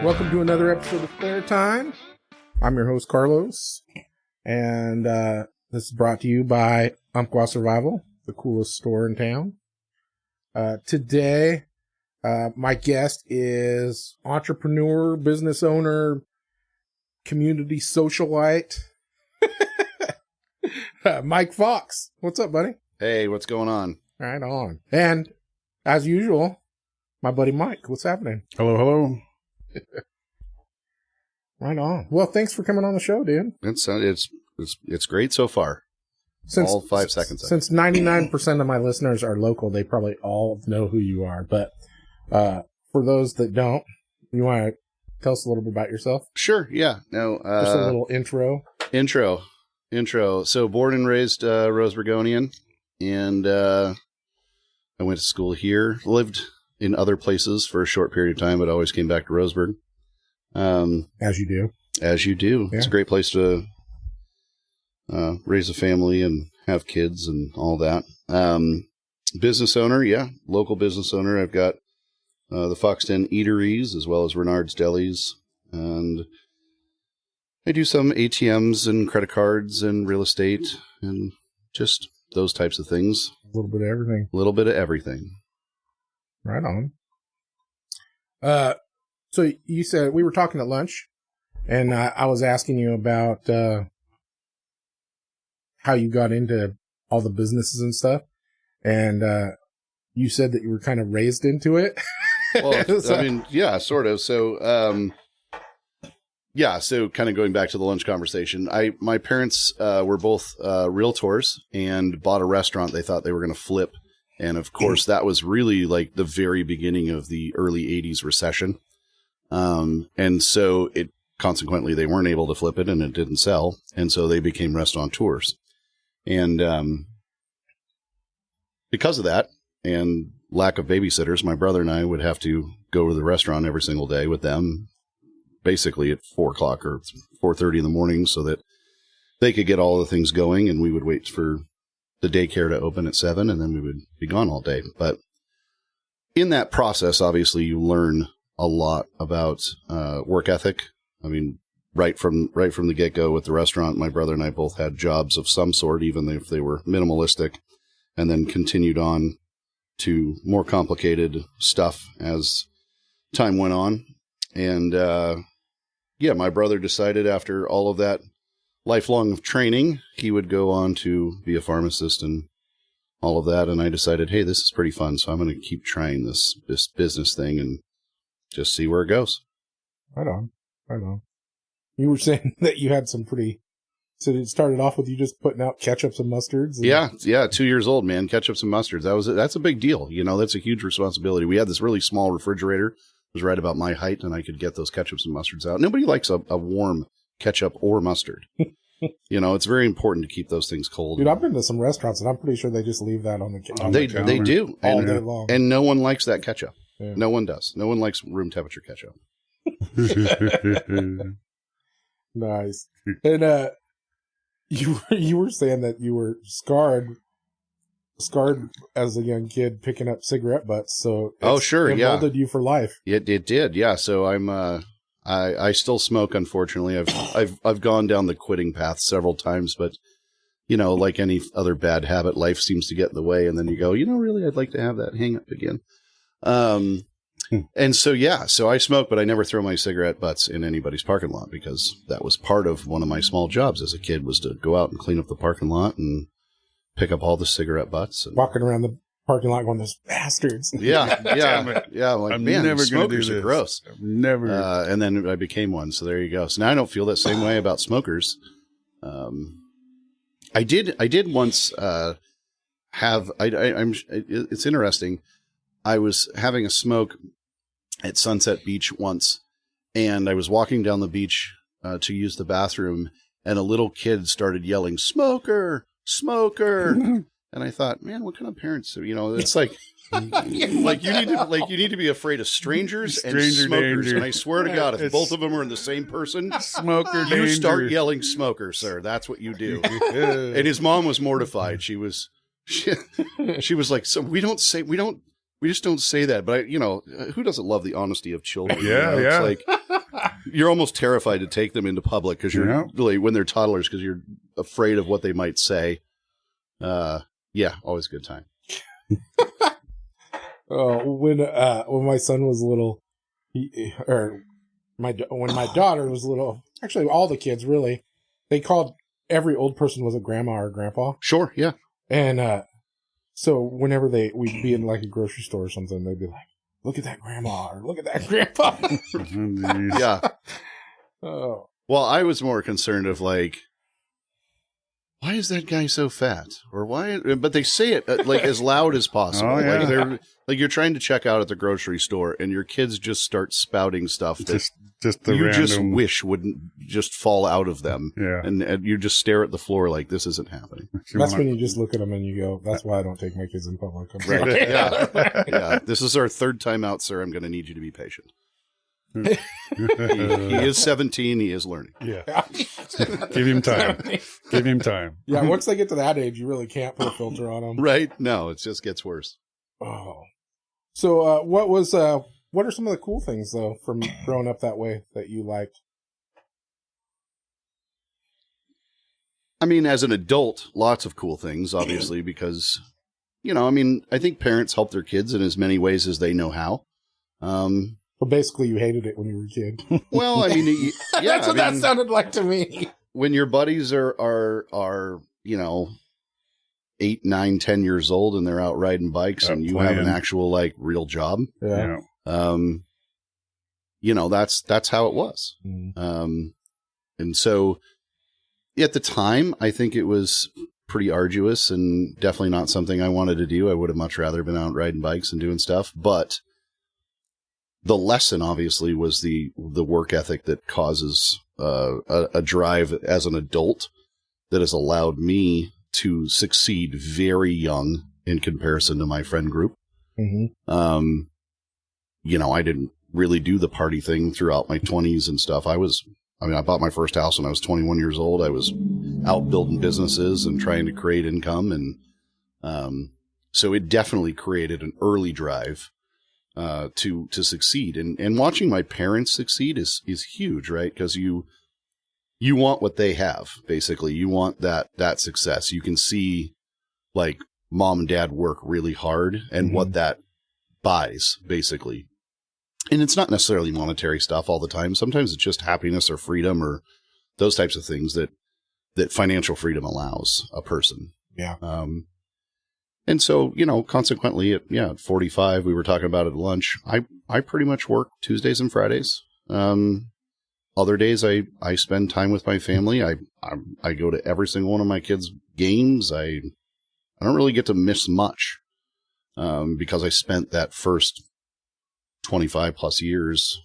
Welcome to another episode of Player Time. I'm your host, Carlos, and this is brought to you by Umpqua Survival, the coolest store in town. Today, my guest is entrepreneur, business owner, community socialite, Mike Fox. What's up, buddy? Hey, what's going on? Right on. And, as usual, my buddy Mike. What's happening? Hello, hello. Right on. Well, thanks for coming on the show, dude. It's great so far. All 5 seconds. Since 99% of my listeners are local, they probably all know who you are. But for those that don't, you want to tell us a little bit about yourself? Sure, yeah. No, just a little intro. Intro. So born and raised Roseburgonian, and I went to school here. Lived in other places for a short period of time, but always came back to Roseburg. As you do. Yeah. It's a great place to raise a family and have kids and all that. Business owner, yeah, local business owner. I've got the Foxton Eateries as well as Renard's Delis, and I do some ATMs and credit cards and real estate and just those types of things. A little bit of everything. A little bit of everything. Right on. So you said we were talking at lunch, and I was asking you about how you got into all the businesses and stuff, and you said that you were kind of raised into it. Well, I mean, yeah, sort of. So, so kind of going back to the lunch conversation, my parents were both realtors and bought a restaurant they thought they were going to flip. And of course, that was really like the very beginning of the early 80s recession. And so consequently, they weren't able to flip it and it didn't sell. And so they became restaurateurs. And because of that and lack of babysitters, my brother and I would have to go to the restaurant every single day with them, basically at 4 o'clock or 4:30 in the morning, so that they could get all the things going. And we would wait for the daycare to open at 7, and then we would be gone all day. But in that process, obviously, you learn a lot about work ethic. I mean, right from the get-go with the restaurant, my brother and I both had jobs of some sort, even if they were minimalistic, and then continued on to more complicated stuff as time went on. And my brother decided after all of that lifelong training, he would go on to be a pharmacist and all of that. And I decided, hey, this is pretty fun, so I'm going to keep trying this business thing and just see where it goes. Right on. You were saying that you had so it started off with you just putting out ketchups and mustards? Yeah. 2 years old, man. Ketchups and mustards. That's a big deal. You know, that's a huge responsibility. We had this really small refrigerator. It was right about my height, and I could get those ketchups and mustards out. Nobody likes a warm ketchup or mustard. You know, it's very important to keep those things cold. Dude, I've been to some restaurants, and I'm pretty sure they just leave that on the counter. They do. All day long. And no one likes that ketchup. Yeah. No one does. No one likes room temperature ketchup. Nice. And you were saying that you were scarred as a young kid picking up cigarette butts. So it molded you for life. It did. Yeah. So I still smoke. Unfortunately, I've gone down the quitting path several times, but you know, like any other bad habit, life seems to get in the way, and then you go, really, I'd like to have that hang up again. And so I smoke, but I never throw my cigarette butts in anybody's parking lot, because that was part of one of my small jobs as a kid, was to go out and clean up the parking lot and pick up all the cigarette butts. And walking around the parking lot going, those bastards. Yeah. Like, I'm man, never smokers are gross. Never. And then I became one. So there you go. So now I don't feel that same way about smokers. I did once it's interesting. I was having a smoke at Sunset Beach once, and I was walking down the beach to use the bathroom, and a little kid started yelling, "Smoker, smoker!" And I thought, man, what kind of parents? It's like, you need to be afraid of strangers and smokers. Danger. And I swear to God, if both of them are in the same person, smoker you danger. Start yelling, "Smoker, sir!" That's what you do. And his mom was mortified. She was like, "So we just don't say that." But who doesn't love the honesty of children? Yeah, It's like, you're almost terrified to take them into public because you're really when they're toddlers because you're afraid of what they might say. Always a good time. When my son was little, when my daughter was little, actually all the kids really, they called every old person was a grandma or grandpa. Sure, yeah. And so whenever we'd be in like a grocery store or something, they'd be like, "Look at that grandma," or "Look at that grandpa." Yeah. Oh. Well, I was more concerned of like, why is that guy so fat? Or why? But they say it like as loud as possible. Oh, yeah. Like they're like you're trying to check out at the grocery store, and your kids just start spouting stuff that just the you random... just wish wouldn't just fall out of them. Yeah, and you just stare at the floor like this isn't happening. That's when you just look at them and you go, "That's why I don't take my kids in public." Right? Yeah. This is our third time out, sir. I'm going to need you to be patient. He is 17. He is learning. Yeah. Give him time. Give him time. Yeah. Once they get to that age, you really can't put a filter on them. Right? No, it just gets worse. Oh. So, what are some of the cool things though from growing up that way that you liked? I mean, as an adult, lots of cool things, obviously, because, I think parents help their kids in as many ways as they know how. Well, basically, you hated it when you were a kid. Well, I mean, yeah. That's what that sounded like to me. When your buddies are 8, 9, 10 years old and they're out riding bikes and you have an actual, like, real job. Yeah. That's how it was. Mm. And so at the time, I think it was pretty arduous and definitely not something I wanted to do. I would have much rather been out riding bikes and doing stuff, but the lesson obviously was the work ethic that causes a drive as an adult that has allowed me to succeed very young in comparison to my friend group. Mm-hmm. I didn't really do the party thing throughout my 20s and stuff. I bought my first house when I was 21 years old. I was out building businesses and trying to create income. And so it definitely created an early drive to succeed. And watching my parents succeed is huge, right? Because you want what they have, basically. You want that success. You can see like mom and dad work really hard and what that buys, basically. And it's not necessarily monetary stuff all the time. Sometimes it's just happiness or freedom or those types of things that financial freedom allows a person. Yeah. And so, consequently at 45, we were talking about it at lunch. I pretty much work Tuesdays and Fridays. Other days I spend time with my family. I go to every single one of my kids' games. I don't really get to miss much, because I spent that first 25 plus years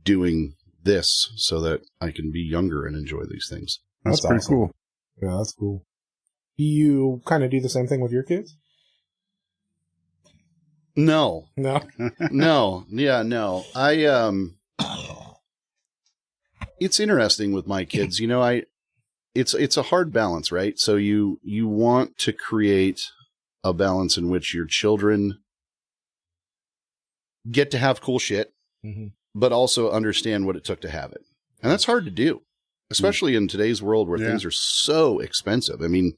doing this so that I can be younger and enjoy these things. That's pretty awesome. Cool. Yeah, that's cool. Do you kind of do the same thing with your kids? No. No? No. Yeah, no. It's interesting with my kids. It's a hard balance, right? So you want to create a balance in which your children get to have cool shit, but also understand what it took to have it. And that's hard to do, especially in today's world where things are so expensive. I mean,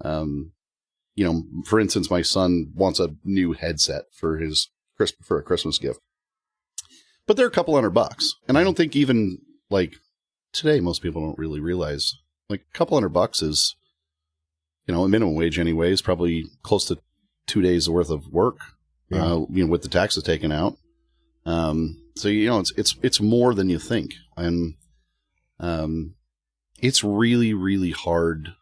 for instance, my son wants a new headset for a Christmas gift, but they're a couple $100. And I don't think even like today, most people don't really realize like a couple $100 is, a minimum wage anyways, probably close to 2 days worth of work. With the taxes taken out. So, it's more than you think. And, it's really, really hard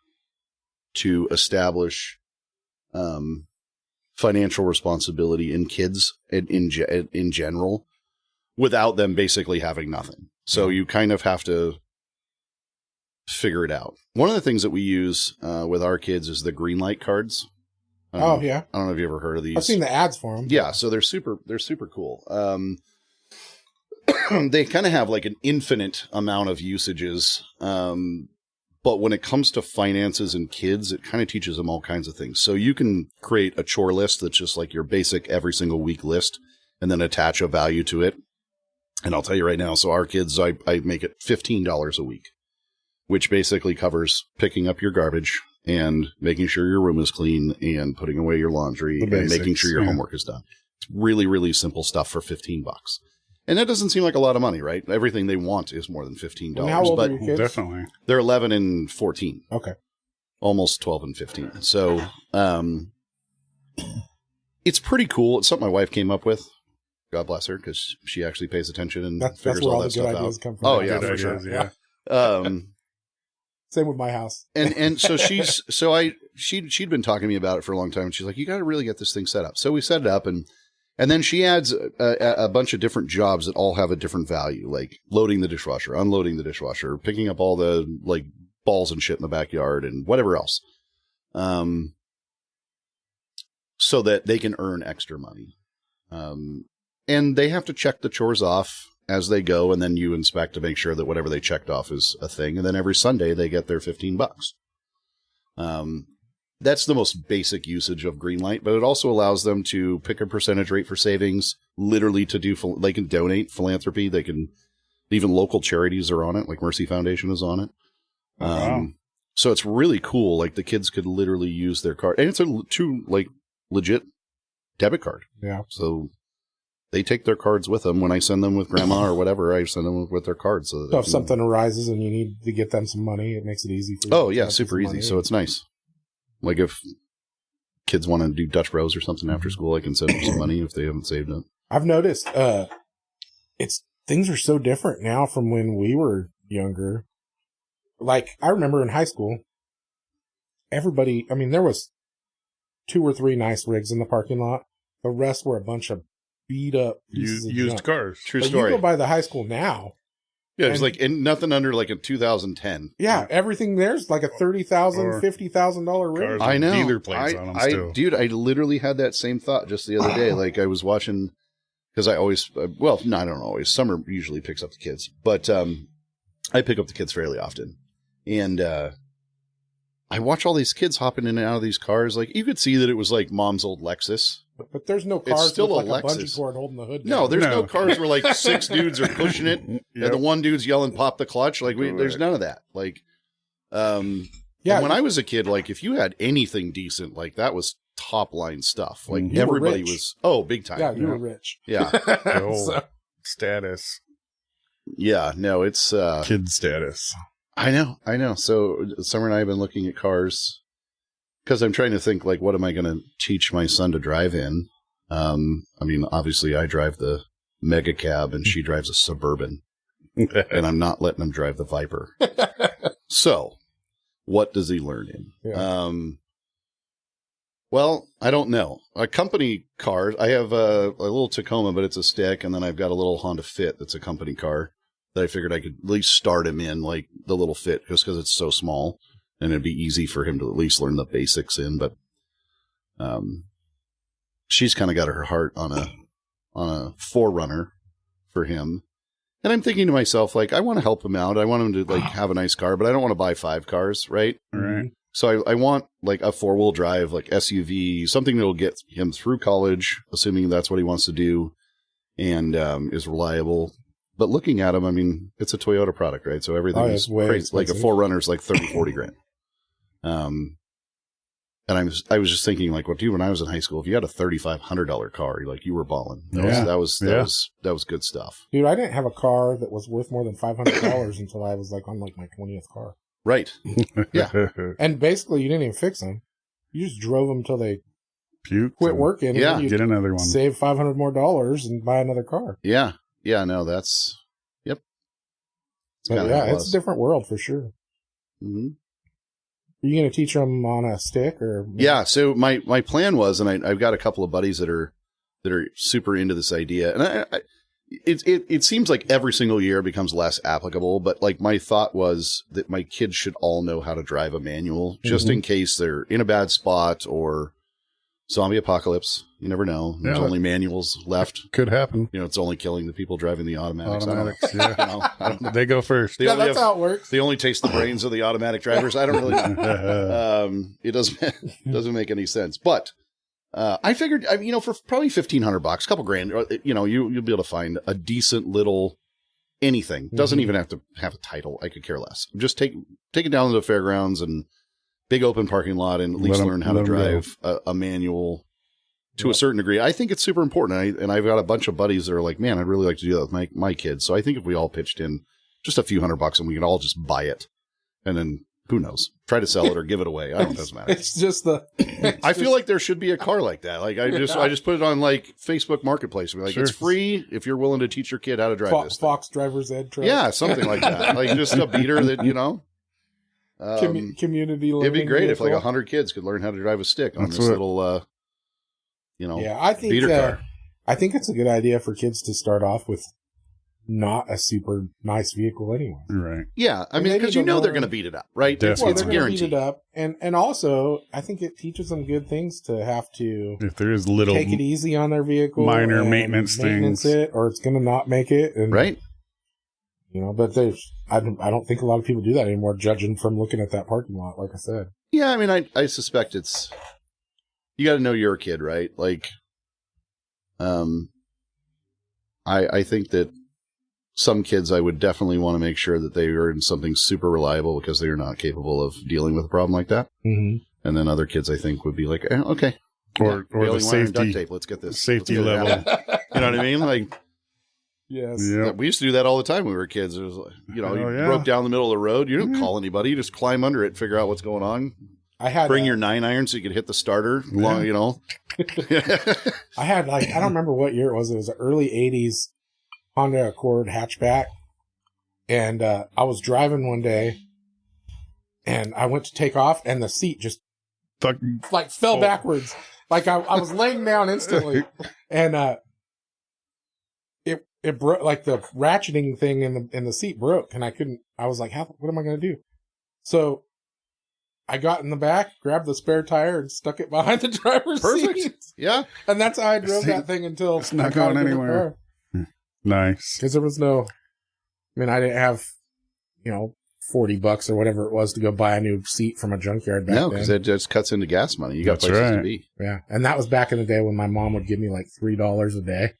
to establish, financial responsibility in kids in general without them basically having nothing. So you kind of have to figure it out. One of the things that we use, with our kids is the green light cards. Oh yeah. I don't know if you ever heard of these. I've seen the ads for them. Yeah. So they're super cool. They kind of have like an infinite amount of usages. But when it comes to finances and kids, it kind of teaches them all kinds of things. So you can create a chore list that's just like your basic every single week list and then attach a value to it. And I'll tell you right now, so our kids, I make it $15 a week, which basically covers picking up your garbage and making sure your room is clean and putting away your laundry and making sure your homework is done. It's really, really simple stuff for $15. And that doesn't seem like a lot of money, right? Everything they want is more than $15. And how old but are your kids? Definitely. They're 11 and 14. Okay. Almost 12 and 15. So it's pretty cool. It's something my wife came up with. God bless her, because she actually pays attention and figures all that stuff out. Come from. Oh, yeah, for sure. Yeah. Same with my house. And so she'd been talking to me about it for a long time. And she's like, you got to really get this thing set up. So we set it up, and then she adds a bunch of different jobs that all have a different value, like loading the dishwasher, unloading the dishwasher, picking up all the like balls and shit in the backyard and whatever else. So that they can earn extra money. And they have to check the chores off as they go, and then you inspect to make sure that whatever they checked off is a thing. And then every Sunday they get their $15. That's the most basic usage of Greenlight, but it also allows them to pick a percentage rate for savings, literally to do, they can donate philanthropy. They can, even local charities are on it, like Mercy Foundation is on it. Wow. So it's really cool. Like the kids could literally use their card, and it's a true, like legit debit card. Yeah. So they take their cards with them. When I send them with grandma or whatever, I send them with their cards. So if something arises and you need to get them some money, it makes it easy for you. Oh, yeah, super easy. So it's nice. Like if kids want to do Dutch Bros or something after school, I can send them some money if they haven't saved it. I've noticed things are so different now from when we were younger. Like, I remember in high school, there was 2 or 3 nice rigs in the parking lot. The rest were a bunch of beat up pieces of used junk. cars. True But story. You go by the high school now. Yeah, it's like nothing under like a 2010. Yeah, everything there's like a $30,000, Or $50,000 rig. cars. I know. Dealer plates on them still. Dude, I literally had that same thought just the other day. Like I was watching, because I always, I don't always. Summer usually picks up the kids, but I pick up the kids fairly often. And I watch all these kids hopping in and out of these cars. Like you could see that it was like mom's old Lexus. But there's no cars It's still with like a a Lexus. bungee cord holding the hood down. No, there's no No. cars where like 6 dudes are pushing it and the one dude's yelling, "Pop the clutch!" Like there's none of that. Like, Yeah. and when I was a kid, like if you had anything decent, like that was top line stuff. Like You were everybody rich. was big time. Yeah, you were rich. Yeah, The whole So- status. yeah. No, it's Kid status. I know. So Summer and I have been looking at cars because I'm trying to think like, what am I going to teach my son to drive in? Obviously I drive the mega cab and she drives a Suburban, and I'm not letting him drive the Viper. So what does he learn in? Yeah. Well, I don't know. A company car, I have a little Tacoma, but it's a stick. And then I've got a little Honda Fit that's a company car that I figured I could at least start him in, like the little Fit, just because it's so small and it'd be easy for him to at least learn the basics in. But she's kind of got her heart on a 4Runner for him. And I'm thinking to myself, like, I want to help him out. I want him to like have a nice car, but I don't want to buy 5 cars, right? All right. So I want like a 4-wheel drive, like SUV, something that'll get him through college, assuming that's what he wants to do, and is reliable. But looking at him, it's a Toyota product, right? So everything is way crazy. Like a expensive. 4Runner's like 30, 40 grand. And I was just thinking, like, well, dude, when I was in high school, if you had a $3,500 car, you were balling. That was good stuff. Dude, I didn't have a car that was worth more than $500 until I was like on like my 20th car. Right. Yeah. And basically, you didn't even fix them. You just drove them until they Puke. quit working. Yeah. And then you Get another one. save $500 more and buy another car. Yeah. Yeah. No, that's, yep. But kinda yeah, how it it's was. a different world for sure. Mm-hmm. Are you going to teach them on a stick or? Yeah. So my plan was, and I've got a couple of buddies that are super into this idea, and it seems like every single year it becomes less applicable, but like my thought was that my kids should all know how to drive a manual just in case they're in a bad spot or zombie apocalypse. You never know. There's Yeah. only manuals left. Could happen. It's only killing the people driving the automatics. Automatics, yeah. I don't know. They go first. They Yeah, only that's how it works. They only taste the brains of the automatic drivers. I don't really know. It doesn't make any sense. But I figured, for probably $1,500, a couple grand, you'll be able to find a decent little anything. Doesn't even have to have a title. I could care less. Just take it down to the fairgrounds and big open parking lot, and at least learn how to drive a manual to a certain degree. I think it's super important. And I've got a bunch of buddies that are like, man, I'd really like to do that with my kids. So I think if we all pitched in just a few $100 and we could all just buy it, and then who knows, try to sell it or give it away. It doesn't matter. It's just I feel like there should be a car like that. Like I just put it on like Facebook Marketplace. Like, it's free if you're willing to teach your kid how to drive this Fox driver's ed truck. Yeah, something like that. Like just a beater that, community learning. It'd be great vehicle. if like 100 kids could learn how to drive a stick on this little, I think beater car. I think it's a good idea for kids to start off with not a super nice vehicle anyway. Right. Yeah, I mean, because they're going to beat it up, right? Definitely. It's a guarantee. Beat it up, and also I think it teaches them good things to have to. If there is little take it easy on their vehicle, minor maintenance things, it, or it's going to not make it, and, right? But I don't think a lot of people do that anymore, judging from looking at that parking lot. Like I said, yeah, I mean, I suspect it's you got to know you're a kid, right? Like, I think that some kids, I would definitely want to make sure that they are in something super reliable because they are not capable of dealing with a problem like that. Mm-hmm. And then other kids, I think, would be like, okay. Or the safety, duct tape. Let's get this safety level. You know what I mean? Like, yes. Yep. We used to do that all the time when we were kids. It was like, you yeah. broke down the middle of the road. You didn't call anybody. You just climb under it and figure out what's going on. Bring your 9-iron so you could hit the starter. Long, I had I don't remember what year it was. It was an early 80s Honda Accord hatchback. And I was driving one day and I went to take off and the seat just fell backwards. Like I was laying down instantly. And it broke, like the ratcheting thing in the seat broke, and I was like, what am I going to do? So I got in the back, grabbed the spare tire, and stuck it behind the driver's seat. Yeah. And that's how I drove that thing until it's not going anywhere. Nice. Because there was I didn't have, $40 or whatever it was to go buy a new seat from a junkyard back then. No, because it just cuts into gas money. You got places to be. Yeah. And that was back in the day when my mom would give me like $3 a day.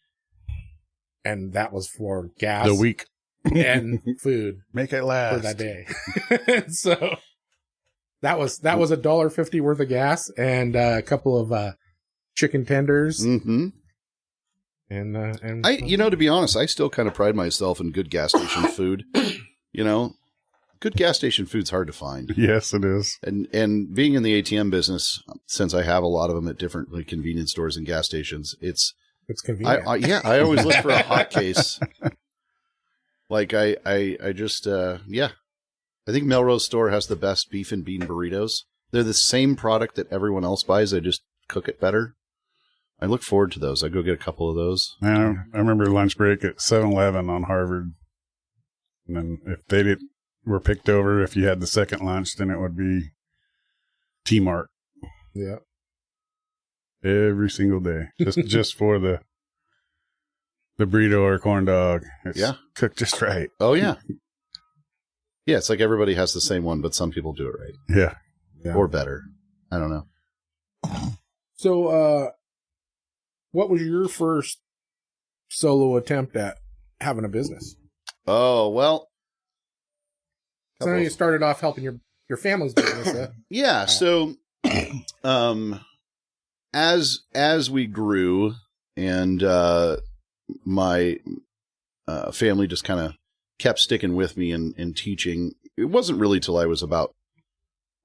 And that was for gas. The week. And food. Make it last. For that day. So that was $1.50 worth of gas and a couple of chicken tenders. Mm-hmm. And to be honest, I still kind of pride myself in good gas station food. Good gas station food's hard to find. Yes, it is. And being in the ATM business, since I have a lot of them at different convenience stores and gas stations, it's convenient. I always look for a hot case. Like I think Melrose Store has the best beef and bean burritos. They're the same product that everyone else buys. They just cook it better. I look forward to those. I go get a couple of those. I remember lunch break at 7-Eleven on Harvard. And then if they were picked over, if you had the second lunch, then it would be T-Mart. Yeah. Every single day. Just for the burrito or corn dog. It's cooked just right. Oh, yeah. Yeah, it's like everybody has the same one, but some people do it right. Yeah. Or better. I don't know. So, what was your first solo attempt at having a business? Oh, well. So I know you started off helping your family's business. Yeah. So, as we grew and my family just kind of kept sticking with me in teaching, it wasn't really till I was about,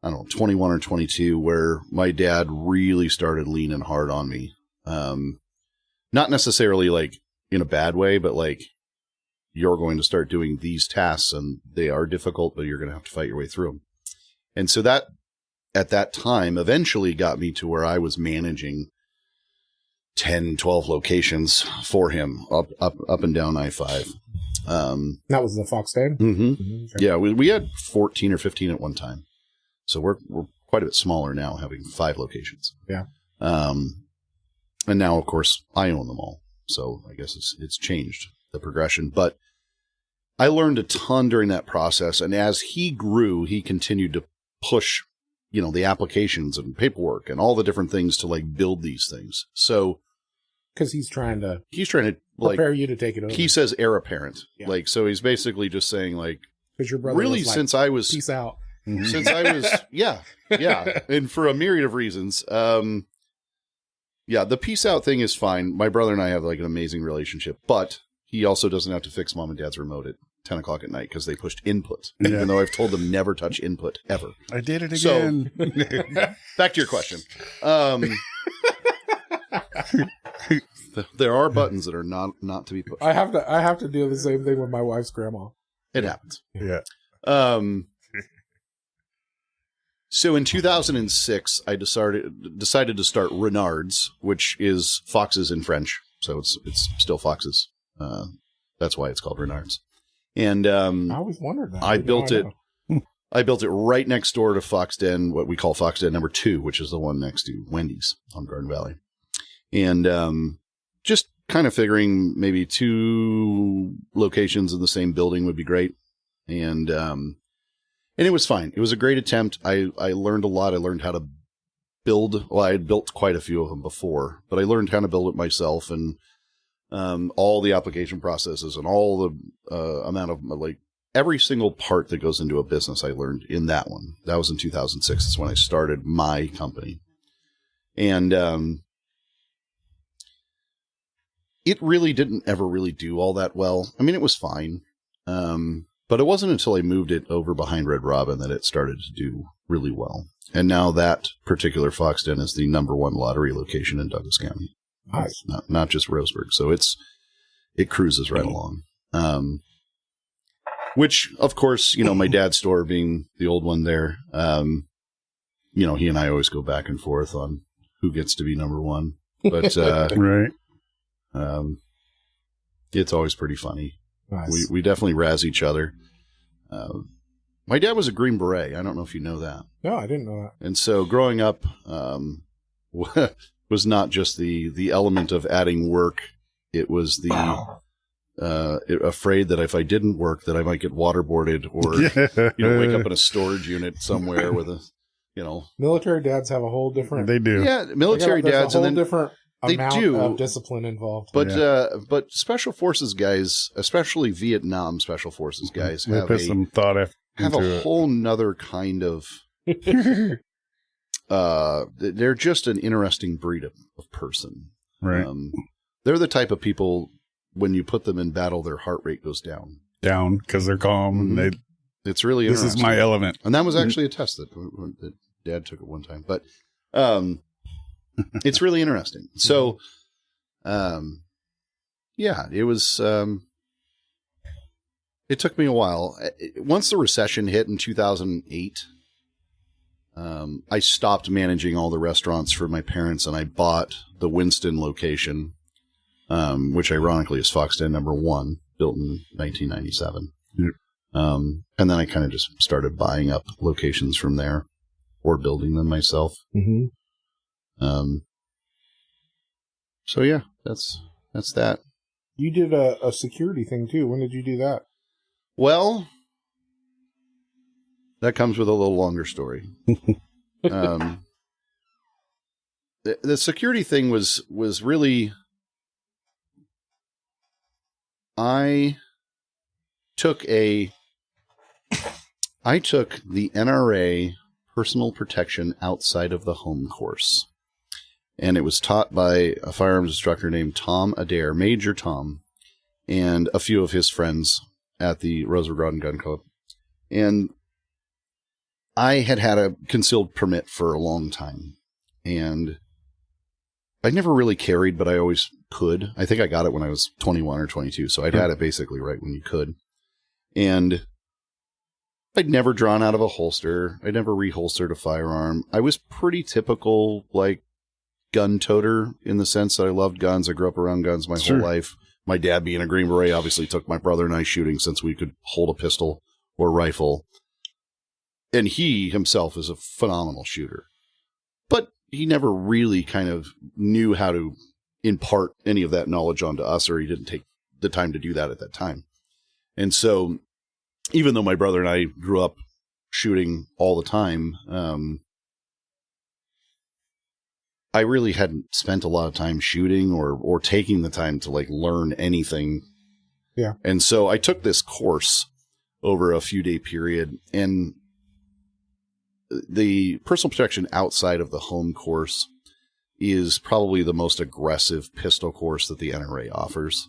21 or 22 where my dad really started leaning hard on me. Not necessarily like in a bad way, but like, you're going to start doing these tasks and they are difficult, but you're going to have to fight your way through them. And so that at that time eventually got me to where I was managing 10, 12 locations for him up and down I-5. That was the Fox Dam? Mm-hmm. Okay. Yeah, we had 14 or 15 at one time. So we're quite a bit smaller now, having 5 locations. Yeah. And now, of course, I own them all. So I guess it's changed the progression. But I learned a ton during that process. And as he grew, he continued to push the applications and paperwork and all the different things to like build these things. So, because he's trying to like prepare you to take it over. He says heir apparent, Yeah. like, so he's basically just saying like, because your brother really, was like, since I was, peace out. since I was, yeah, and for a myriad of reasons, the peace out thing is fine. My brother and I have like an amazing relationship, but he also doesn't have to fix mom and dad's remote at 10 o'clock at night because they pushed input, even though I've told them never touch input ever. I did it again. So, back to your question. There are buttons that are not to be pushed. I have to do the same thing with my wife's grandma. It happens. Yeah. So in 2006, I decided to start Renards, which is foxes in French. So it's still foxes. That's why it's called Renards. And I always wondered that. I built it right next door to Fox Den, what we call Fox Den number 2, which is the one next to Wendy's on Garden Valley. And just kind of figuring maybe 2 locations in the same building would be great. And it was fine. It was a great attempt. I learned a lot. I learned how to build. Well, I had built quite a few of them before, but I learned how to build it myself, and all the application processes and all the amount of like every single part that goes into a business I learned in that one. That was in 2006. That's when I started my company. And it really didn't ever really do all that well. I mean, it was fine. But it wasn't until I moved it over behind Red Robin that it started to do really well. And now that particular Fox Den is the number 1 lottery location in Douglas County. Nice. Not just Roseburg. So it cruises right along. Which, of course, my dad's store being the old one there, he and I always go back and forth on who gets to be number 1. But Right. It's always pretty funny. Nice. We definitely razz each other. My dad was a Green Beret. I don't know if you know that. No, I didn't know that. And so growing up was not just the element of adding work. It was the afraid that if I didn't work, that I might get waterboarded or wake up in a storage unit somewhere with a Military dads have a whole different. They do. Yeah, military dads, a whole and then different amount of discipline involved. But special forces guys, especially Vietnam special forces guys, They put some thought have a whole nother kind of. They're just an interesting breed of person. Right. They're the type of people when you put them in battle, their heart rate goes down. Down because they're calm. Mm-hmm. It's really this interesting. is my element, and that was actually a test that Dad took at one time, but. It's really interesting. So, it was, it took me a while. Once the recession hit in 2008, I stopped managing all the restaurants for my parents, and I bought the Winston location, which ironically is Fox Den number 1, built in 1997. Yep. And then I kind of just started buying up locations from there or building them myself. Mm-hmm. So yeah, that's that. You did a security thing too. When did you do that? Well, that comes with a little longer story. The security thing was really, I took the NRA personal protection outside of the home course. And it was taught by a firearms instructor named Tom Adair, Major Tom, and a few of his friends at the Roseburg Rod and Gun Club. And I had a concealed permit for a long time. And I never really carried, but I always could. I think I got it when I was 21 or 22, so I'd had it basically right when you could. And I'd never drawn out of a holster. I'd never reholstered a firearm. I was pretty typical, like, gun toter in the sense that I loved guns. I grew up around guns my whole life. My dad being a Green Beret obviously took my brother and I shooting since we could hold a pistol or rifle. And he himself is a phenomenal shooter. But he never really kind of knew how to impart any of that knowledge onto us, or he didn't take the time to do that at that time. And so even though my brother and I grew up shooting all the time, I really hadn't spent a lot of time shooting or taking the time to like learn anything. Yeah. And so I took this course over a few day period, and the personal protection outside of the home course is probably the most aggressive pistol course that the NRA offers.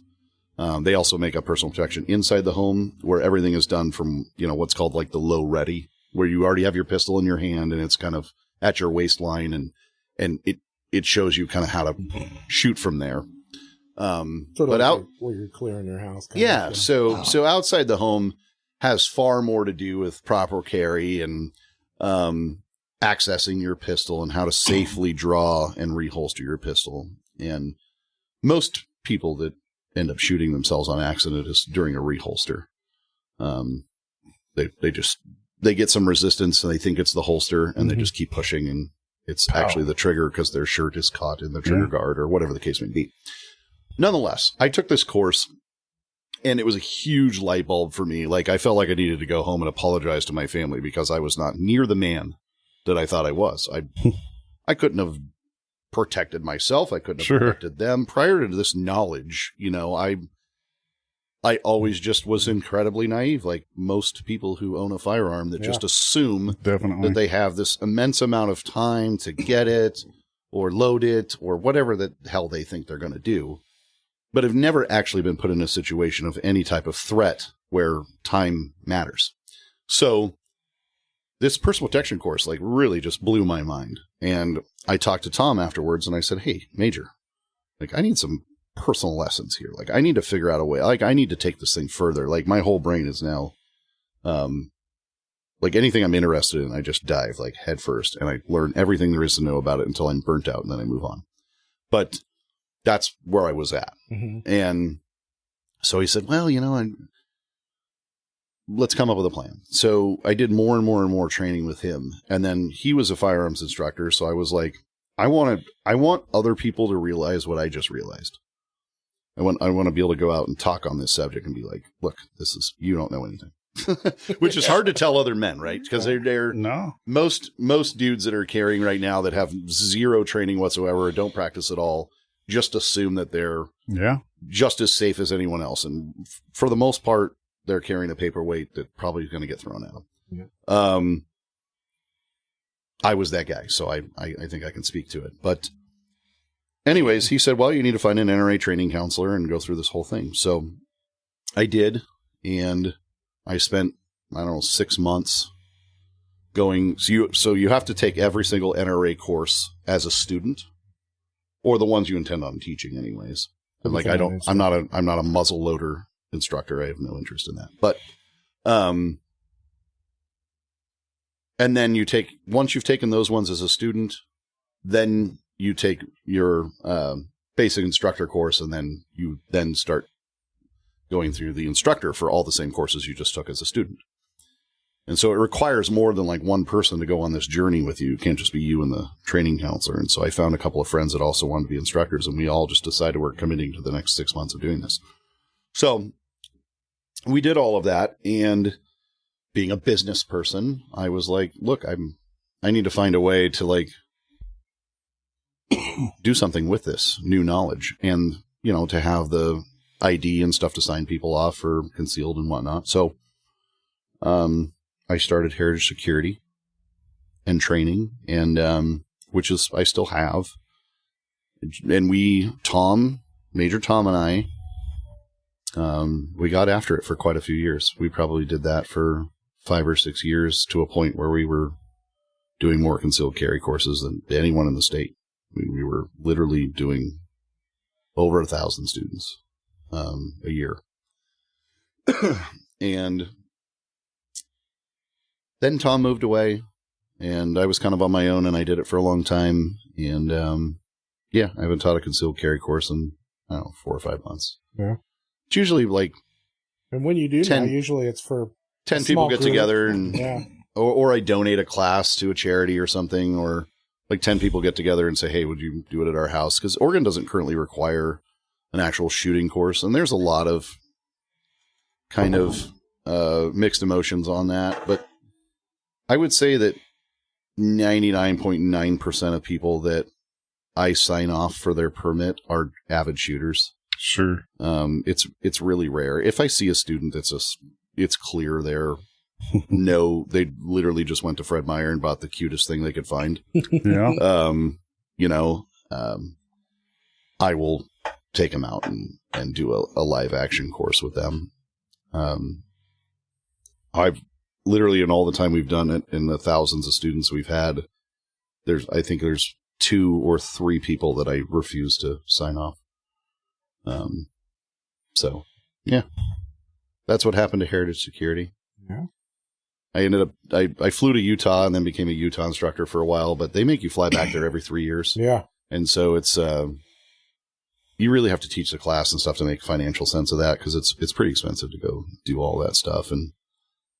They also make a personal protection inside the home where everything is done from, what's called like the low ready, where you already have your pistol in your hand and it's kind of at your waistline, and it shows you kind of how to shoot from there. Sort of like where you're clearing your house. Yeah. So outside the home has far more to do with proper carry and accessing your pistol and how to safely draw and reholster your pistol. And most people that end up shooting themselves on accident is during a reholster. They get some resistance and they think it's the holster, and they just keep pushing, and it's actually the trigger because their shirt is caught in the trigger guard or whatever the case may be. Nonetheless, I took this course, and it was a huge light bulb for me. Like, I felt like I needed to go home and apologize to my family because I was not near the man that I thought I was. I couldn't have protected myself. I couldn't have protected them. Prior to this knowledge, I always just was incredibly naive, like most people who own a firearm that just assume that they have this immense amount of time to get it or load it or whatever the hell they think they're going to do, but have never actually been put in a situation of any type of threat where time matters. So this personal protection course like really just blew my mind. And I talked to Tom afterwards and I said, "Hey, Major, like I need some personal lessons here. Like I need to figure out a way, like I need to take this thing further. Like my whole brain is now, like anything I'm interested in, I just dive like head first and I learn everything there is to know about it until I'm burnt out and then I move on." But that's where I was at. Mm-hmm. And so he said, "Well, let's come up with a plan." So I did more and more and more training with him. And then he was a firearms instructor. So I was like, I want other people to realize what I just realized. I want to be able to go out and talk on this subject and be like, "Look, you don't know anything," which is hard to tell other men, right? Because they're most dudes that are carrying right now that have zero training whatsoever or don't practice at all just assume that they're just as safe as anyone else. And for the most part, they're carrying a paperweight that probably is going to get thrown at them. Yeah. I was that guy, so I think I can speak to it. But anyways, he said, "Well, you need to find an NRA training counselor and go through this whole thing." So I did, and I spent, 6 months going. So you have to take every single NRA course as a student, or the ones you intend on teaching, anyways. And like I'm not a muzzle loader instructor. I have no interest in that. But and then once you've taken those ones as a student, then you take your basic instructor course, and then you start going through the instructor for all the same courses you just took as a student. And so it requires more than like one person to go on this journey with you. It can't just be you and the training counselor. And so I found a couple of friends that also wanted to be instructors, and we all just decided we're committing to the next 6 months of doing this. So we did all of that, and being a business person, I was like, "Look, I need to find a way to like do something with this new knowledge, and to have the ID and stuff to sign people off for concealed and whatnot." So I started Heritage Security and Training, and which is I still have. And Major Tom and I, we got after it for quite a few years. We probably did that for 5 or 6 years, to a point where we were doing more concealed carry courses than anyone in the state. We were literally doing over 1,000 students a year. And then Tom moved away, and I was kind of on my own, and I did it for a long time. And I haven't taught a concealed carry course in 4 or 5 months. Yeah, it's usually like, and when you do 10, usually it's for 10 people get together, and or I donate a class to a charity or something, or like 10 people get together and say, "Hey, would you do it at our house?" Because Oregon doesn't currently require an actual shooting course, and there's a lot of kind of mixed emotions on that. But I would say that 99.9% of people that I sign off for their permit are avid shooters. Sure. It's really rare. If I see a student it's clear they literally just went to Fred Meyer and bought the cutest thing they could find. Yeah. I will take them out and do a live action course with them. I've literally, in all the time we've done it, in the thousands of students we've had, I think there's 2 or 3 people that I refuse to sign off. So yeah, that's what happened to Heritage Security. Yeah. I flew to Utah and then became a Utah instructor for a while, but they make you fly back there every 3 years. Yeah. And so it's, you really have to teach the class and stuff to make financial sense of that, because it's pretty expensive to go do all that stuff. And,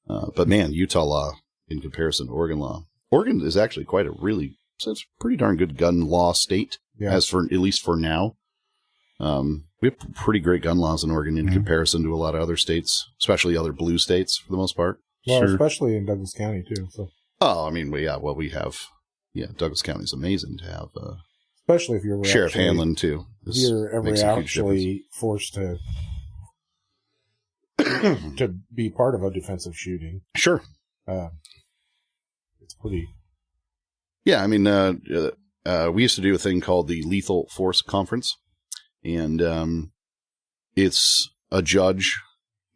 but man, Utah law in comparison to Oregon law, Oregon is actually it's a pretty darn good gun law state, at least for now. We have pretty great gun laws in Oregon in comparison to a lot of other states, especially other blue states for the most part. Well, especially in Douglas County too. So. Oh, I mean, we have. Douglas County is amazing to have. Especially if you're Sheriff Hanlon too. If you're ever actually forced to to be part of a defensive shooting. Sure. It's pretty. Yeah, I mean, we used to do a thing called the Lethal Force Conference, and it's a judge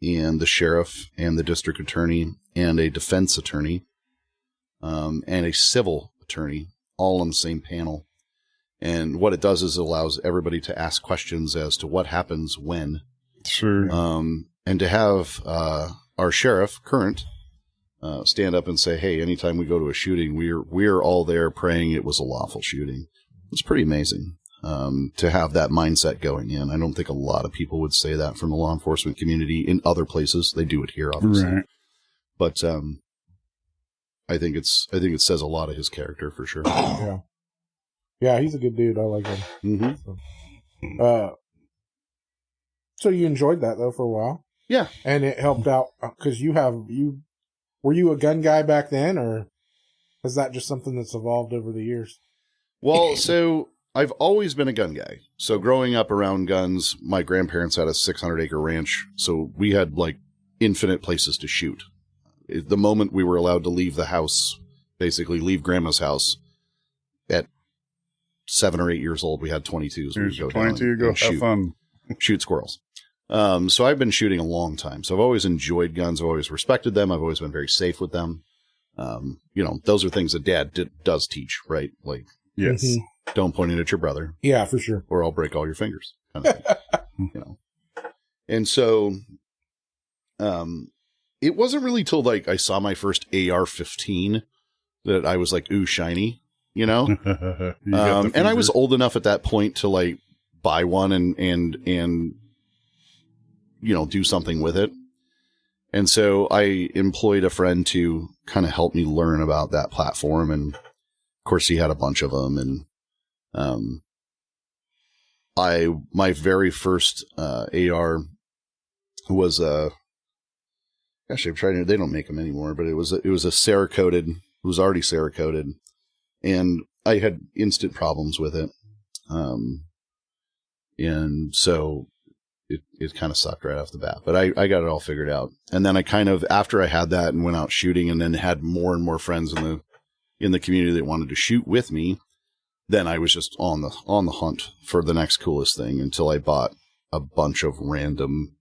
and the sheriff and the district attorney and a defense attorney and a civil attorney all on the same panel. And what it does is it allows everybody to ask questions as to what happens when. Sure. And to have our sheriff, current, stand up and say, hey, anytime we go to a shooting, we're all there praying it was a lawful shooting. It's pretty amazing to have that mindset going in. I don't think a lot of people would say that from the law enforcement community in other places. They do it here, obviously. Right. But I think it says a lot of his character for sure. Yeah. Yeah, he's a good dude. I like him. Mm-hmm. So you enjoyed that though for a while? Yeah. And it helped out because were you a gun guy back then, or is that just something that's evolved over the years? Well, so I've always been a gun guy. So growing up around guns, my grandparents had a 600-acre ranch, so we had like infinite places to shoot. The moment we were allowed to leave the house, basically leave grandma's house, at 7 or 8 years old, we had 22s. Here's your 22, go have fun. Shoot squirrels. So I've been shooting a long time. So I've always enjoyed guns. I've always respected them. I've always been very safe with them. Those are things that Dad does teach, right? Like, yes, don't point it at your brother. Yeah, for sure. Or I'll break all your fingers. Kind of thing, And so, it wasn't really till like I saw my first AR-15 that I was like, ooh, shiny, and I was old enough at that point to like buy one and do something with it. And so I employed a friend to kind of help me learn about that platform. And of course he had a bunch of them. And, my very first, AR was, they don't make them anymore, but it was a Cerakoted, it was already Cerakoted, and I had instant problems with it. And so it kind of sucked right off the bat, but I got it all figured out. And then I kind of, after I had that and went out shooting and then had more and more friends in the community that wanted to shoot with me, then I was just on the hunt for the next coolest thing until I bought a bunch of random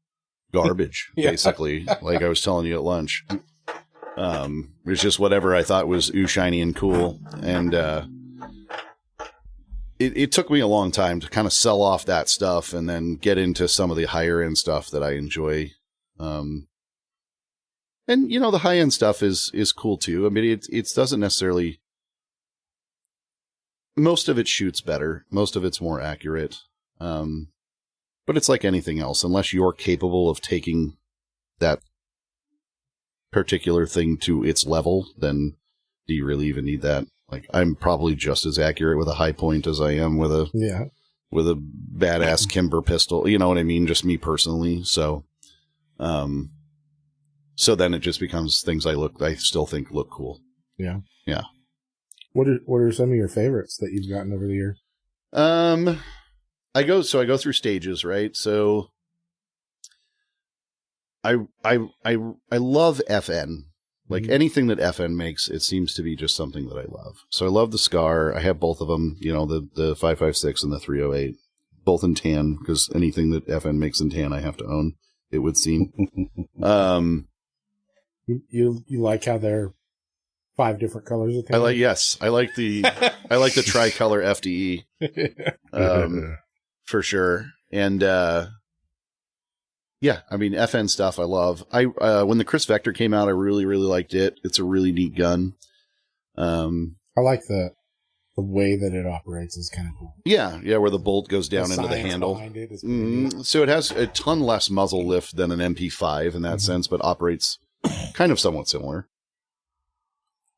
garbage, basically, like I was telling you at lunch. It was just whatever I thought was ooh, shiny and cool. And, It took me a long time to kind of sell off that stuff and then get into some of the higher end stuff that I enjoy. And the high end stuff is cool too. I mean, it doesn't necessarily, most of it shoots better. Most of it's more accurate. But it's like anything else, unless you're capable of taking that particular thing to its level, then do you really even need that? Like, I'm probably just as accurate with a high point as I am with a badass Kimber pistol. You know what I mean? Just me personally. So, so then it just becomes things I still think look cool. Yeah. Yeah. What are some of your favorites that you've gotten over the years? I go through stages, right? So I love FN. Like anything that FN makes, it seems to be just something that I love. So I love the Scar. I have both of them, you know, the 5.56 and the 308, both in tan, because anything that FN makes in tan, I have to own, it would seem. You like how they're 5 different colors of tan? I like the tricolor FDE, for sure. And, yeah, I mean, FN stuff I love. When the Chris Vector came out, I really, really liked it. It's a really neat gun. I like the way that it operates is kind of cool. Yeah, where the bolt goes down into the handle. So it has a ton less muzzle lift than an MP5 in that sense, but operates kind of somewhat similar.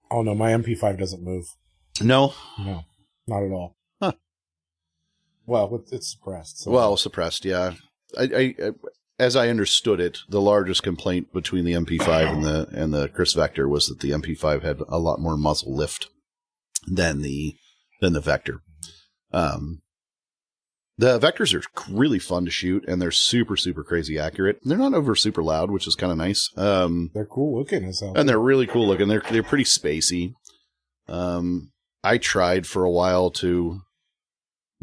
Oh, no, my MP5 doesn't move. No, not at all. Huh. Well, it's suppressed. So. Well, suppressed, yeah. I as I understood it, the largest complaint between the MP5 and the Chris Vector was that the MP5 had a lot more muzzle lift than the Vector. The Vectors are really fun to shoot, and they're super, super crazy accurate. They're not over super loud, which is kind of nice. They're cool looking as hell. And they're really cool looking. They're pretty spacey. I tried for a while to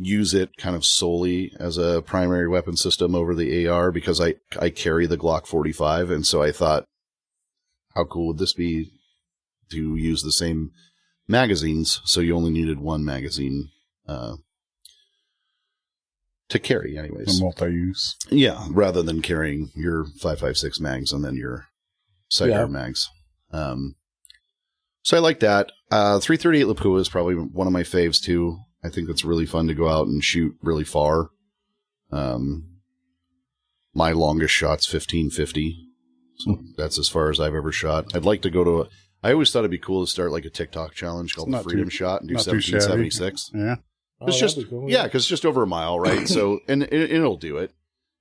use it kind of solely as a primary weapon system over the AR because I carry the Glock 45, and so I thought, how cool would this be to use the same magazines, so you only needed one magazine to carry anyways. A multi-use. Yeah, rather than carrying your 5.56 mags and then your sidearm mags. So I like that. 338 Lapua is probably one of my faves too. I think it's really fun to go out and shoot really far. My longest shot's 1550. So that's as far as I've ever shot. I'd like to go to I always thought it'd be cool to start like a TikTok challenge called the Freedom Shot and do 1776. Yeah. It's just, cool, because it's just over a mile, right? So, and it'll do it.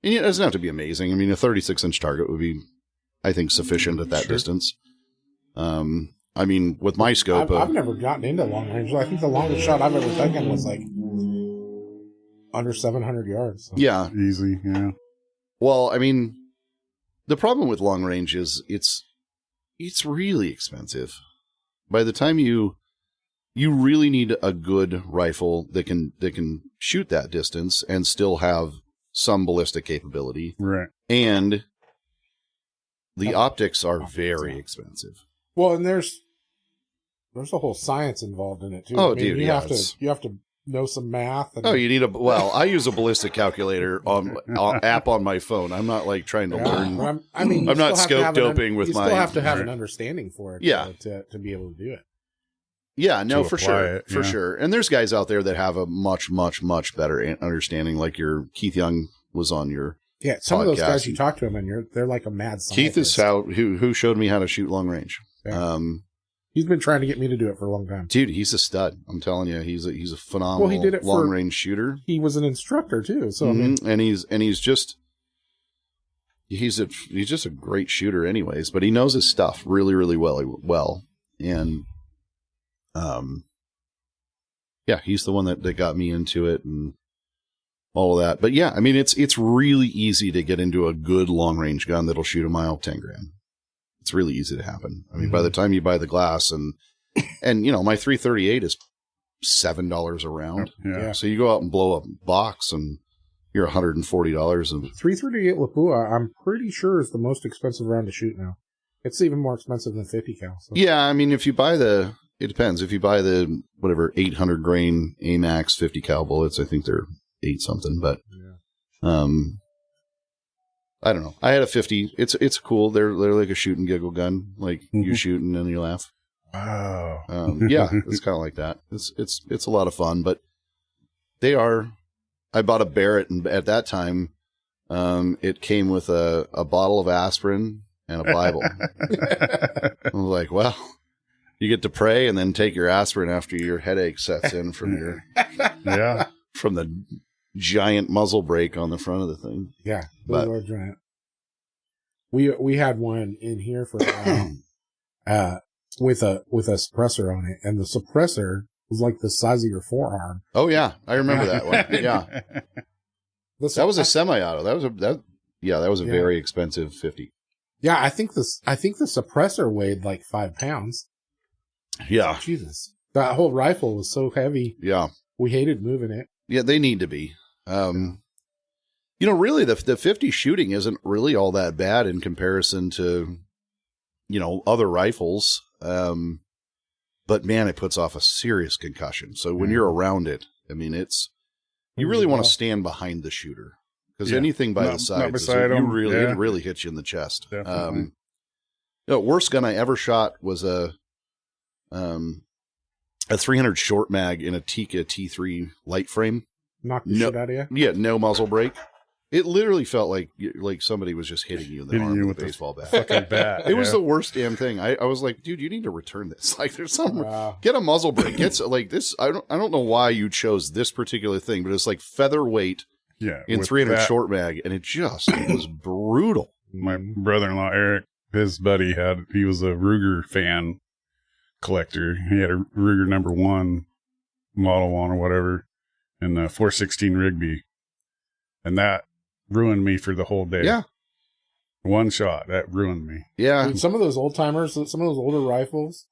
And it doesn't have to be amazing. I mean, a 36-inch target would be, I think, sufficient at that distance. I mean, with my scope... I've never gotten into long range. I think the longest shot I've ever taken was like under 700 yards. So. Yeah. Easy, yeah. Well, I mean, the problem with long range is it's really expensive. By the time you really need a good rifle that can shoot that distance and still have some ballistic capability. Right. And the optics are very expensive. Well, and there's a whole science involved in it too. Oh, dude, you have to know some math. And you need I use a ballistic calculator on app on my phone. I'm not like trying to learn. I'm not scope doping with my. You still have to have an understanding for it. Yeah. To be able to do it. Yeah, no, for sure. For sure. And there's guys out there that have a much, much, much better understanding. Like your Keith Young was on your some podcast. of those guys you talk to them and they're like a mad scientist. Keith is who showed me how to shoot long range. Yeah. He's been trying to get me to do it for a long time. Dude, he's a stud. I'm telling you, he's a phenomenal he did it long range shooter. He was an instructor too. So and he's just a great shooter anyways, but he knows his stuff really, really well. And he's the one that got me into it and all of that. But yeah, I mean, it's really easy to get into a good long range gun that'll shoot a mile, 10 grand. It's really easy to happen. I mean, by the time you buy the glass and my 338 is $7 a round. Yeah. So you go out and blow up a box and you're $140. And 338 Lapua, I'm pretty sure is the most expensive round to shoot now. It's even more expensive than 50 cal. So. Yeah, I mean, if you buy it depends. If you buy the, 800 grain AMAX 50 cal bullets, I think they're 8 something, but, I don't know. I had a 50. It's cool. They're like a shoot and giggle gun. Like you shoot and then you laugh. Wow. Yeah, it's kind of like that. It's a lot of fun, but I bought a Barrett and at that time, it came with a bottle of aspirin and a Bible. I was like, well, you get to pray and then take your aspirin after your headache sets in from from the giant muzzle brake on the front of the thing. Yeah, those are giant. We had one in here for with a suppressor on it, and the suppressor was like the size of your forearm. Oh yeah, I remember that one. Yeah, that was a semi-auto. That was a very expensive 50. Yeah, I think the suppressor weighed like 5 pounds. Yeah, Jesus, that whole rifle was so heavy. Yeah, we hated moving it. Yeah, they need to be. Really, the 50 shooting isn't really all that bad in comparison to, other rifles. But man, it puts off a serious concussion. So when you're around it, I mean, you really want to stand behind the shooter, because anything by the sides, it really hits you in the chest. Definitely. The worst gun I ever shot was a 300 short mag in a Tika T3 light frame. Knocked the shit out of you? Yeah, no muzzle brake. It literally felt like somebody was just hitting you in the arm with a baseball bat. Fucking bat. It was the worst damn thing. I was like, dude, you need to return this. Like, there's some get a muzzle brake. Get like this. I don't know why you chose this particular thing, but it's like featherweight. Yeah, in 300 short mag, and it was brutal. My brother-in-law Eric, his buddy he was a Ruger fan collector. He had a Ruger number 1, Model 1 or whatever, and a 416 Rigby, and that ruined me for the whole day. Yeah. One shot, that ruined me. Yeah. Dude, some of those old timers, some of those older rifles,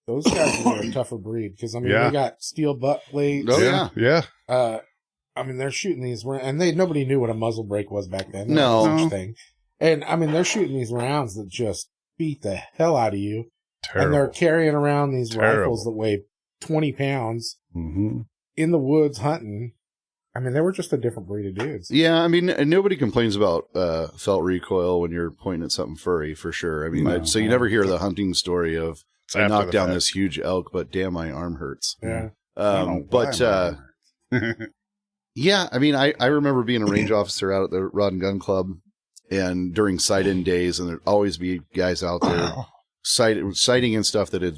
those guys are a tougher breed, because, I mean, they got steel butt plates. Oh, yeah. Yeah. I mean, they're shooting these, and nobody knew what a muzzle brake was back then. No. Such thing. And, I mean, they're shooting these rounds that just beat the hell out of you. Terrible. And they're carrying around these rifles that weigh 20 pounds in the woods hunting. I mean, they were just a different breed of dudes. Yeah, I mean, nobody complains about felt recoil when you're pointing at something furry, for sure. I mean, so you never hear the hunting story of, I knocked down this huge elk, but damn, my arm hurts. Yeah. Yeah, I mean, I remember being a range officer out at the Rod and Gun Club, and during sight-in days, and there'd always be guys out there sighting in stuff that had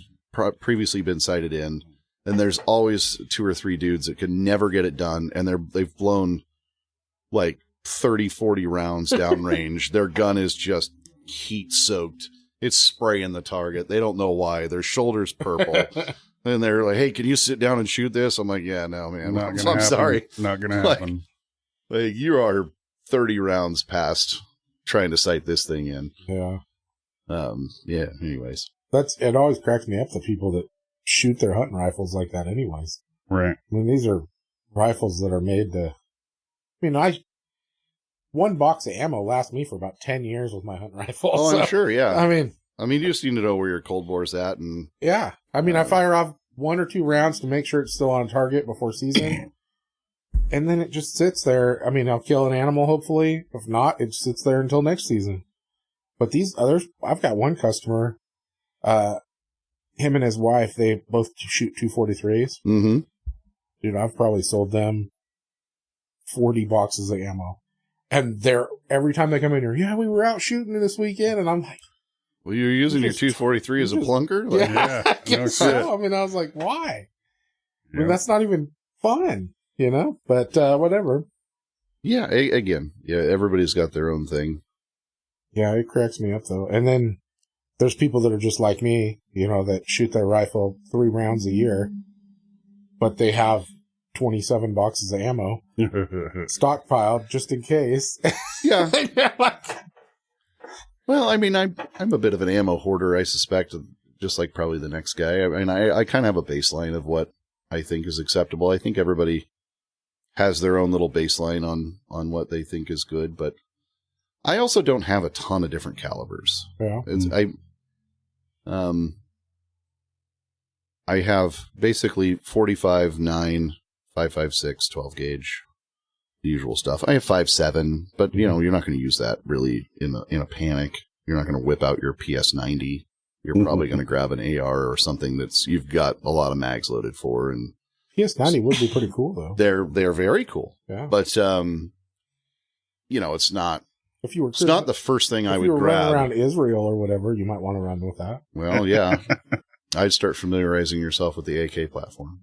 previously been sighted in. And there's always 2 or 3 dudes that can never get it done. And they've blown like 30, 40 rounds downrange. Their gun is just heat soaked. It's spraying the target. They don't know why. Their shoulder's purple. And they're like, hey, can you sit down and shoot this? I'm like, yeah, no, man. I'm sorry. Not going to happen. Like, you are 30 rounds past trying to sight this thing in. Yeah. Yeah, anyways. It always cracks me up, the people that shoot their hunting rifles like that anyways. Right. I mean, these are rifles that are made to, I mean, one box of ammo lasts me for about 10 years with my hunting rifle. Oh, so, I'm sure, yeah. I mean, you just need to know where your cold bore's at. And yeah. I mean, I fire off 1 or 2 rounds to make sure it's still on target before season. And then it just sits there. I mean, I'll kill an animal, hopefully. If not, it sits there until next season. But these others, I've got one customer, him and his wife, they both shoot 243s. Mm-hmm. Dude, I've probably sold them 40 boxes of ammo. And every time they come in here, yeah, we were out shooting this weekend. And I'm like, well, you're using your 243 as a plunker? Like, yeah. No shit. I mean, I was like, why? I mean, that's not even fun, But whatever. Yeah, again, everybody's got their own thing. Yeah, it cracks me up, though. And then there's people that are just like me, that shoot their rifle 3 rounds a year, but they have 27 boxes of ammo stockpiled just in case. Yeah. Well, I mean, I'm a bit of an ammo hoarder, I suspect, just like probably the next guy. I mean, I kind of have a baseline of what I think is acceptable. I think everybody has their own little baseline on what they think is good, but I also don't have a ton of different calibers. Yeah. I have basically 45, 9, 5.56, 12 gauge, the usual stuff. I have 5.7, but you're not going to use that really in a panic. You're not going to whip out your PS90. You're probably going to grab an AR or something you've got a lot of mags loaded for. And PS90 would be pretty cool, though. They're very cool. Yeah. But it's not. If you were it's not the first thing I would grab. If you were running around Israel or whatever, you might want to run with that. Well, yeah. I'd start familiarizing yourself with the AK platform.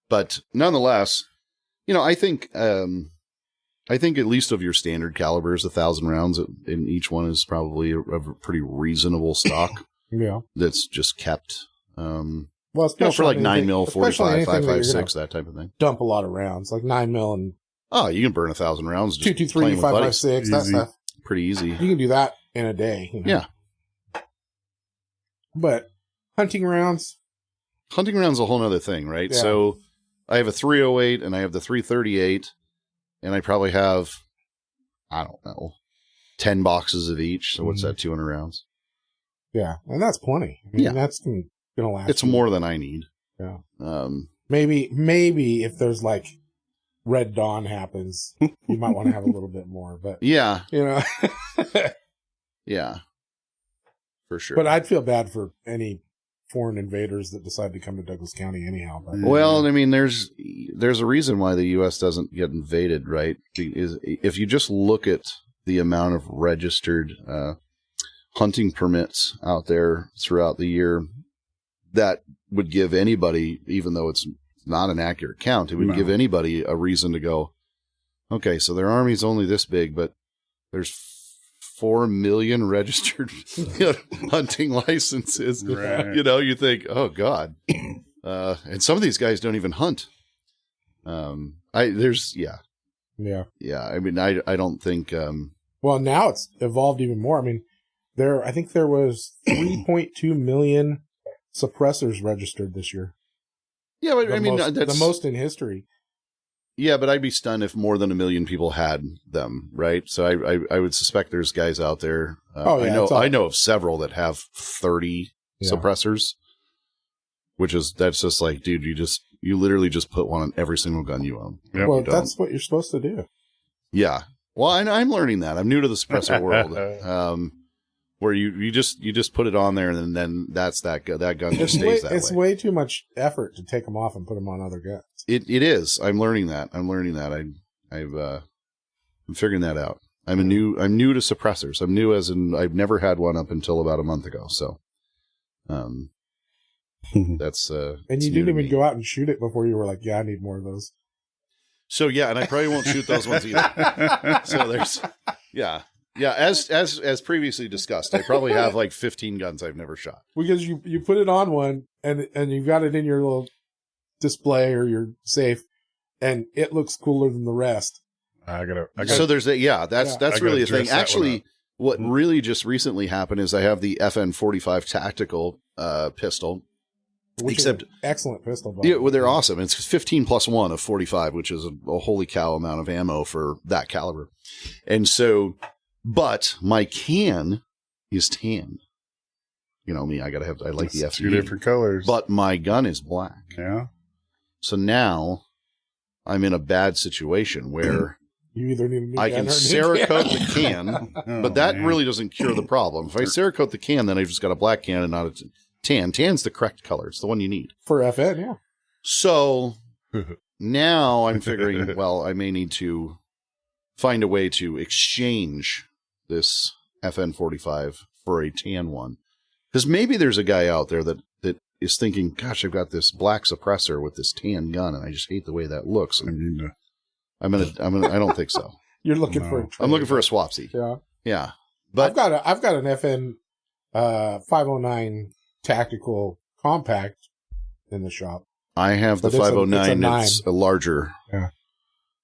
But nonetheless, I think at least of your standard calibers, 1,000 rounds in each one is probably a pretty reasonable stock. Yeah. That's just kept. Well, Well, for like 9mm, 45, especially anything that 5.56, that type of thing. Dump a lot of rounds, like 9mm and Oh, you can burn 1,000 rounds. 223, 5.56, that stuff. Pretty easy. You can do that in a day. You know? Yeah. But hunting rounds is a whole other thing, right? Yeah. So I have a 308 and I have the 338, and I probably have, I don't know, 10 boxes of each. So what's that, 200 rounds? Yeah, and that's plenty. I mean, that's going to last. It's more than I need. Yeah. Maybe if there's like Red Dawn happens, you might want to have a little bit more. But yeah, yeah, for sure. But I'd feel bad for any foreign invaders that decide to come to Douglas County anyhow. But, well, I mean, there's a reason why the U.S. doesn't get invaded, right? If you just look at the amount of registered hunting permits out there throughout the year, that would give anybody, even though it's not an accurate count, it would give anybody a reason to go, okay, so their army's only this big, but there's 4 million registered hunting licenses. Right. You think, oh God. And some of these guys don't even hunt. Yeah. I mean, I don't think, well, now it's evolved even more. I mean, I think there was 3.2 million suppressors registered this year. Yeah, but that's the most in history. Yeah, but I'd be stunned if more than 1 million people had them, right? So I would suspect there's guys out there. I know of several that have 30 suppressors, that's just like, dude, you literally just put one on every single gun you own. Yep. Well, that's what you're supposed to do. Yeah. Well, I'm learning that. I'm new to the suppressor world. Where you just put it on there and then that's that gun just stays that way. It's way too much effort to take them off and put them on other guns. It is. I'm learning that. I'm figuring that out. I'm new to suppressors. I'm new as in I've never had one up until about a month ago. So, that's and you didn't even go out and shoot it before you were like, yeah, I need more of those. So yeah, and I probably won't shoot those ones either. So there's Yeah, as previously discussed, I probably have like 15 guns I've never shot. Because you put it on one and you've got it in your little display or your safe, and it looks cooler than the rest. So there's that's really a thing. Actually, what really just recently happened is I have the FN-45 tactical pistol. Which is an excellent pistol. Yeah, well, they're awesome. It's 15 plus 1 of 45, which is a holy cow amount of ammo for that caliber. And so, but my can is tan. You know me, I like the FE. 2 different colors. But my gun is black. Yeah. So now I'm in a bad situation where you either need a new I can Cerakote the can, but that really doesn't cure the problem. If I Cerakote the can, then I've just got a black can and not a tan. Tan's the correct color. It's the one you need. For FN, yeah. So now I'm figuring, well, I may need to find a way to exchange this FN-45 for a tan one. Because maybe there's a guy out there that is thinking, gosh, I've got this black suppressor with this tan gun, and I just hate the way that looks. And I don't think so. You're looking for a trade. I'm looking for a swapsy. Yeah. Yeah. But I've got an FN 509 tactical compact in the shop. I have the 509. It's a larger. Yeah.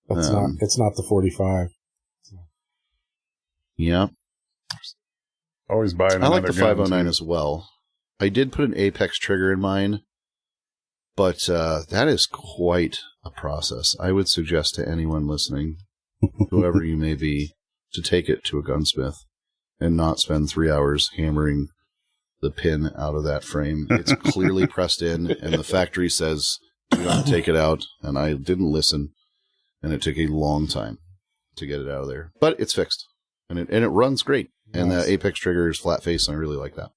It's not the 45. So. Yeah. Always buying. I like the 509 as well. I did put an Apex trigger in mine, but that is quite a process. I would suggest to anyone listening, whoever you may be, to take it to a gunsmith and not spend 3 hours hammering the pin out of that frame. It's clearly pressed in, and the factory says, do not take it out. And I didn't listen, and it took a long time to get it out of there. But it's fixed, and it runs great. Nice. And the Apex trigger is flat face, and I really like that.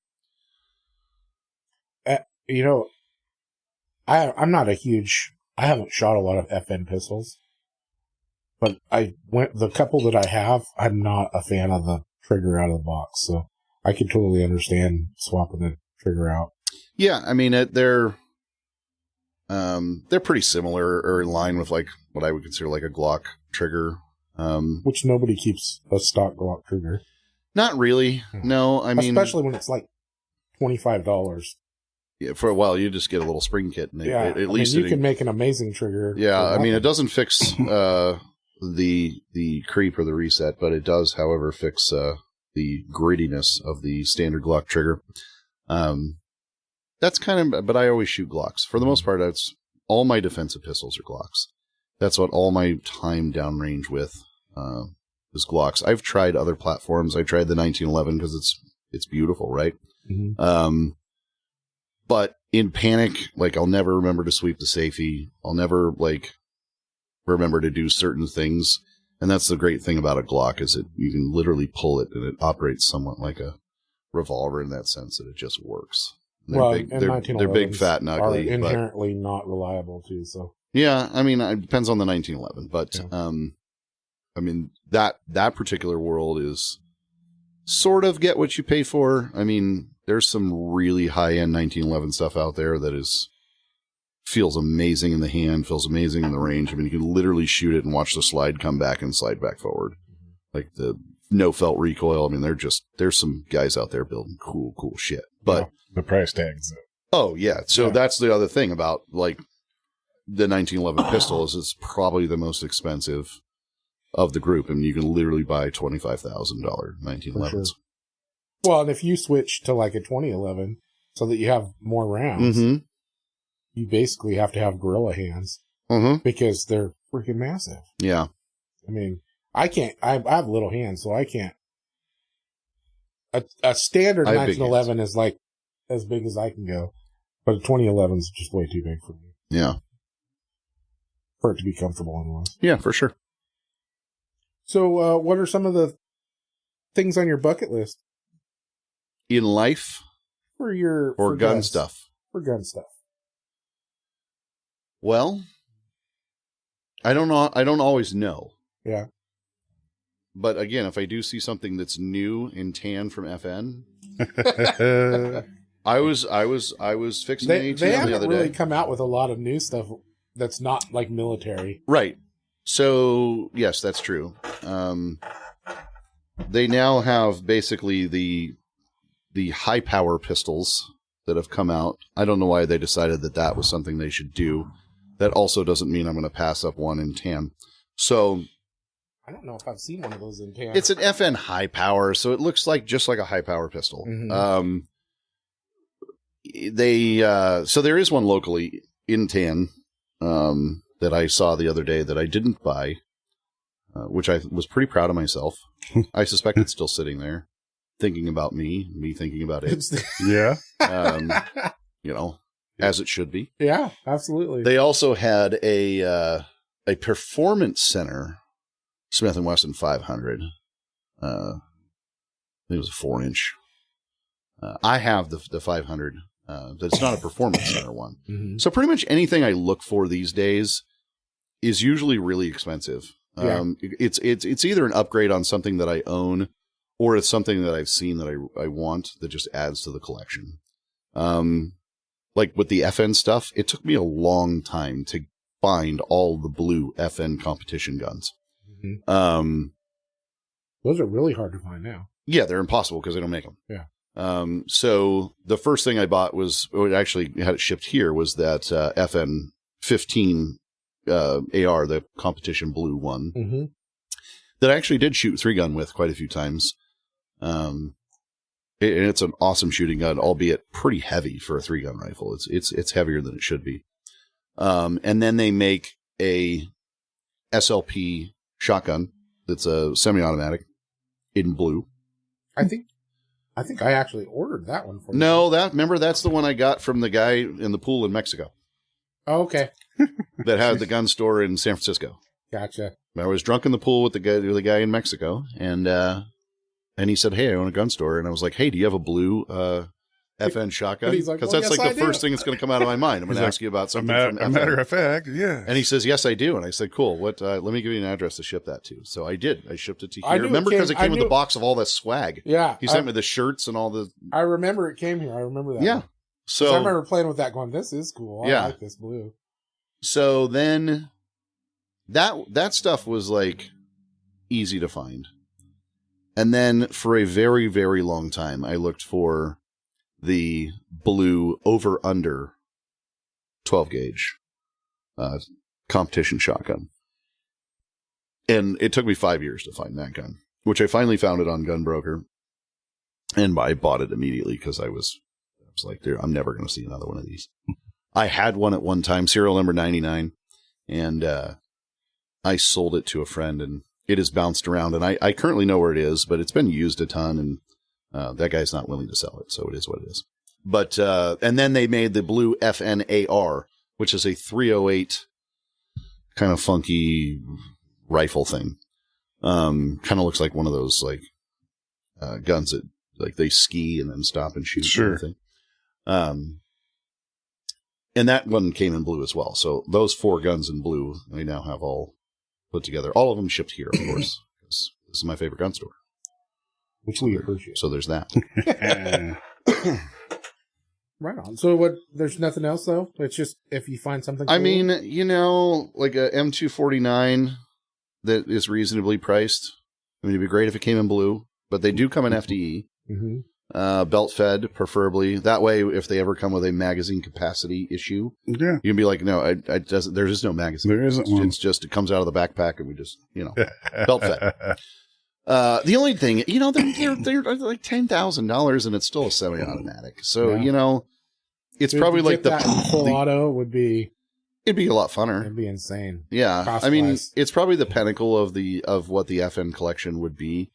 I'm not I haven't shot a lot of FN pistols, but the couple that I have, I'm not a fan of the trigger out of the box, so I can totally understand swapping the trigger out. Yeah, I mean, they're pretty similar or in line with like what I would consider like a Glock trigger. Which nobody keeps a stock Glock trigger. Not really. No, I mean, especially when it's like $25. Yeah, for a while, you just get a little spring kit, and at least you can make an amazing trigger. Yeah, I mean, it doesn't fix the creep or the reset, but it does, however, fix the grittiness of the standard Glock trigger. That's kind of, but I always shoot Glocks for the most part. That's all my defensive pistols are Glocks. That's what all my time downrange with is Glocks. I've tried other platforms. I tried the 1911 because it's beautiful, right? Mm-hmm. But in panic, like, I'll never remember to sweep the safety. I'll never, like, remember to do certain things. And that's the great thing about a Glock is that you can literally pull it and it operates somewhat like a revolver in that sense that it just works. They're big, fat, and ugly. Are inherently not reliable too. So yeah, I mean, it depends on the 1911, but I mean that particular world is sort of get what you pay for. I mean, there's some really high-end 1911 stuff out there that feels amazing in the hand, feels amazing in the range. I mean, you can literally shoot it and watch the slide come back and slide back forward. Like the no felt recoil. I mean, there's some guys out there building cool shit. But the price tags. Oh yeah. So that's the other thing about like the 1911 pistol is it's probably the most expensive of the group. I mean, you can literally buy $25,000 1911s. Sure. Well, and if you switch to like a 2011 so that you have more rounds, you basically have to have gorilla hands because they're freaking massive. Yeah. I mean, I have little hands, so I can't. A standard 1911 is like as big as I can go, but a 2011 is just way too big for me. Yeah. For it to be comfortable anyways. Yeah, for sure. So, what are some of the things on your bucket list? In life? For gun stuff? For gun stuff. Well, I don't know. I don't always know. Yeah. But again, if I do see something that's new in tan from FN, I was fixing the ATM the other day. They haven't really come out with a lot of new stuff that's not like military. Right. So, yes, that's true. They now have basically the high power pistols that have come out. I don't know why they decided that was something they should do. That also doesn't mean I'm going to pass up one in tan. So I don't know if I've seen one of those in tan. It's an FN high power, so it looks like just like a high power pistol. Mm-hmm. So there is one locally in tan that I saw the other day that I didn't buy, which I was pretty proud of myself. I suspect it's still sitting there, thinking about me thinking about it. Yeah. You know, as it should be. Yeah, absolutely. They also had a performance center Smith & Wesson 500. I think it was a 4-inch. I have the 500. That's not a performance center one. Mm-hmm. So pretty much anything I look for these days is usually really expensive. Yeah. It's either an upgrade on something that I own, or it's something that I've seen that I want that just adds to the collection. Like with the FN stuff, it took me a long time to find all the blue FN competition guns. Mm-hmm. Those are really hard to find now. Yeah, they're impossible because they don't make them. Yeah. So the first thing I bought was, or actually had it shipped here, was that FN 15 AR, the competition blue one, mm-hmm. that I actually did shoot 3-gun with quite a few times. It's an awesome shooting gun, albeit pretty heavy for a 3-gun rifle. It's heavier than it should be. And then they make a SLP shotgun that's a semi-automatic in blue. I think I actually ordered that one for you. No, remember that's the one I got from the guy in the pool in Mexico. Oh, okay. That had the gun store in San Francisco. Gotcha. I was drunk in the pool with the guy in Mexico, and he said, "Hey, I own a gun store," and I was like, "Hey, do you have a blue FN shotgun?" Because like, that's like the first thing that's going to come out of my mind. I'm going to ask you about something from FN. A matter of fact, yeah. And he says, "Yes, I do." And I said, "Cool. What? Let me give you an address to ship that to." So I did. I shipped it to here. Remember, because it came with a box of all that swag. Yeah. He sent me the shirts and all the. I remember it came here. I remember that. Yeah. One. So I remember playing with that, going, "This is cool. I like this blue." So then, that stuff was like easy to find. And then for a very, very long time, I looked for the blue over-under 12-gauge competition shotgun. And it took me 5 years to find that gun, which I finally found it on Gunbroker. And I bought it immediately because I was like, I'm never going to see another one of these. I had one at one time, serial number 99, and I sold it to a friend, and it has bounced around. And I currently know where it is, but it's been used a ton, and that guy's not willing to sell it, so it is what it is. But and then they made the blue FNAR, which is a 308 kind of funky rifle thing. Kind of looks like one of those like guns that like they ski and then stop and shoot. Sure. Kind of thing. And that one came in blue as well. So those 4 guns in blue, I now have all put together. All of them shipped here, of course, because this is my favorite gun store. Which we appreciate. So there's that. Right on. So there's nothing else though? It's just if you find something cool? I mean, like a M249 that is reasonably priced. I mean, it'd be great if it came in blue, but they do come in FDE. Mm-hmm. Belt fed, preferably. That way, if they ever come with a magazine capacity issue, Yeah. you can be like, no, there is no magazine. There isn't one. It's just, it comes out of the backpack and we just, belt fed. The only thing, they're like $10,000 and it's still a semi-automatic. So, it's Dude, probably to like get that full auto would be, it'd be a lot funner. it'd be insane. Yeah. Cost-wise. I mean, it's probably the pinnacle of what the FN collection would be.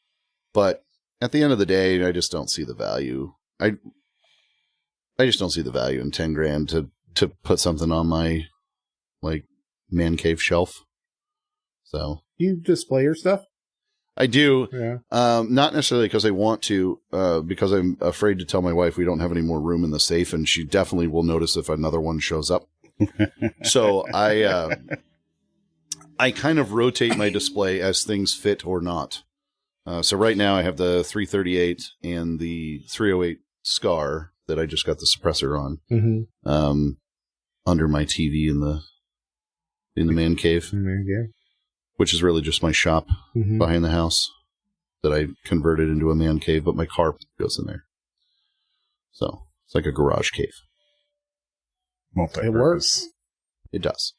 But at the end of the day, I just don't see the value. I just don't see the value in $10,000 to put something on my like man cave shelf. So You display your stuff? I do. Yeah. Not necessarily because I want to, because I'm afraid to tell my wife we don't have any more room in the safe, and she definitely will notice if another one shows up. So I kind of rotate my display as things fit or not. So right now I have the 338 and the 308 Scar that I just got the suppressor on, under my TV in the man cave, which is really just my shop behind the house that I converted into a man cave, but my car goes in there. So it's like a garage cave. Multi-purpose. It works. It does.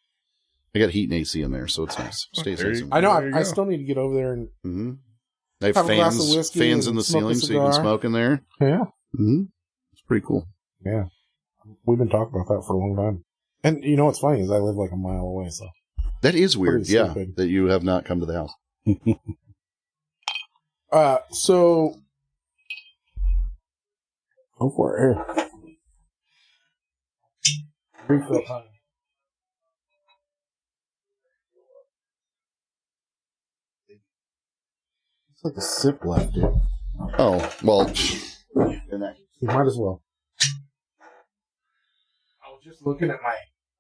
I got heat and AC in there, so it's nice. Stays nice. I know. There you I go. still need to get over there and I have have a glass of fans whiskey in and the smoke a ceiling so you can cigar. smoke in there. yeah, It's pretty cool. yeah. We've been talking about that for a long time. And you know what's funny is I live like a mile away, so That is weird, Pretty yeah, stupid. that you have not come to the house. so go for it. Here. Refill time. It's like a sip left, dude. Oh, well. You might as well. I was just looking at my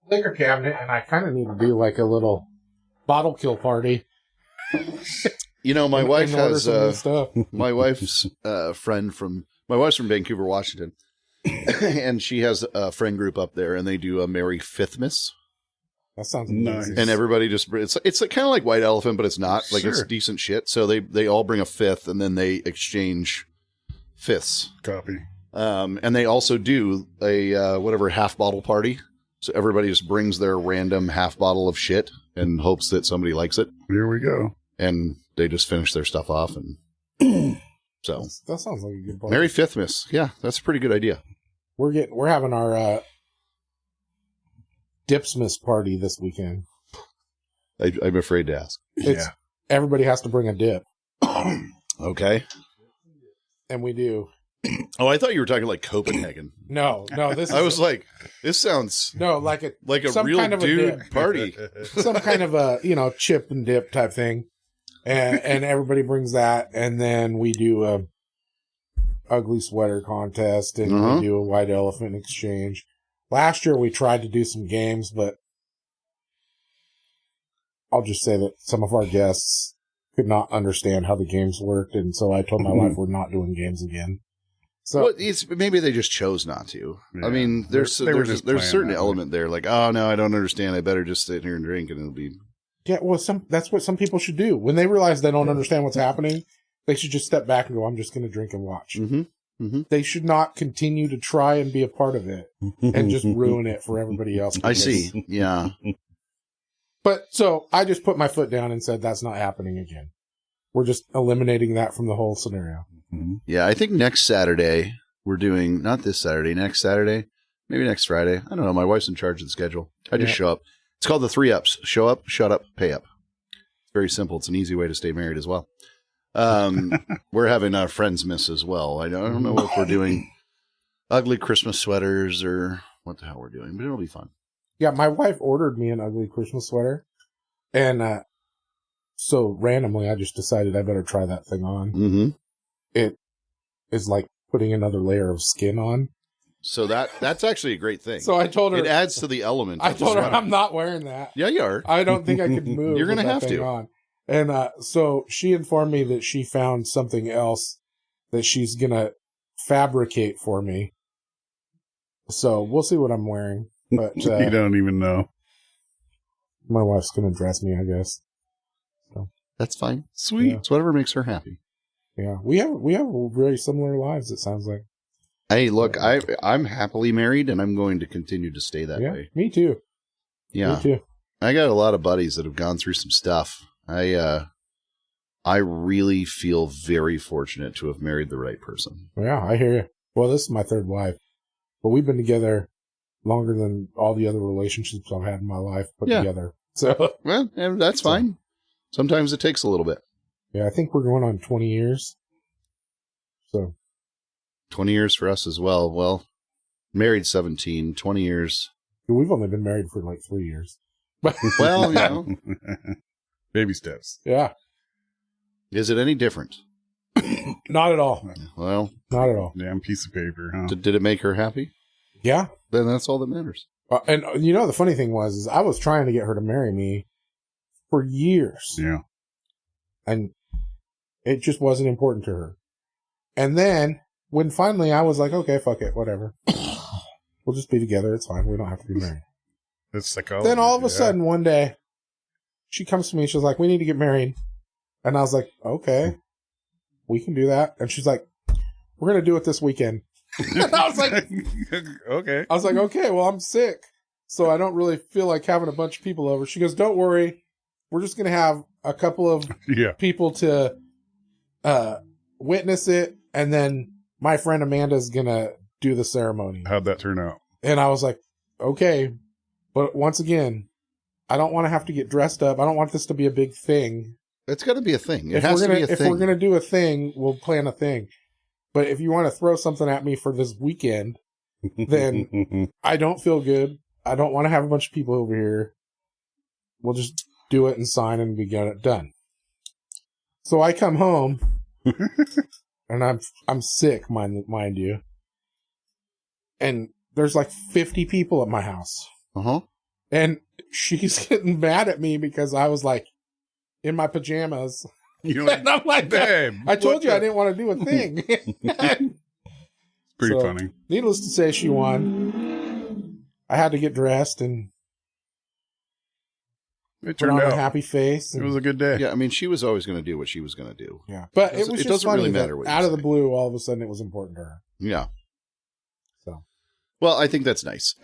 liquor cabinet, and I kind of need to do like a little bottle kill party. My wife order has some new stuff. my wife's friend from Vancouver, Washington, and she has a friend group up there, and they do a Merry Fifthmas, That sounds Nice. amazing. and everybody just it's kind of like White Elephant, but it's not like it's Sure. decent shit. So they all bring a fifth, and then they exchange fifths. Copy. And they also do a half bottle party. So everybody just brings their random half bottle of shit and hopes that somebody likes it. Here we go. And they just finish their stuff off. And so That sounds like a good party. Merry Fifthmas. Yeah, that's a pretty good idea. We're having our Dipsmas party this weekend. I'm afraid to ask. It's everybody has to bring a dip, Okay. and we do. Oh, I thought you were talking like Copenhagen. No, this is I was like, this sounds like a some real kind of a dude dip. party. some kind of a chip and dip type thing, and everybody brings that, and then we do a ugly sweater contest, and we do a white elephant exchange. Last year we tried to do some games, but I'll just say that some of our guests could not understand how the games worked, and so I told my wife we're not doing games again. So Well, maybe they just chose not to. Yeah. I mean, there's They were a just playing certain that element there, like, oh no, I don't understand. I better just sit here and drink, and it'll be. yeah, well, that's what some people should do when they realize they don't understand what's happening. They should just step back and go, "I'm just going to drink and watch." Mm-hmm. they should not continue to try and be a part of it and just ruin it for everybody else. I see. Yeah. But so I just put my foot down and said, that's not happening again. We're just eliminating that from the whole scenario. Yeah. I think next Saturday we're doing, not this Saturday, next Saturday, maybe next Friday. I don't know. My wife's in charge of the schedule. I just show up. It's called the 3 ups. Show up, shut up, pay up. It's very simple. It's an easy way to stay married as well. We're having our friends miss as well. I don't know if we're doing ugly Christmas sweaters or what the hell we're doing, but it'll be fun. Yeah, my wife ordered me an ugly Christmas sweater, and so randomly I just decided I better try that thing on. It is like putting another layer of skin on. So that's actually a great thing. So I told her it adds to the element. I told her I'm not wearing that. Yeah, you are. I don't think I could move. You're gonna have to. On. And so she informed me that she found something else that she's gonna fabricate for me. So we'll see what I'm wearing. But you don't even know. My wife's gonna dress me, I guess. So that's fine. Sweet. Yeah. It's whatever makes her happy. Yeah, we have very similar lives. It sounds like. Hey, look, I'm happily married, and I'm going to continue to stay that way. Me too. Yeah, me too. I got a lot of buddies that have gone through some stuff. I really feel very fortunate to have married the right person. Yeah, I hear you. Well, this is my third wife, but we've been together longer than all the other relationships I've had in my life put together. So, well, that's fine. Sometimes it takes a little bit. Yeah, I think we're going on 20 years. So. 20 years for us as well. Well, married 17, 20 years. We've only been married for like 3 years. Well, you know. Baby steps. Yeah. Is it any different? Not at all. Well. Not at all. Damn piece of paper, huh? Did it make her happy? Yeah. Then that's all that matters. And you know, the funny thing was I was trying to get her to marry me for years. Yeah. And it just wasn't important to her. And then when finally I was like, okay, fuck it, whatever. We'll just be together. It's fine. We don't have to be married. That's psychology. Then all of a sudden, one day, she comes to me. She's like, we need to get married. And I was like, okay, we can do that. And she's like, we're going to do it this weekend. And I was like, okay. I was like, okay, well, I'm sick. So I don't really feel like having a bunch of people over. She goes, don't worry. We're just going to have a couple of people to witness it. And then my friend Amanda's going to do the ceremony. How'd that turn out? And I was like, okay. But once again, I don't want to have to get dressed up. I don't want this to be a big thing. It's got to be a thing. If we're going to do a thing, we'll plan a thing. But if you want to throw something at me for this weekend, then I don't feel good. I don't want to have a bunch of people over here. We'll just do it and sign and we get it done. So I come home and I'm sick, mind you. And there's like 50 people at my house. Uh-huh. And she's getting mad at me because I was like in my pajamas. You're like, and I'm like, babe, I told you I didn't want to do a thing. Pretty funny. Needless to say, she won. I had to get dressed and it turned put on out a happy face. It was a good day. Yeah, I mean, she was always going to do what she was going to do. Yeah, but it was just doesn't funny really matter what out of the blue, all of a sudden, it was important to her. Yeah. So, well, I think that's nice.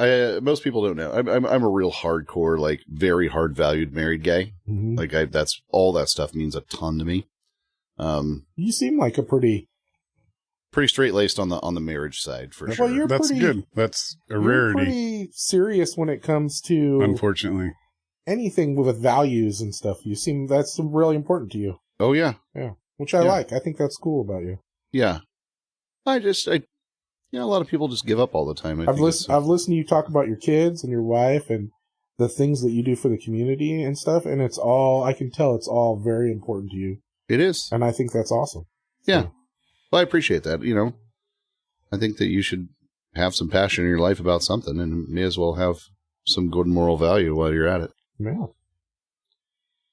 Most people don't know. I'm a real hardcore, like very hard valued married guy. Mm-hmm. Like that's all that stuff means a ton to me. You seem like a pretty straight laced on the marriage side for sure. Well, that's good. That's a rarity. You're pretty serious when it comes to unfortunately anything with values and stuff. You seem that's really important to you. Oh yeah, yeah, which I like. I think that's cool about you. Yeah, a lot of people just give up all the time. I've listened to you talk about your kids and your wife and the things that you do for the community and stuff, and it's all I can tell. It's all very important to you. It is, and I think that's awesome. Yeah, well, I appreciate that. You know, I think that you should have some passion in your life about something, and may as well have some good moral value while you're at it. Yeah.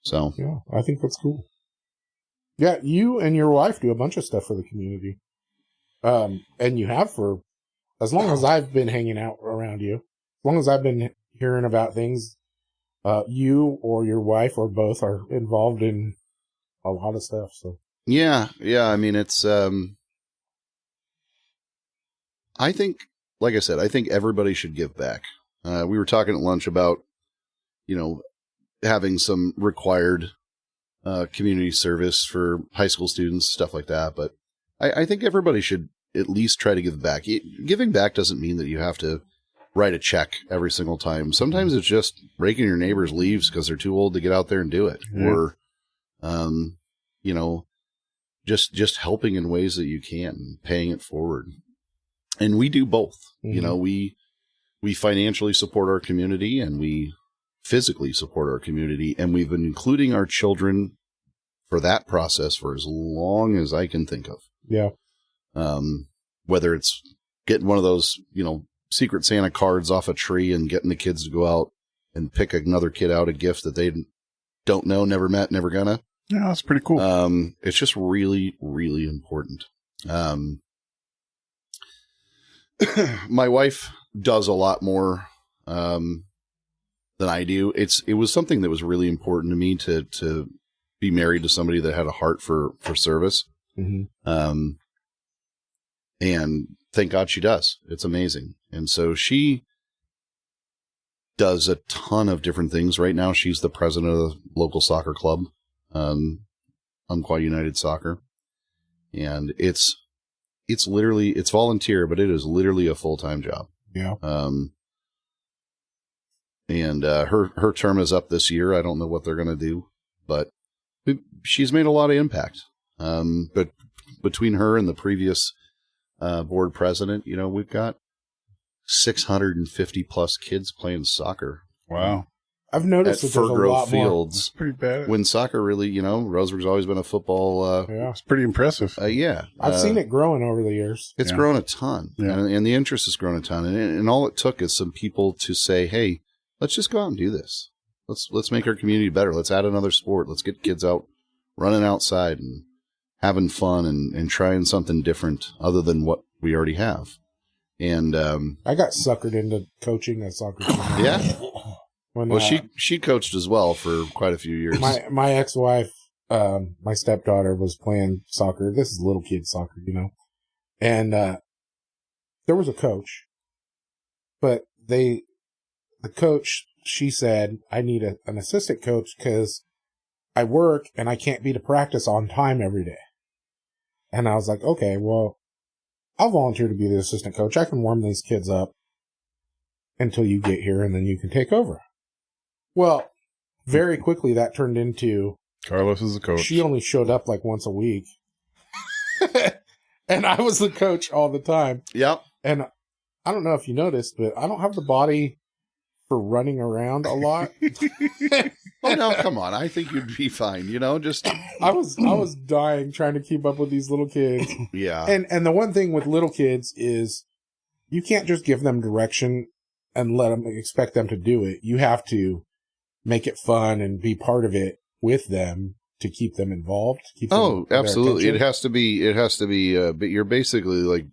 So yeah, I think that's cool. Yeah, you and your wife do a bunch of stuff for the community. And you have for as long as I've been hanging out around you, as long as I've been hearing about things, you or your wife or both are involved in a lot of stuff. So yeah. I mean, it's I think, like I said, I think everybody should give back. We were talking at lunch about, having some required community service for high school students, stuff like that. But I think everybody should at least try to give back. Giving back doesn't mean that you have to write a check every single time. Sometimes it's just raking your neighbor's leaves because they're too old to get out there and do it. Yeah. Or, just helping in ways that you can, paying it forward. And we do both. Mm-hmm. We financially support our community and we physically support our community. And we've been including our children for that process for as long as I can think of. Yeah. Whether it's getting one of those, Secret Santa cards off a tree and getting the kids to go out and pick another kid out a gift that they don't know, never met, never gonna. Yeah, that's pretty cool. It's just really, really important. My wife does a lot more than I do. It was something that was really important to me to be married to somebody that had a heart for service. Mm-hmm. And thank God she does. It's amazing. And so she does a ton of different things right now. She's the president of the local soccer club, Umpqua United Soccer. And it's volunteer, but it is literally a full-time job. Yeah. Her term is up this year. I don't know what they're going to do, but she's made a lot of impact. But between her and the previous board president, we've got 650 plus kids playing soccer. Wow. I've noticed that there's a lot Fields. That's pretty bad. When soccer really, Roseburg's always been a football. Yeah. It's pretty impressive. Yeah. I've seen it growing over the years. It's grown a ton. Yeah. And the interest has grown a ton. And all it took is some people to say, hey, let's just go out and do this. Let's make our community better. Let's add another sport. Let's get kids out running outside and having fun and trying something different other than what we already have. And I got suckered into coaching a soccer team. Yeah. She coached as well for quite a few years. My ex-wife, my stepdaughter was playing soccer. This is little kid soccer, and there was a coach, but the coach, she said, I need an assistant coach because I work and I can't be to practice on time every day. And I was like, okay, well, I'll volunteer to be the assistant coach. I can warm these kids up until you get here and then you can take over. Well, very quickly that turned into Carlos is the coach. She only showed up like once a week. And I was the coach all the time. Yep. And I don't know if you noticed, but I don't have the body for running around a lot. Oh no, come on. I think you'd be fine, just I was dying trying to keep up with these little kids. Yeah. And the one thing with little kids is you can't just give them direction and expect them to do it. You have to make it fun and be part of it with them to keep them involved. Absolutely. It has to be, but you're basically like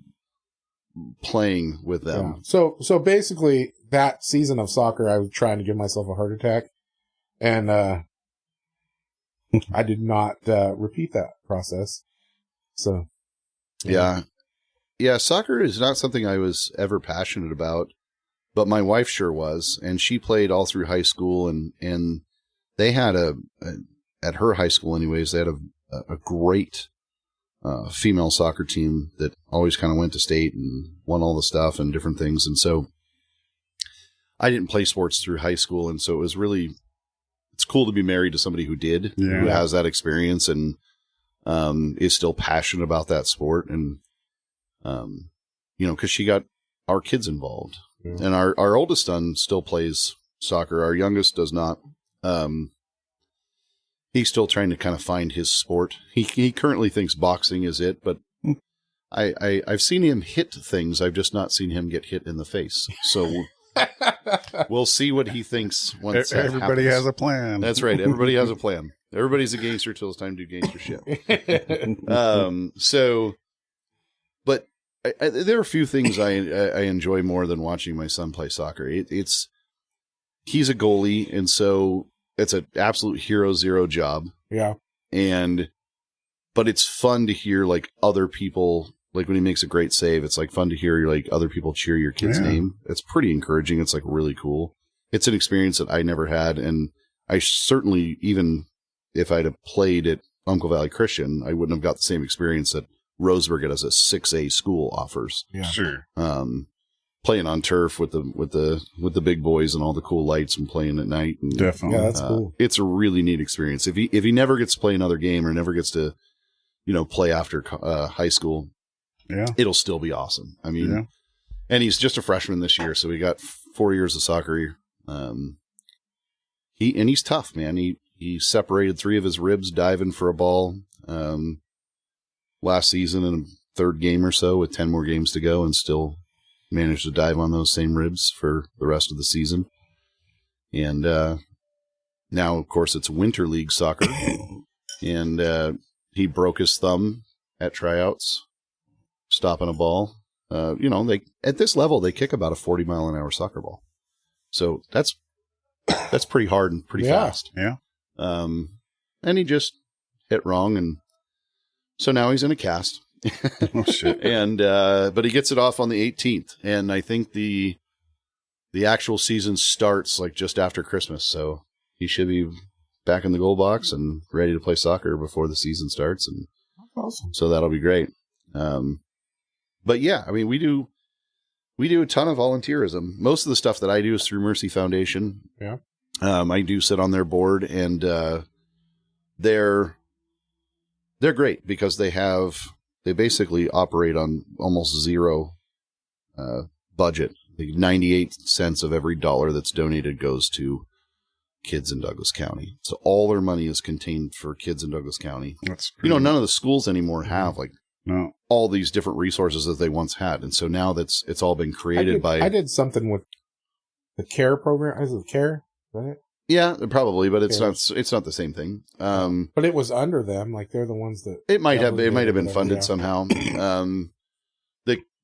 playing with them. Yeah. So basically that season of soccer, I was trying to give myself a heart attack and, I did not, repeat that process. So. Yeah. Yeah. Soccer is not something I was ever passionate about, but my wife sure was, and she played all through high school and they had at her high school anyways, they had a great, female soccer team that always kind of went to state and won all the stuff and different things. And so I didn't play sports through high school. And so it's cool to be married to somebody who did, who has that experience and, is still passionate about that sport. And, cause she got our kids involved. Yeah. And our oldest son still plays soccer. Our youngest does not. He's still trying to kind of find his sport. He currently thinks boxing is it, but I've seen him hit things. I've just not seen him get hit in the face. So we'll see what he thinks once everybody has a plan. That's right. Everybody has a plan. Everybody's a gangster till it's time to do gangster shit. But there are a few things I enjoy more than watching my son play soccer. He's a goalie, and so it's an absolute hero zero job. Yeah. But it's fun to hear like other people like when he makes a great save, it's like fun to hear like other people cheer your kid's name. It's pretty encouraging. It's like really cool. It's an experience that I never had. And I certainly, even if I'd have played at Uncle Valley Christian, I wouldn't have got the same experience that Roseburg as a 6A school offers. Yeah, sure. Playing on turf with the big boys and all the cool lights and playing at night. And, definitely. Yeah, that's cool. It's a really neat experience. If he never gets to play another game or never gets to, play after high school, it'll still be awesome. I mean, and he's just a freshman this year, so we got 4 years of soccer. He's tough, man. He separated 3 of his ribs diving for a ball last season in a third game or so with 10 more games to go, and still managed to dive on those same ribs for the rest of the season. And now, of course, it's Winter League soccer, and he broke his thumb at tryouts, stopping a ball. They at this level they kick about a 40-mile-an-hour soccer ball, so that's pretty hard and pretty fast. Yeah. And he just hit wrong, and so now he's in a cast. Oh shit! And but he gets it off on the 18th, and I think the actual season starts like just after Christmas, so he should be back in the goal box and ready to play soccer before the season starts, and awesome. So that'll be great. But yeah, I mean, we do a ton of volunteerism. Most of the stuff that I do is through Mercy Foundation. Yeah. I do sit on their board, and they're great because they basically operate on almost zero budget. Like 98 cents of every dollar that's donated goes to kids in Douglas County. So all their money is contained for kids in Douglas County. That's none of the schools anymore have no. all these different resources that they once had. And so now it's all been created I did something with the CARE program. Is it CARE? Right? Yeah, probably, but it's not the same thing. But it was under them, like they're the ones that it might have been funded somehow.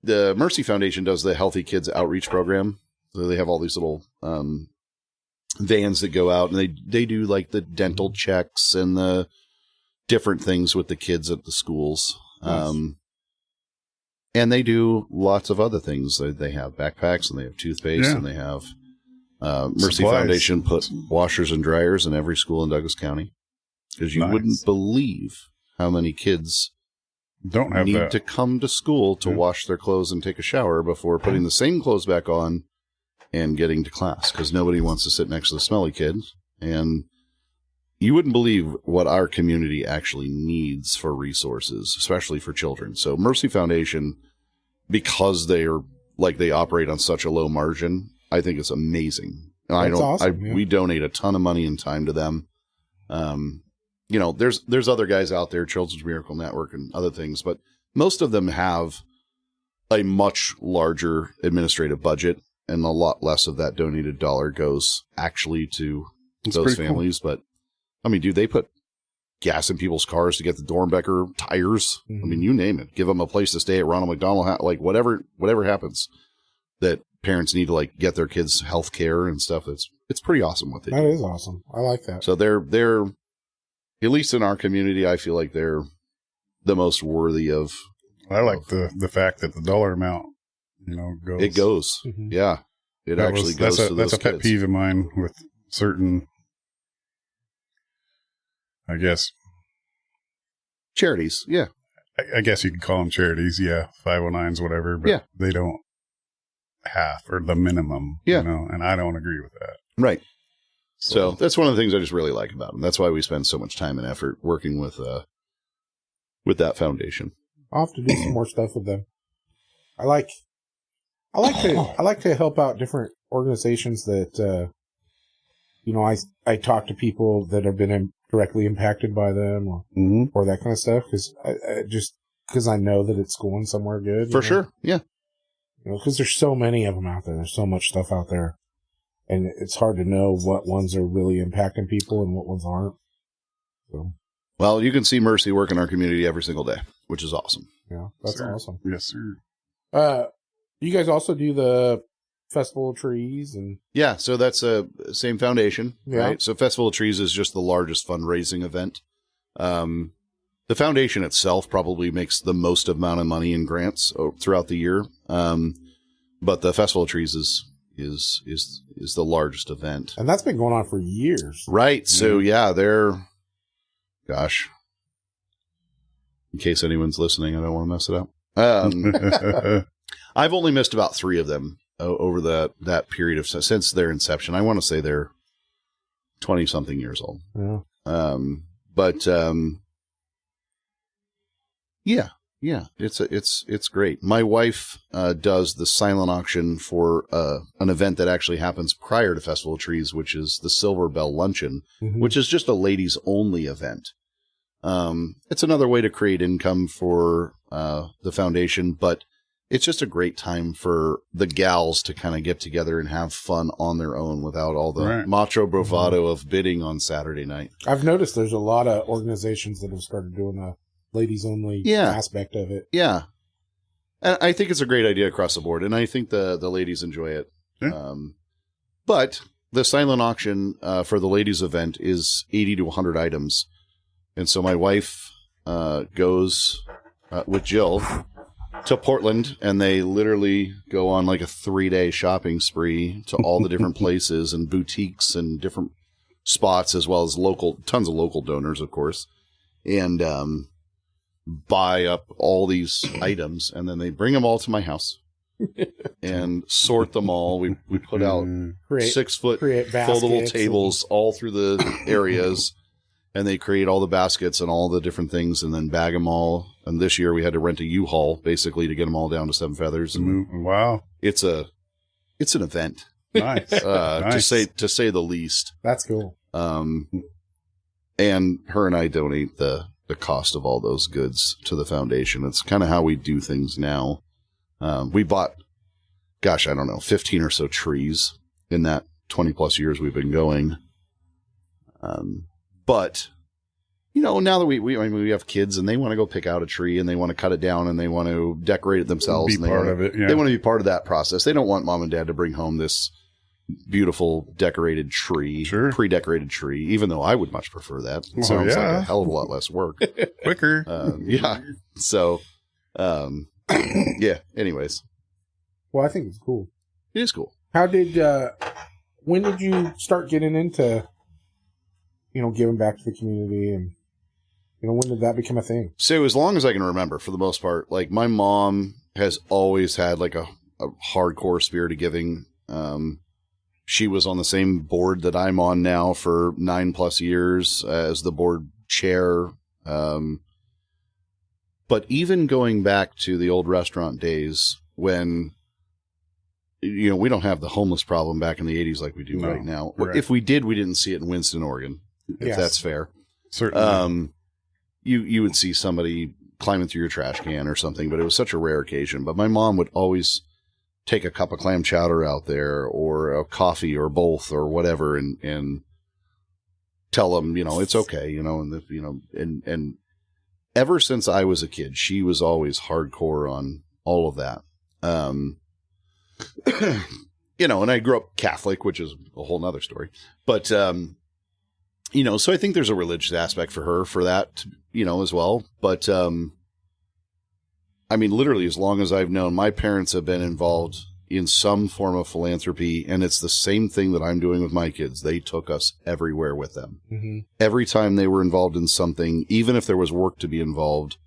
The Mercy Foundation does the Healthy Kids Outreach Program. So they have all these little vans that go out, and they do like the dental checks and the different things with the kids at the schools. Nice. And they do lots of other things. They have backpacks, and they have toothpaste, and they have Mercy Supplies. Foundation put washers and dryers in every school in Douglas County, because you wouldn't believe how many kids don't have need to come to school to wash their clothes and take a shower before putting the same clothes back on and getting to class, because nobody wants to sit next to the smelly kid. And you wouldn't believe what our community actually needs for resources, especially for children. So Mercy Foundation, because they operate on such a low margin, I think it's amazing. Awesome, we donate a ton of money and time to them. There's other guys out there, Children's Miracle Network and other things, but most of them have a much larger administrative budget, and a lot less of that donated dollar goes actually to those families. Cool. But I mean, dude, they put gas in people's cars to get the Dornbecker tires. Mm-hmm. I mean, you name it. Give them a place to stay at Ronald McDonald, whatever happens that parents need to get their kids health care and stuff. It's pretty awesome what they do. That is awesome. I like that. So they're at least in our community, I feel like they're the most worthy of. I like the fact that the dollar amount, goes. It goes. Mm-hmm. Yeah. It actually goes to those kids. That's a pet peeve of mine with certain, I guess, charities. Yeah. I guess you could call them charities. Yeah. 509s, whatever. But they don't half or the minimum. Yeah. And I don't agree with that. Right. So that's one of the things I just really like about them. That's why we spend so much time and effort working with that foundation. I'll have to do some more stuff with them. I like to help out different organizations that I talk to people that have been directly impacted by them or that kind of stuff, because I know that it's going somewhere good. For sure, yeah. Because there's so many of them out there. There's so much stuff out there, and it's hard to know what ones are really impacting people and what ones aren't. So. Well, you can see Mercy work in our community every single day, which is awesome. Yeah, that's awesome. Yes, sir. You guys also do the Festival of Trees and so that's the same foundation, right? So Festival of Trees is just the largest fundraising event. The foundation itself probably makes the most amount of money in grants throughout the year. But the Festival of Trees is the largest event. And that's been going on for years. Right. So gosh, in case anyone's listening, I don't want to mess it up. I've only missed about 3 of them over that period of since their inception. I want to say they're 20-something years old. Yeah, it's great. My wife does the silent auction for an event that actually happens prior to Festival of Trees, which is the Silver Bell Luncheon, which is just a ladies only event. It's another way to create income for the foundation, but it's just a great time for the gals to kind of get together and have fun on their own without all the macho bravado of bidding on Saturday night. I've noticed there's a lot of organizations that have started doing a ladies only aspect of it. Yeah. And I think it's a great idea across the board, and I think the ladies enjoy it. Yeah. But the silent auction for the ladies event is 80 to 100 items. And so my wife goes with Jill to Portland, and they literally go on like a 3-day shopping spree to all the different places and boutiques and different spots, as well as tons of local donors, of course, and buy up all these items, and then they bring them all to my house and sort them all. We put out 6-foot foldable tables all through the areas, and they create all the baskets and all the different things, and then bag them all. And this year we had to rent a U-Haul basically to get them all down to 7 Feathers. And wow, it's an event. Nice. Nice. To say the least. That's cool. And her and I donate the cost of all those goods to the foundation. It's kind of how we do things now. We bought, I don't know, 15 or so trees in that 20 plus years we've been going. But, now that we have kids and they want to go pick out a tree and they want to cut it down and they want to decorate it themselves. Be part of it. Yeah. They want to be part of that process. They don't want mom and dad to bring home this beautiful decorated tree, pre-decorated tree, even though I would much prefer that. It sounds like a hell of a lot less work. Quicker. So, anyways. Well, I think it's cool. It is cool. When did you start getting into, giving back to the community, and, when did that become a thing? So as long as I can remember, for the most part, like my mom has always had like a hardcore spirit of giving. She was on the same board that I'm on now for 9+ years as the board chair. But even going back to the old restaurant days when, we don't have the homeless problem back in the 80s like we do right now. Right. If we did, we didn't see it in Winston, Oregon, if that's fair. Certainly. You would see somebody climbing through your trash can or something, but it was such a rare occasion. But my mom would always take a cup of clam chowder out there or a coffee or both or whatever and tell them, it's okay, and ever since I was a kid, she was always hardcore on all of that. And I grew up Catholic, which is a whole nother story, but, so I think there's a religious aspect for her for that, as well. But, literally, as long as I've known, my parents have been involved in some form of philanthropy, and it's the same thing that I'm doing with my kids. They took us everywhere with them. Mm-hmm. Every time they were involved in something, even if there was work to be involved,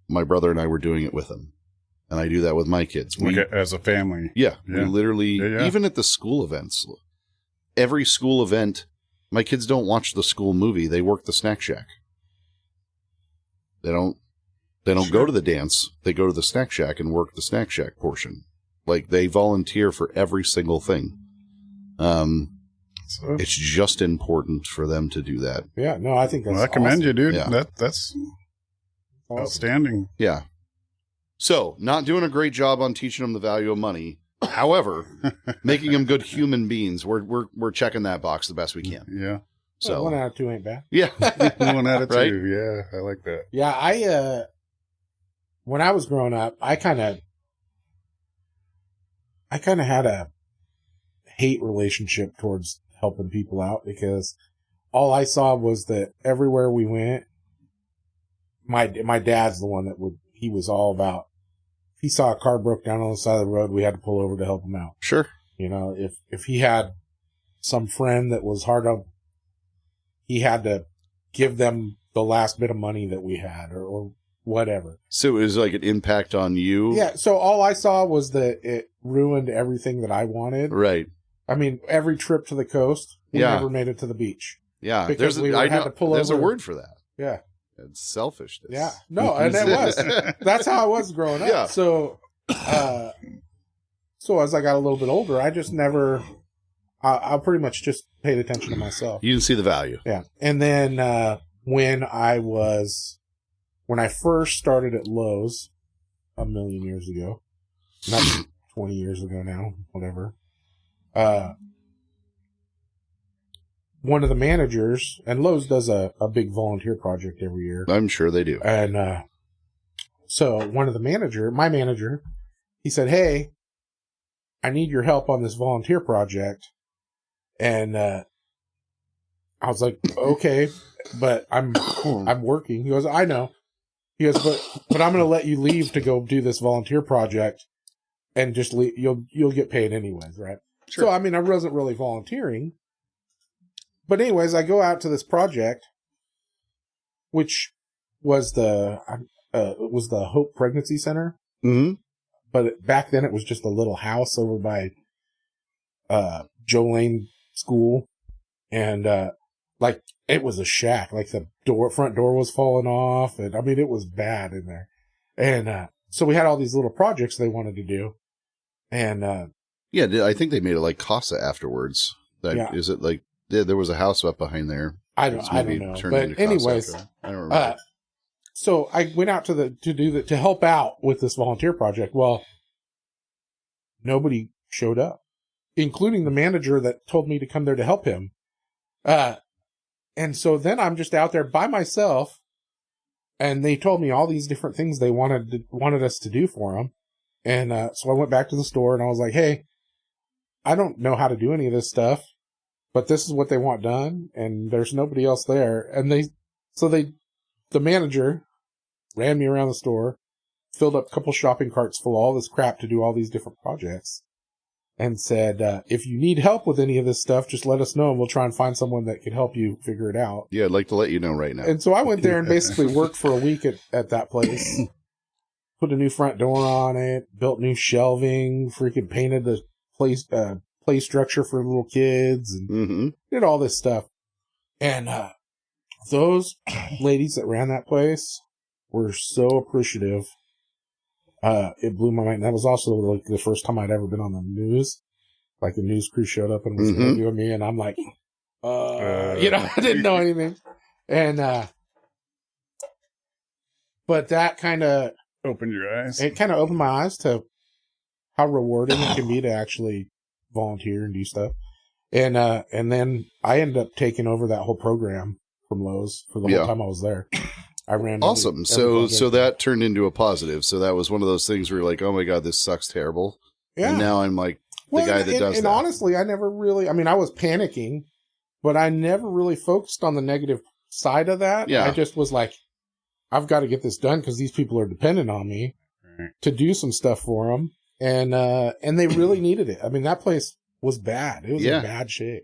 my brother and I were doing it with them. And I do that with my kids. As a family. Yeah. We literally, even at the school events, every school event, my kids don't watch the school movie. They work the snack shack. They don't go to the dance. They go to the snack shack and work the snack shack portion. Like, they volunteer for every single thing. It's just important for them to do that. Yeah, no, I think that's I commend you, dude. Yeah. That's awesome. Outstanding. Yeah. So, not doing a great job on teaching them the value of money. However, making them good human beings. We're checking that box the best we can. Yeah. So 1 out of 2 ain't bad. Yeah. 1 out of 2. Right? Yeah, I like that. Yeah, when I was growing up, I kind of had a hate relationship towards helping people out, because all I saw was that everywhere we went, my dad's the one that he was all about. If he saw a car broke down on the side of the road, we had to pull over to help him out. Sure. You know, if he had some friend that was hard up, he had to give them the last bit of money that we had or whatever. So it was like an impact on you? Yeah. So all I saw was that it ruined everything that I wanted. Right. I mean, every trip to the coast, we never made it to the beach. Yeah. Because had to pull there's over. a word for that. Yeah. It's selfishness. Yeah. No, and it was. That's how I was growing up. Yeah. So, so as I got a little bit older, I just never, I pretty much just paid attention to myself. You didn't see the value. Yeah. And then, when I first started at Lowe's a million years ago, not 20 years ago now, whatever, one of the managers, and Lowe's does a big volunteer project every year. I'm sure they do. And so one of my manager, he said, "Hey, I need your help on this volunteer project." And I was like, "Okay, but I'm working." He goes, "I know." He goes, but I'm going to let you leave to go do this volunteer project, and just leave. You'll get paid anyways, right? Sure. So I mean, I wasn't really volunteering. But anyways, I go out to this project, which was the Hope Pregnancy Center. Mm-hmm. But back then it was just a little house over by Jolene School, and like it was a shack. Like the front door was falling off, and I mean it was bad in there. And so we had all these little projects they wanted to do, and yeah, I think they made it like Casa afterwards. Is it like? Yeah, there was a house up behind there. I don't know. But anyways, I don't remember. So I went out to help out with this volunteer project. Well, nobody showed up, including the manager that told me to come there to help him. And so then I'm just out there by myself, and they told me all these different things they wanted us to do for them. And so I went back to the store and I was like, "Hey, I don't know how to do any of this stuff, but this is what they want done, and there's nobody else there." And the manager ran me around the store, filled up a couple shopping carts full of all this crap to do all these different projects, and said, "If you need help with any of this stuff, just let us know, and we'll try and find someone that can help you figure it out." Yeah, I'd like to let you know right now. And so I went there and basically worked for a week at that place, put a new front door on it, built new shelving, freaking painted the place, play structure for little kids, and did all this stuff. And those ladies that ran that place were so appreciative. It blew my mind. That was also like the first time I'd ever been on the news. Like the news crew showed up and was interviewing me, and I'm like, I didn't know anything. And but that kind of opened your eyes. It kind of opened my eyes to how rewarding it can be to actually volunteer and do stuff. And then I ended up taking over that whole program from Lowe's for the whole time I was there. I ran awesome. So that turned into a positive. So that was one of those things where you're like, "Oh my God, this sucks terrible." Yeah. And now I'm like the guy that does that. And honestly, I never really, I mean, I was panicking, but I never really focused on the negative side of that. Yeah. I just was like, I've got to get this done because these people are dependent on me to do some stuff for them. And they really needed it. I mean, that place was bad. It was in bad shape.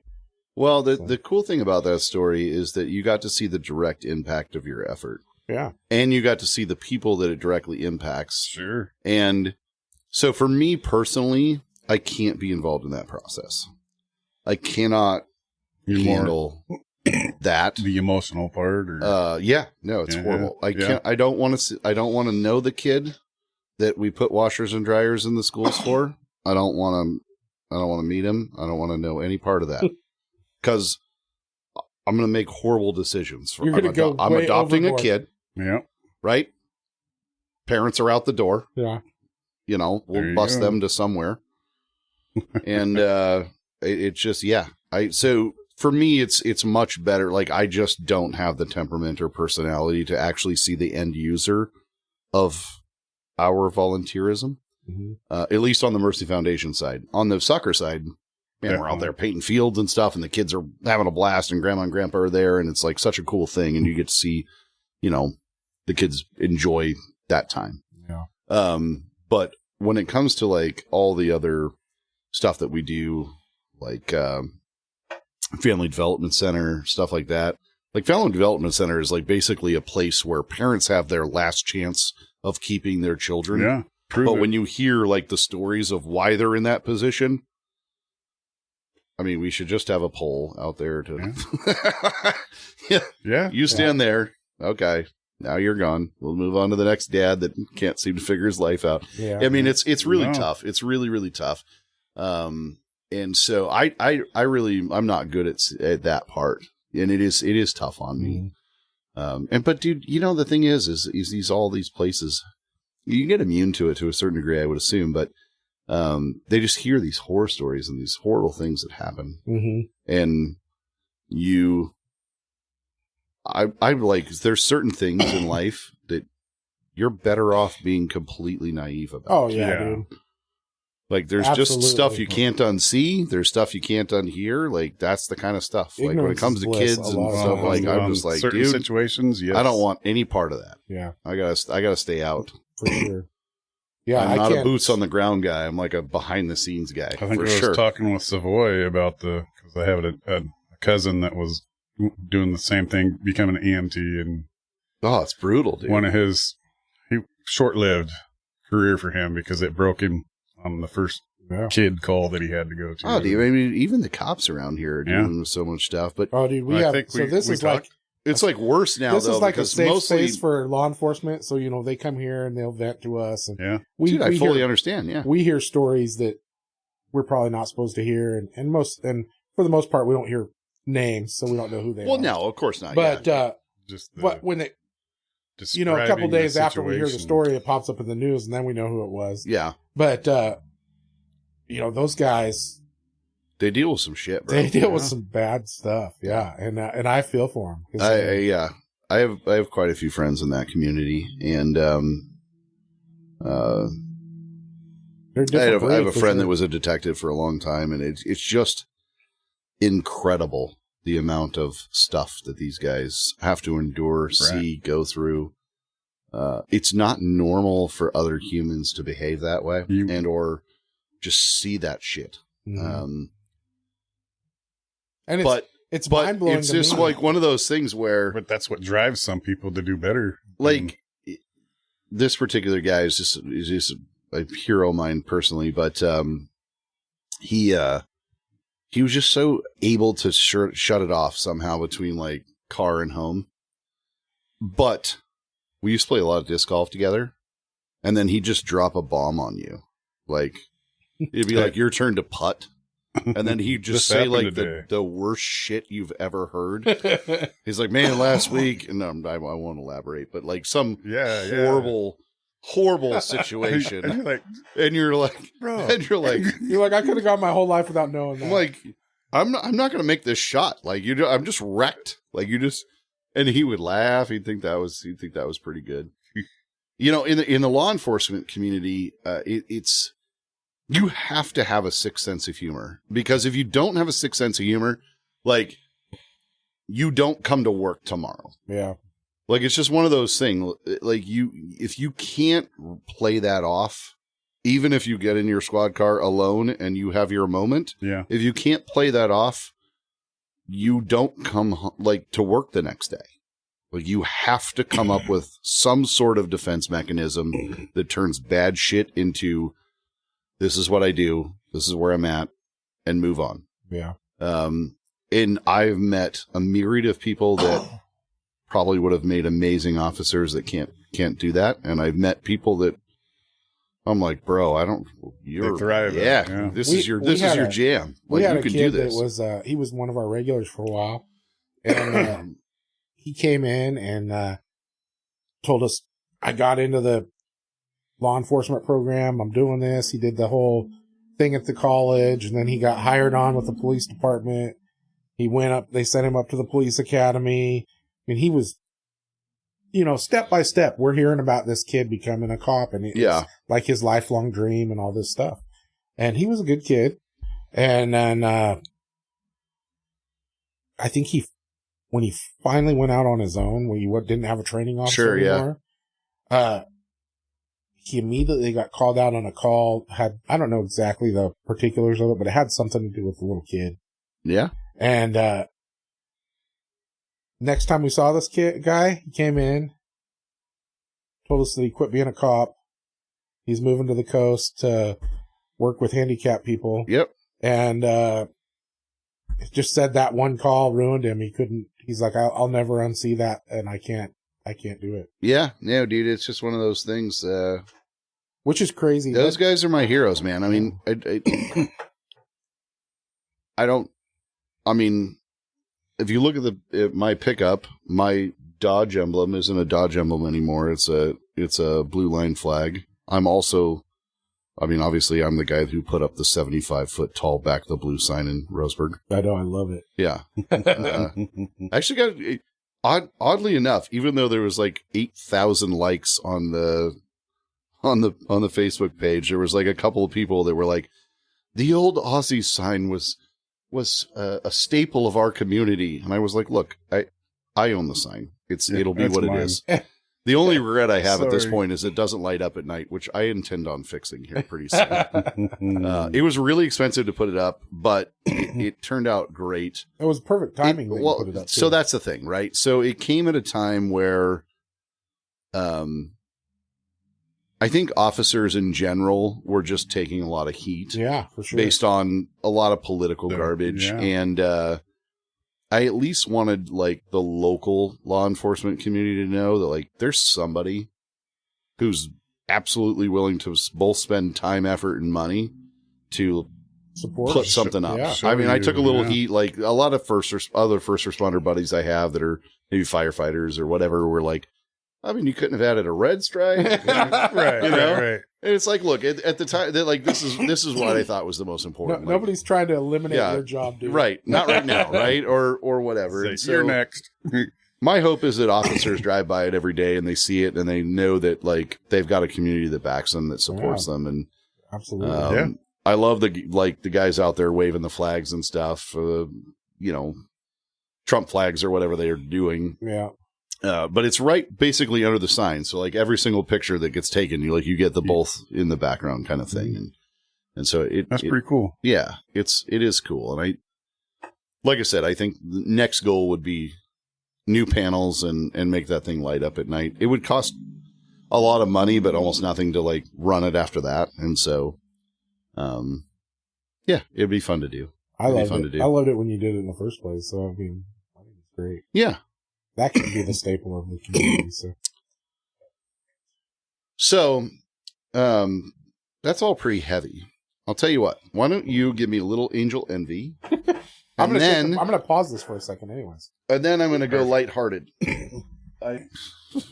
Well, the cool thing about that story is that you got to see the direct impact of your effort. Yeah. And you got to see the people that it directly impacts. Sure. And so for me personally, I can't be involved in that process. I cannot handle that. The emotional part, or it's horrible. I don't want to know the kid that we put washers and dryers in the schools for. I don't want to meet him. I don't want to know any part of that. Because I'm going to make horrible decisions. I'm adopting a kid. Yeah. Right? Parents are out the door. Yeah. We'll bus them to somewhere. And it's just, so for me, it's much better. Like, I just don't have the temperament or personality to actually see the end user of our volunteerism. At least on the Mercy Foundation side. On the soccer side, man, we're out there painting fields and stuff, and the kids are having a blast, and grandma and grandpa are there, and it's like such a cool thing. And you get to see, the kids enjoy that time. Yeah. But when it comes to like all the other stuff that we do, like Family Development Center, stuff like that. Like Family Development Center is like basically a place where parents have their last chance of keeping their children. Yeah. But when you hear like the stories of why they're in that position, I mean, we should just have a poll out there to. Yeah. You stand there. Okay. Now you're gone. We'll move on to the next dad that can't seem to figure his life out. Yeah. I mean, it's really tough. It's really, really tough. And so I'm not good at that part, and it is tough on me. But dude, you know, the thing is all these places, you can get immune to it to a certain degree, I would assume, but they just hear these horror stories and these horrible things that happen. And I like, there's certain things in life that you're better off being completely naive about. Oh yeah, dude. Like there's just stuff you can't unsee. There's stuff you can't unhear. Like that's the kind of stuff. Ignorance, like when it comes to kids and stuff, like I'm just like, dude, situations. Yes. I don't want any part of that. Yeah, I gotta stay out for sure. Yeah, I'm not a boots on the ground guy. I'm like a behind the scenes guy. I think I was talking with Savoy about because I have a cousin that was doing the same thing, becoming an EMT, and it's brutal, dude. One of his short-lived career for him because it broke him on the first kid call that he had to go to. Oh, dude, I mean, even the cops around here are doing so much stuff. But dude, it's like worse now. This is like a safe space for law enforcement. So, you know, they come here and they'll vent to us. And I fully understand. Yeah. We hear stories that we're probably not supposed to hear. And for the most part, we don't hear names. So we don't know who they are. Well, no, of course not. But, but when it, you know, a couple days after we hear the story, it pops up in the news and then we know who it was. Yeah. But, you know, those guys, they deal with some shit, bro. They deal with some bad stuff. Yeah. And I feel for them. I have quite a few friends in that community, and I have a friend that was a detective for a long time, and it's just incredible the amount of stuff that these guys have to endure, see, go through. It's not normal for other humans to behave that way and or just see that shit. And it's mind blowing. It's just like one of those things where, but that's what drives some people to do better. Like this particular guy is just a hero of mine personally, but he was just so able to shut it off somehow between like car and home. But we used to play a lot of disc golf together, and then he'd just drop a bomb on you, like it'd be like your turn to putt. And then he'd just say like the worst shit you've ever heard. He's like, man, last week, and I won't elaborate, but like some horrible situation. And you're like, bro, I could have gone my whole life without knowing that. I'm like, I'm not going to make this shot. Like I'm just wrecked. Like and he would laugh. He'd think that was pretty good. You know, in the law enforcement community, it's, you have to have a sixth sense of humor, because if you don't have a sixth sense of humor, like you don't come to work tomorrow. Yeah. Like it's just one of those things. Like if you can't play that off, even if you get in your squad car alone and you have your moment, if you can't play that off, you don't come like to work the next day. Like you have to come up with some sort of defense mechanism that turns bad shit into, this is what I do, this is where I'm at, and move on. Yeah. And I've met a myriad of people that probably would have made amazing officers that can't do that. And I've met people that I'm like, bro, you're thrive. Yeah. This is your jam. Like, we had you a can kid do this. That was, he was one of our regulars for a while. And he came in and told us, I got into the law enforcement program. I'm doing this. He did the whole thing at the college, and then he got hired on with the police department. He went up, they sent him up to the police academy. I mean, he was, you know, step by step, we're hearing about this kid becoming a cop, and it's like his lifelong dream and all this stuff. And he was a good kid. And then, I think he when he finally went out on his own, when he didn't have a training officer anymore, he immediately got called out on a call. I don't know exactly the particulars of it, but it had something to do with the little kid. Yeah. And next time we saw this guy, he came in, told us that he quit being a cop. He's moving to the coast to work with handicapped people. Yep. And just said that one call ruined him. He's like, I'll never unsee that, and I can't do it. Yeah. No, dude, it's just one of those things. Which is crazy. Those guys are my heroes, man. I mean, if you look at my pickup, my Dodge emblem isn't a Dodge emblem anymore. It's a blue line flag. I'm also, obviously I'm the guy who put up the 75-foot tall back the blue sign in Roseburg. I know. I love it. Yeah. I actually got, oddly enough, even though there was like 8,000 likes on the Facebook page, there was like a couple of people that were like, the old Aussie sign was a staple of our community. And I was like, look, I own the sign. It'll be what mine. It is. The only regret I have at this point is it doesn't light up at night, which I intend on fixing here pretty soon. It was really expensive to put it up, but it turned out great. It was perfect timing. To put it up too. So that's the thing, right? So it came at a time where, I think officers in general were just taking a lot of heat. Yeah, for sure. Based on a lot of political garbage. Yeah. And, I at least wanted like the local law enforcement community to know that like there's somebody who's absolutely willing to both spend time, effort, and money to put something up. Yeah. I took a little heat. Like a lot of other first responder buddies I have that are maybe firefighters or whatever were like, you couldn't have added a red stripe, right? Right. And it's like, look, at the time, like this is what I thought was the most important. Nobody's trying to eliminate your job, dude. Right? Not right now, right? Or whatever. So you're next. My hope is that officers drive by it every day and they see it and they know that like they've got a community that backs them, that supports them, and absolutely. I love the guys out there waving the flags and stuff, Trump flags or whatever they are doing. Yeah. But it's right basically under the sign. So like every single picture that gets taken, you get the both in the background kind of thing. And so that's pretty cool. Yeah, it is cool. And like I said, I think the next goal would be new panels and make that thing light up at night. It would cost a lot of money, but almost nothing to like run it after that. And so, it'd be fun to do. I loved it when you did it in the first place. So, I think it's great. Yeah. That could be the staple of the community. So, that's all pretty heavy. I'll tell you what. Why don't you give me a little angel envy? I'm gonna pause this for a second, anyways. And then I'm gonna go lighthearted. All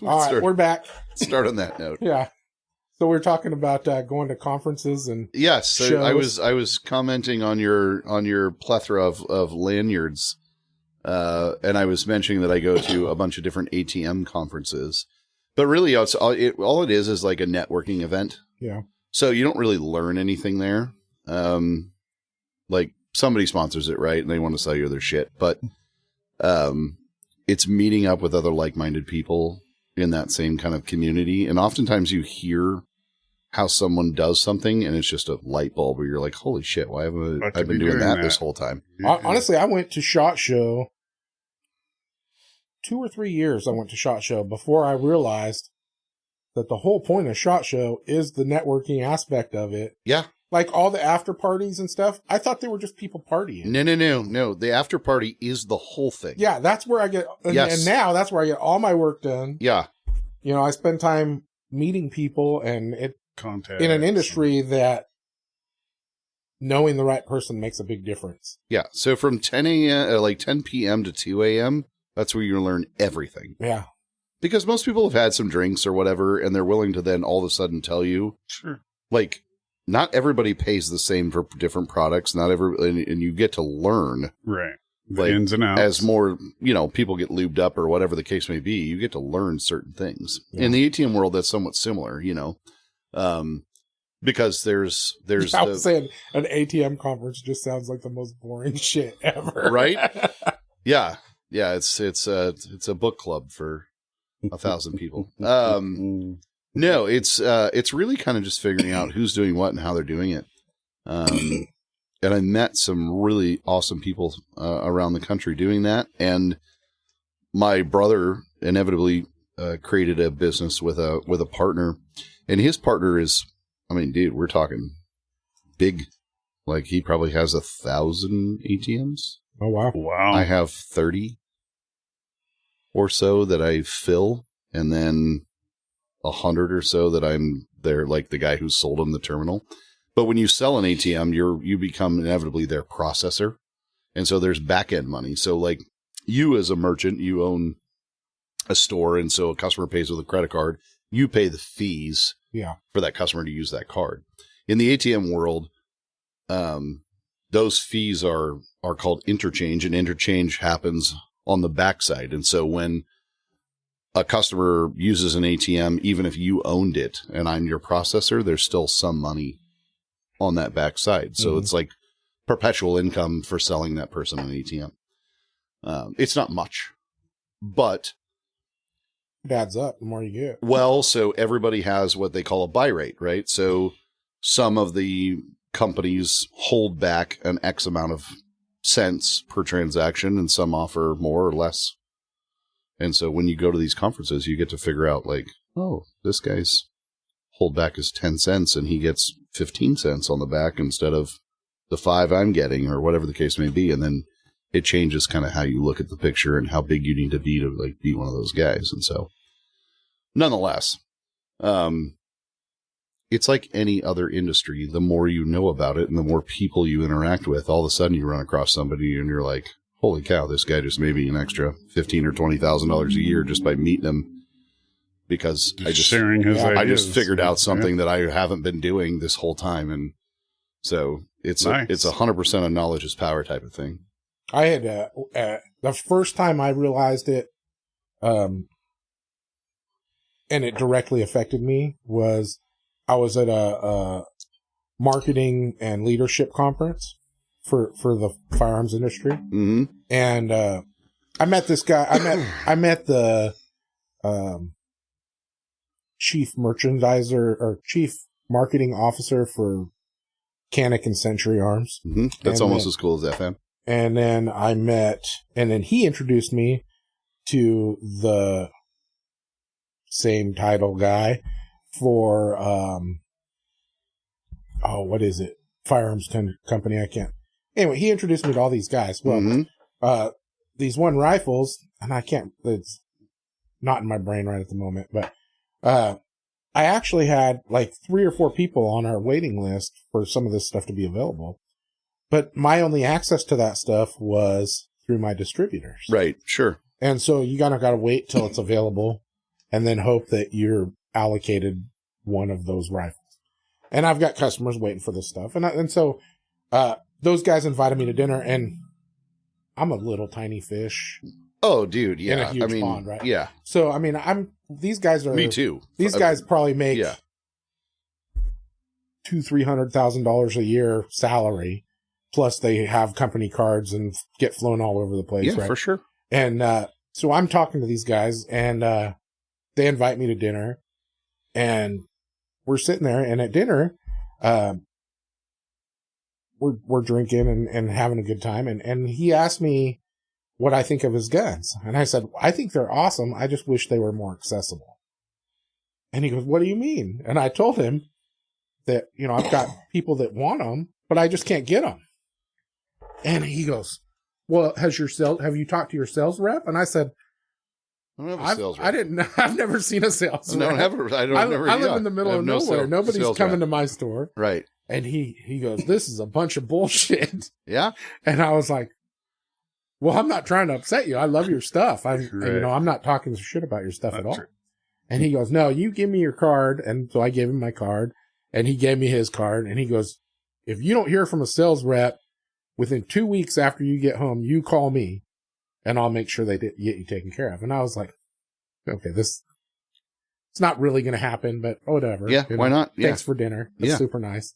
right, we're back. Start on that note. Yeah. So we're talking about going to conferences and yes. So shows. I was commenting on your plethora of lanyards. And I was mentioning that I go to a bunch of different ATM conferences, but really all it is like a networking event. Yeah. So you don't really learn anything there. Like somebody sponsors it, right? And they want to sell you their shit, but, it's meeting up with other like-minded people in that same kind of community. And oftentimes you hear how someone does something and it's just a light bulb where you're like, holy shit, why haven't I been doing that this whole time? Honestly, I went to SHOT Show 2 or 3 years. I went to SHOT Show before I realized that the whole point of SHOT Show is the networking aspect of it. Yeah. Like all the after parties and stuff. I thought they were just people partying. No. The after party is the whole thing. Yeah, that's where I get, and now that's where I get all my work done. Yeah. I spend time meeting people and contact in an industry that knowing the right person makes a big difference. Yeah. So from 10 p.m. to 2 a.m., that's where you learn everything. Yeah. Because most people have had some drinks or whatever, and they're willing to then all of a sudden tell you. Sure. Like, not everybody pays the same for different products. And you get to learn. Right. The ins and outs. As more, people get lubed up or whatever the case may be, you get to learn certain things. Yeah. In the ATM world, that's somewhat similar, because there's I was saying an ATM conference just sounds like the most boring shit ever. Right? Yeah. Yeah, it's a book club for 1,000 people. No, it's really kind of just figuring out who's doing what and how they're doing it. And I met some really awesome people around the country doing that. And my brother inevitably created a business with a partner, and his partner is, I mean, dude, we're talking big. Like, he probably has 1,000 ATMs. Oh, wow. Wow. I have 30 or so that I fill, and then 100 or so that I'm there, like the guy who sold them the terminal. But when you sell an ATM, you become inevitably their processor. And so there's back end money. So like you as a merchant, you own a store. And so a customer pays with a credit card. You pay the fees for that customer to use that card. In the ATM world, those fees are called interchange, and interchange happens on the backside. And so when a customer uses an ATM, even if you owned it and I'm your processor, there's still some money on that backside. So it's like perpetual income for selling that person an ATM. It's not much, but it adds up the more you get. Well, so everybody has what they call a buy rate, right? So some of the companies hold back an X amount of cents per transaction, and some offer more or less. And so when you go to these conferences, you get to figure out like, oh, this guy's hold back is 10 cents and he gets 15 cents on the back instead of the 5 I'm getting, or whatever the case may be. And then it changes kind of how you look at the picture and how big you need to like be one of those guys. And so nonetheless, it's like any other industry. The more you know about it and the more people you interact with, all of a sudden you run across somebody and you're like, holy cow, this guy just made me an extra $15,000 or $20,000 a year just by meeting him, because I just sharing his ideas. I just figured out something that I haven't been doing this whole time. And so it's nice. It's 100% a knowledge is power type of thing. I had the first time I realized it, and it directly affected me, was I was at a marketing and leadership conference for the firearms industry. Mm-hmm. And I met this guy. I met the chief merchandiser or chief marketing officer for Canic and Century Arms. Mm-hmm. That's almost as cool as FM. And then then he introduced me to the same title guy for, what is it? Firearms company. I can't. Anyway, he introduced me to all these guys. Well, these one rifles, and it's not in my brain right at the moment, but, I actually had like 3 or 4 people on our waiting list for some of this stuff to be available. But my only access to that stuff was through my distributors. Right. Sure. And so you got to wait till it's available and then hope that you're allocated one of those rifles. And I've got customers waiting for this stuff. And so those guys invited me to dinner, and I'm a little tiny fish. Oh, dude. Yeah. In a huge pond, right? Yeah. So, I mean, these guys are. Me too. These guys probably make $200,000-$300,000 a year salary. Plus, they have company cards and get flown all over the place. Yeah, right? for sure. And so I'm talking to these guys, and they invite me to dinner, and we're sitting there. And at dinner, we're drinking and having a good time. And he asked me what I think of his guns, and I said, I think they're awesome. I just wish they were more accessible. And he goes, what do you mean? And I told him that I've got people that want them, but I just can't get them. And he goes, well, have you talked to your sales rep? And I said, I don't have a sales rep. I've never seen a sales rep. I live in the middle of nowhere. Nobody's coming to my store. Right. And he goes, this is a bunch of bullshit. Yeah. And I was like, well, I'm not trying to upset you. I love your stuff. I'm not talking shit about your stuff at all. True. And he goes, no, you give me your card. And so I gave him my card, and he gave me his card. And he goes, if you don't hear from a sales rep within 2 weeks after you get home, you call me, and I'll make sure they get you taken care of. And I was like, okay, it's not really going to happen, but whatever. Yeah, why not? Yeah. Thanks for dinner. That's super nice.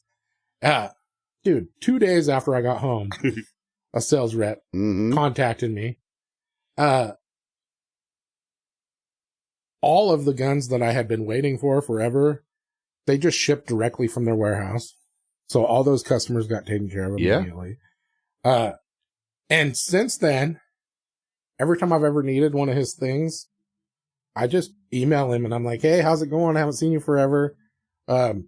Dude, 2 days after I got home, a sales rep contacted me All of the guns that I had been waiting for forever, they just shipped directly from their warehouse. So all those customers got taken care of immediately. And since then, every time I've ever needed one of his things, I just email him and I'm like, hey, how's it going? I haven't seen you forever. I've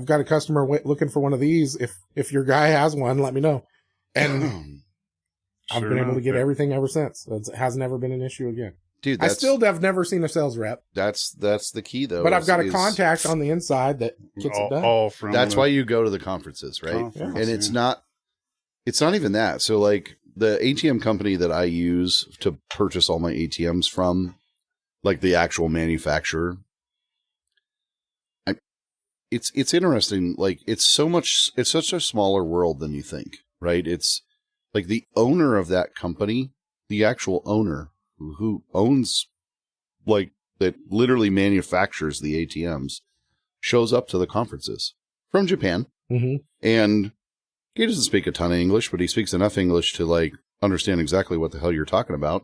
got a customer looking for one of these. If your guy has one, let me know. And I've been able to get everything ever since. It hasn't ever been an issue again. Dude, I still have never seen a sales rep. That's the key, though. But I've got a contact on the inside that gets it done. That's why you go to the conferences, right? And it's not even that. So, like, the ATM company that I use to purchase all my ATMs from, like the actual manufacturer, it's interesting. Like, it's such a smaller world than you think, right? It's like the owner of that company, the actual owner who owns, like, that literally manufactures the ATMs, shows up to the conferences from Japan. Mm-hmm. And he doesn't speak a ton of English, but he speaks enough English to, like, understand exactly what the hell you're talking about.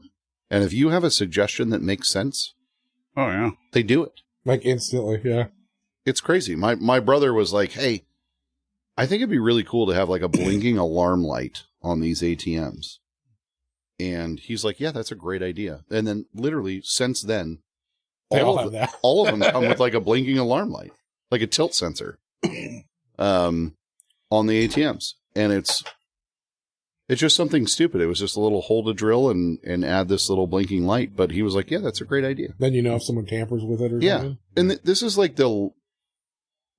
And if you have a suggestion that makes sense, oh yeah, they do it. Like, instantly, yeah. It's crazy. My brother was like, hey, I think it'd be really cool to have, like, a blinking alarm light on these ATMs. And he's like, yeah, that's a great idea. And then literally since then, all of them come with, like, a blinking alarm light, like a tilt sensor, on the ATMs. And it's just something stupid. It was just a little hole to drill and add this little blinking light. But he was like, yeah, that's a great idea. Then you know if someone tampers with it or something. And this is like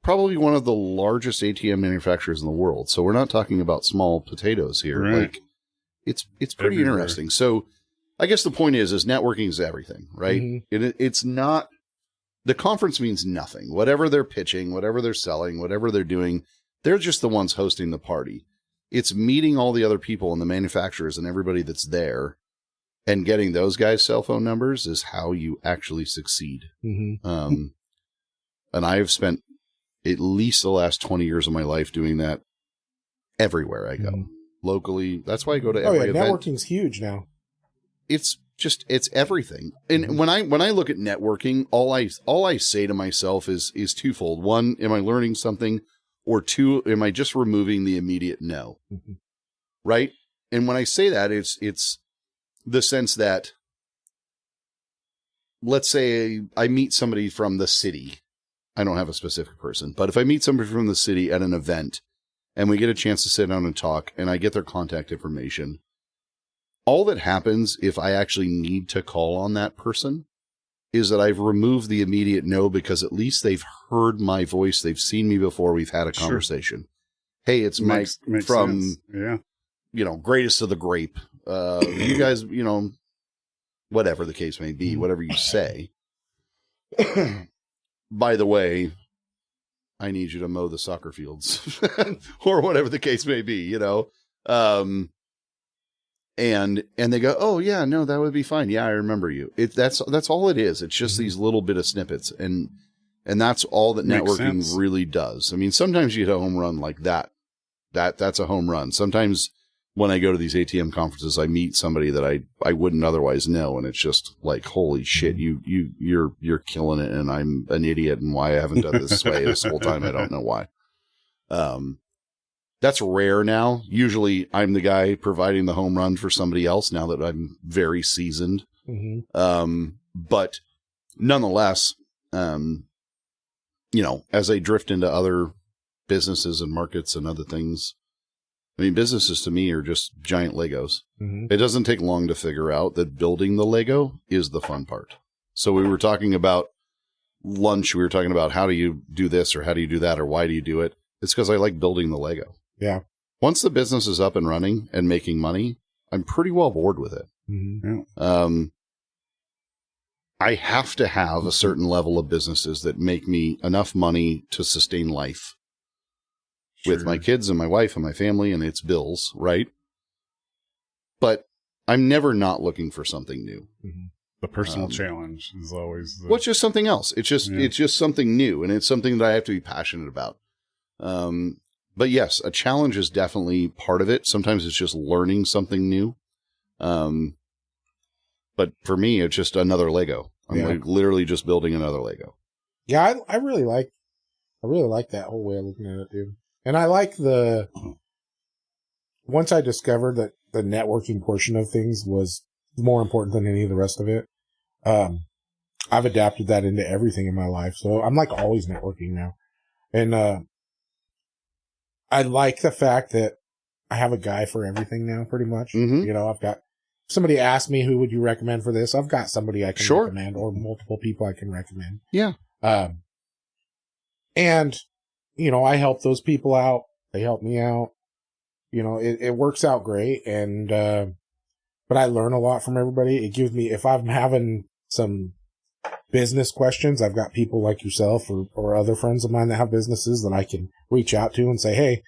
probably one of the largest ATM manufacturers in the world. So we're not talking about small potatoes here. Right. Like, it's pretty interesting. So I guess the point is networking is everything, right? Mm-hmm. It's not, the conference means nothing. Whatever they're pitching, whatever they're selling, whatever they're doing, they're just the ones hosting the party. It's meeting all the other people and the manufacturers and everybody that's there and getting those guys' cell phone numbers is how you actually succeed. Mm-hmm. And I've spent at least the last 20 years of my life doing that everywhere I go. Mm-hmm. Locally. That's why I go to every event. Networking's huge now. It's everything. And when I look at networking, all I say to myself is twofold. One, am I learning something? Or two, am I just removing the immediate no? Mm-hmm. Right? And when I say that, it's the sense that, let's say I meet somebody from the city. I don't have a specific person, but if I meet somebody from the city at an event and we get a chance to sit down and talk and I get their contact information, all that happens if I actually need to call on that person is that I've removed the immediate no, because at least they've heard my voice. They've seen me before. We've had a conversation. Sure. Hey, it's Mike from, Greatest of the Grape. You guys, whatever the case may be, whatever you say. By the way, I need you to mow the soccer fields or whatever the case may be, and they go, oh yeah, no, that would be fine. Yeah, I remember you. That's all it is. It's just these little bit of snippets. And that's all that networking really does. I mean, sometimes you hit a home run like that. That's a home run. Sometimes when I go to these ATM conferences, I meet somebody that I wouldn't otherwise know. And it's just like, holy shit, you're killing it. And I'm an idiot. And why I haven't done this way this whole time, I don't know why. That's rare now. Usually I'm the guy providing the home run for somebody else now that I'm very seasoned. Mm-hmm. But nonetheless, as I drift into other businesses and markets and other things, I mean, businesses to me are just giant Legos. Mm-hmm. It doesn't take long to figure out that building the Lego is the fun part. So we were talking about lunch. We were talking about how do you do this or how do you do that or why do you do it? It's because I like building the Lego. Yeah. Once the business is up and running and making money, I'm pretty well bored with it. Mm-hmm. I have to have a certain level of businesses that make me enough money to sustain life with my kids and my wife and my family and its bills, right? But I'm never not looking for something new. Mm-hmm. The personal challenge is always what's just something else. It's just something new, and it's something that I have to be passionate about. But yes, a challenge is definitely part of it. Sometimes it's just learning something new. But for me, it's just another Lego. I'm like literally just building another Lego. Yeah, I really like that whole way of looking at it, dude. And I like once I discovered that the networking portion of things was more important than any of the rest of it, I've adapted that into everything in my life. So I'm like always networking now. And I like the fact that I have a guy for everything now, pretty much. Mm-hmm. You know, I've got, if somebody asks me, who would you recommend for this? I've got somebody I can recommend, or multiple people I can recommend. Yeah. And, you know, I help those people out. They help me out. You know, it works out great. And, but I learn a lot from everybody. It gives me, if I'm having some business questions, I've got people like yourself or other friends of mine that have businesses that I can reach out to and say, hey,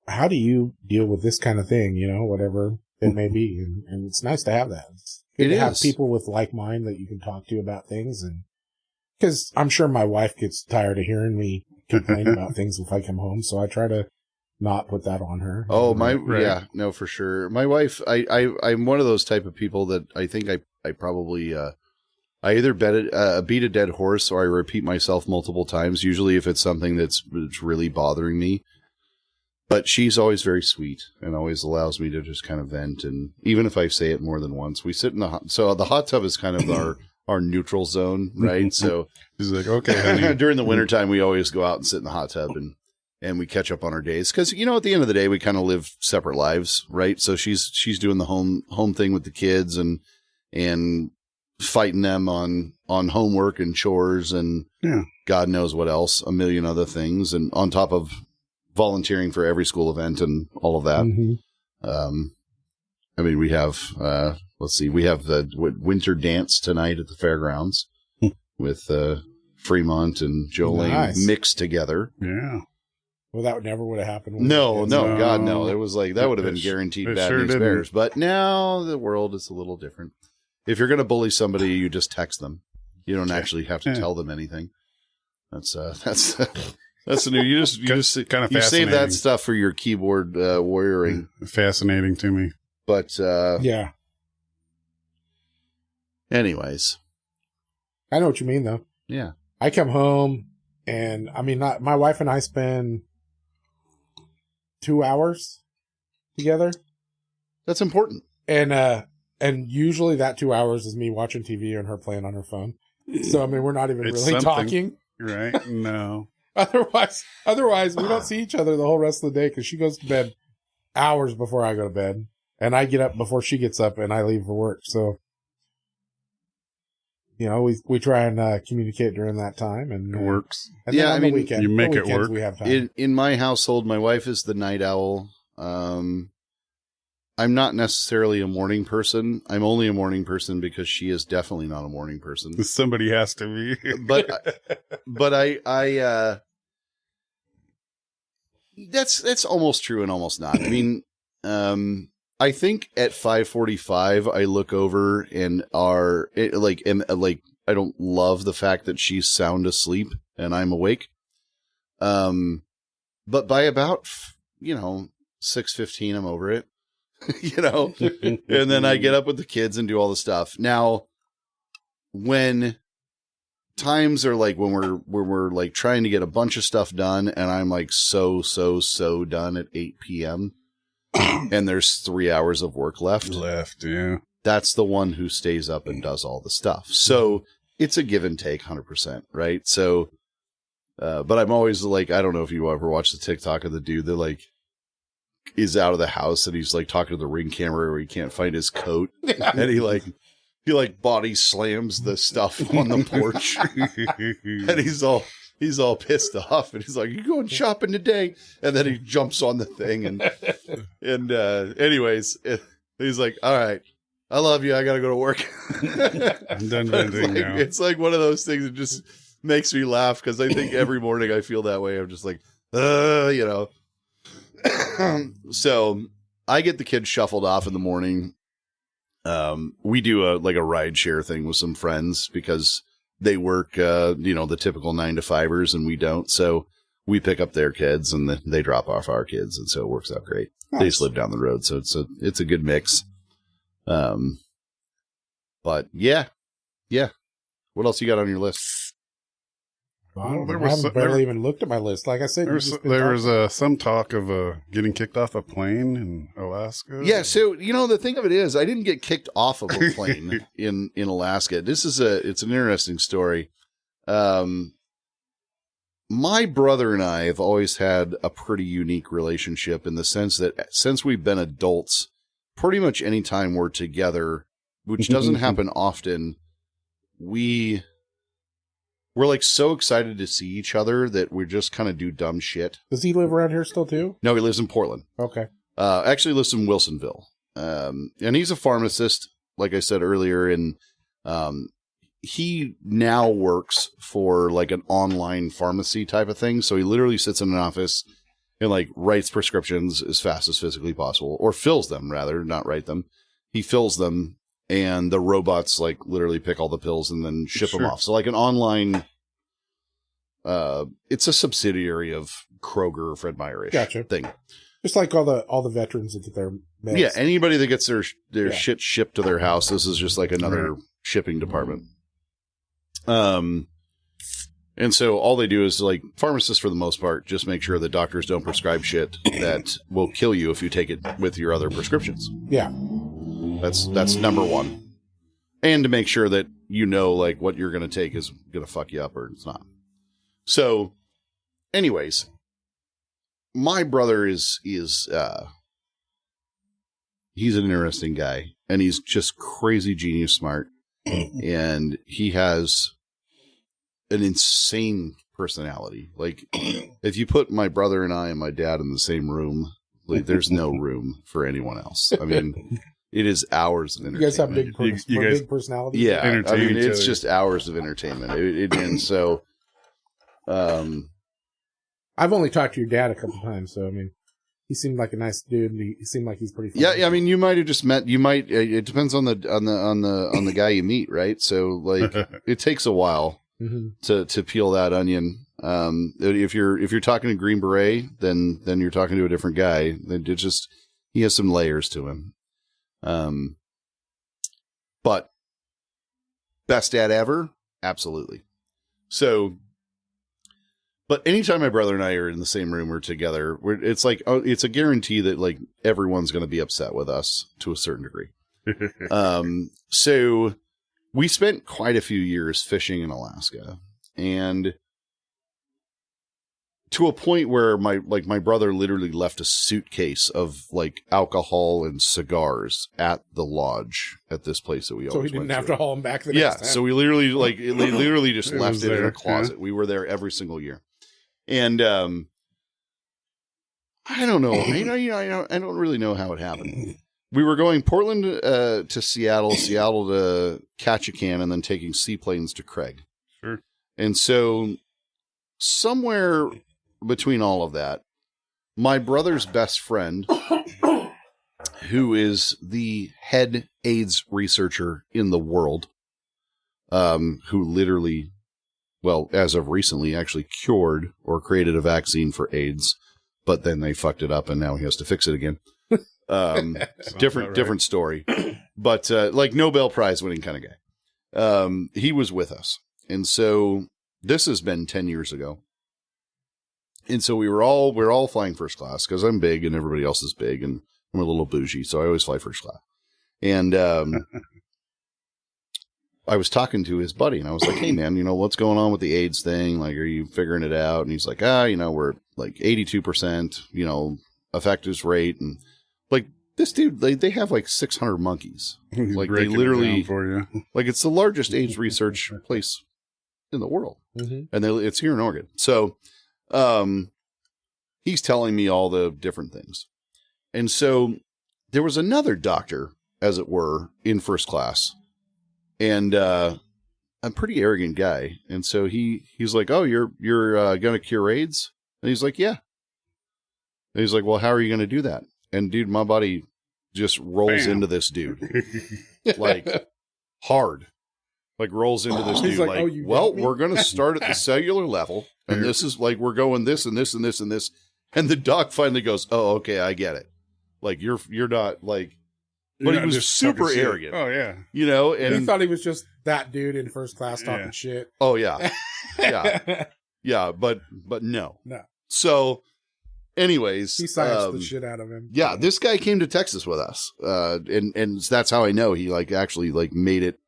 how do you deal with this kind of thing? You know, whatever it may be. And it's nice to have that. It's good to have people with like mind that you can talk to about things. And because I'm sure my wife gets tired of hearing me complain about things if I come home. So I try to not put that on her. Oh, yeah, no, for sure. My wife, I'm one of those type of people that I think I probably, I either beat a dead horse or I repeat myself multiple times, usually if it's something that's really bothering me. But she's always very sweet and always allows me to just kind of vent. And even if I say it more than once, we sit in so the hot tub is kind of our neutral zone, right? So she's like, okay, honey. During the wintertime, we always go out and sit in the hot tub and we catch up on our days. Cause you know, at the end of the day, we kind of live separate lives, right? So she's doing the home thing with the kids and fighting them on homework and chores and God knows what else, a million other things. And on top of volunteering for every school event and all of that. Mm-hmm. I mean, we have, we have the winter dance tonight at the fairgrounds with Fremont and Jolene mixed together. Yeah. Well, that never would have happened. No, God, no. It was like, that would have been guaranteed bad news bears. But now the world is a little different. If you're going to bully somebody, you just text them. You don't actually have to tell them anything. That's the new. You just kind of you save that stuff for your keyboard warrioring. Fascinating to me. But yeah. Anyways, I know what you mean, though. Yeah, I come home and I mean, my wife and I spend 2 hours together. That's important. And usually that 2 hours is me watching TV and her playing on her phone. So I mean, we're not even really talking, right? No. Otherwise, we don't see each other the whole rest of the day because she goes to bed hours before I go to bed, and I get up before she gets up, and I leave for work. So, you know, we try and communicate during that time, and it works. And yeah, I mean, weekend, you make it work. We have time. In my household, my wife is the night owl. I'm not necessarily a morning person. I'm only a morning person because she is definitely not a morning person. Somebody has to be. but I that's almost true and almost not. I mean, I think at 5:45 I look over and I don't love the fact that she's sound asleep and I'm awake. But by about 6:15 I'm over it. And then I get up with the kids and do all the stuff. Now, when times are like when we're like trying to get a bunch of stuff done and I'm like so done at 8 p.m. and there's 3 hours of work left. Yeah. That's the one who stays up and does all the stuff. So it's a give and take 100%. Right. So, but I'm always like, I don't know if you ever watched the TikTok of the dude that like is out of the house and he's like talking to the Ring camera where he can't find his coat and he body slams the stuff on the porch and he's all pissed off and he's like, "You going shopping today?" And then he jumps on the thing and anyways, he's like, "All right, I love you. I got to go to work." I'm done venting now. It's like one of those things that just makes me laugh because I think every morning I feel that way. I'm just like, So I get the kids shuffled off in the morning. We do a ride share thing with some friends because they work, the typical 9-to-5ers and we don't. So we pick up their kids and they drop off our kids. And so it works out great. Nice. They just live down the road. So it's a good mix. But yeah. What else you got on your list? I haven't barely even looked at my list. Like I said, there was some talk of getting kicked off a plane in Alaska. Yeah, so the thing of it is, I didn't get kicked off of a plane in Alaska. It's an interesting story. My brother and I have always had a pretty unique relationship in the sense that since we've been adults, pretty much any time we're together, which doesn't happen often, we're like so excited to see each other that we just kind of do dumb shit. Does he live around here still too? No, he lives in Portland. Okay. Actually lives in Wilsonville. And he's a pharmacist, like I said earlier, and he now works for like an online pharmacy type of thing. So he literally sits in an office and like writes prescriptions as fast as physically possible, or fills them rather, not write them. He fills them. And the robots like literally pick all the pills and then ship them off. So like an online, it's a subsidiary of Kroger or Fred Meyer-ish thing. Just like all the veterans that get their meds. Yeah, anybody that gets their shit shipped to their house, this is just like another shipping department. And so all they do is like pharmacists for the most part just make sure that doctors don't prescribe shit that will kill you if you take it with your other prescriptions. Yeah. That's number one. And to make sure that like what you're going to take is going to fuck you up or it's not. So anyways, my brother is he's an interesting guy and he's just crazy genius smart. And he has an insane personality. Like if you put my brother and I and my dad in the same room, like there's no room for anyone else. I mean, it is hours of entertainment. You guys have big personalities? Yeah. I mean, it's just hours of entertainment. And so, I've only talked to your dad a couple times, so I mean, he seemed like a nice dude, and he seemed like he's pretty funny. Yeah, I mean, you might have just met. It depends on the guy you meet, right? So, like, it takes a while to peel that onion. If you're talking to Green Beret, then you're talking to a different guy. He has some layers to him. But best dad ever, absolutely. So. But anytime my brother and I are in the same room or together, it's like, it's a guarantee that like everyone's going to be upset with us to a certain degree. So we spent quite a few years fishing in Alaska, and to a point where my brother literally left a suitcase of like alcohol and cigars at the lodge at this place that we always went to. So he didn't have to haul them back the next time. So we literally just left it in a closet. Yeah. We were there every single year. And I don't know. I don't really know how it happened. We were going Portland to Seattle to Ketchikan, and then taking seaplanes to Craig. Sure. And so somewhere between all of that, my brother's best friend, who is the head AIDS researcher in the world, who literally, well, as of recently, actually cured or created a vaccine for AIDS, but then they fucked it up and now he has to fix it again. Different story, but like Nobel Prize winning kind of guy. He was with us. And so this has been 10 years ago. And so we're all flying first class because I'm big and everybody else is big and I'm a little bougie. So I always fly first class. And, I was talking to his buddy and I was like, hey man, what's going on with the AIDS thing? Like, are you figuring it out? And he's like, we're like 82%, effective rate. And like this dude, they have like 600 monkeys. Like they literally, for you. Like it's the largest AIDS research place in the world. Mm-hmm. And it's here in Oregon. So, he's telling me all the different things. And so there was another doctor, as it were, in first class. And I'm a pretty arrogant guy. And so he's like, oh, you're going to cure AIDS? And he's like, yeah. And he's like, well, how are you going to do that? And dude, my body just rolls into this dude. Like hard. Like rolls into this dude. Like, we're going to start at the cellular level. And this is like, we're going this and this and this and this. And the doc finally goes, oh, okay, I get it. Like you're not like, but You're he was just super talking shit. arrogant. Oh yeah. And he thought he was just that dude in first class talking shit. Oh yeah. Yeah, but no. So anyways, he science the shit out of him. Yeah, this guy came to Texas with us. And that's how I know he actually made it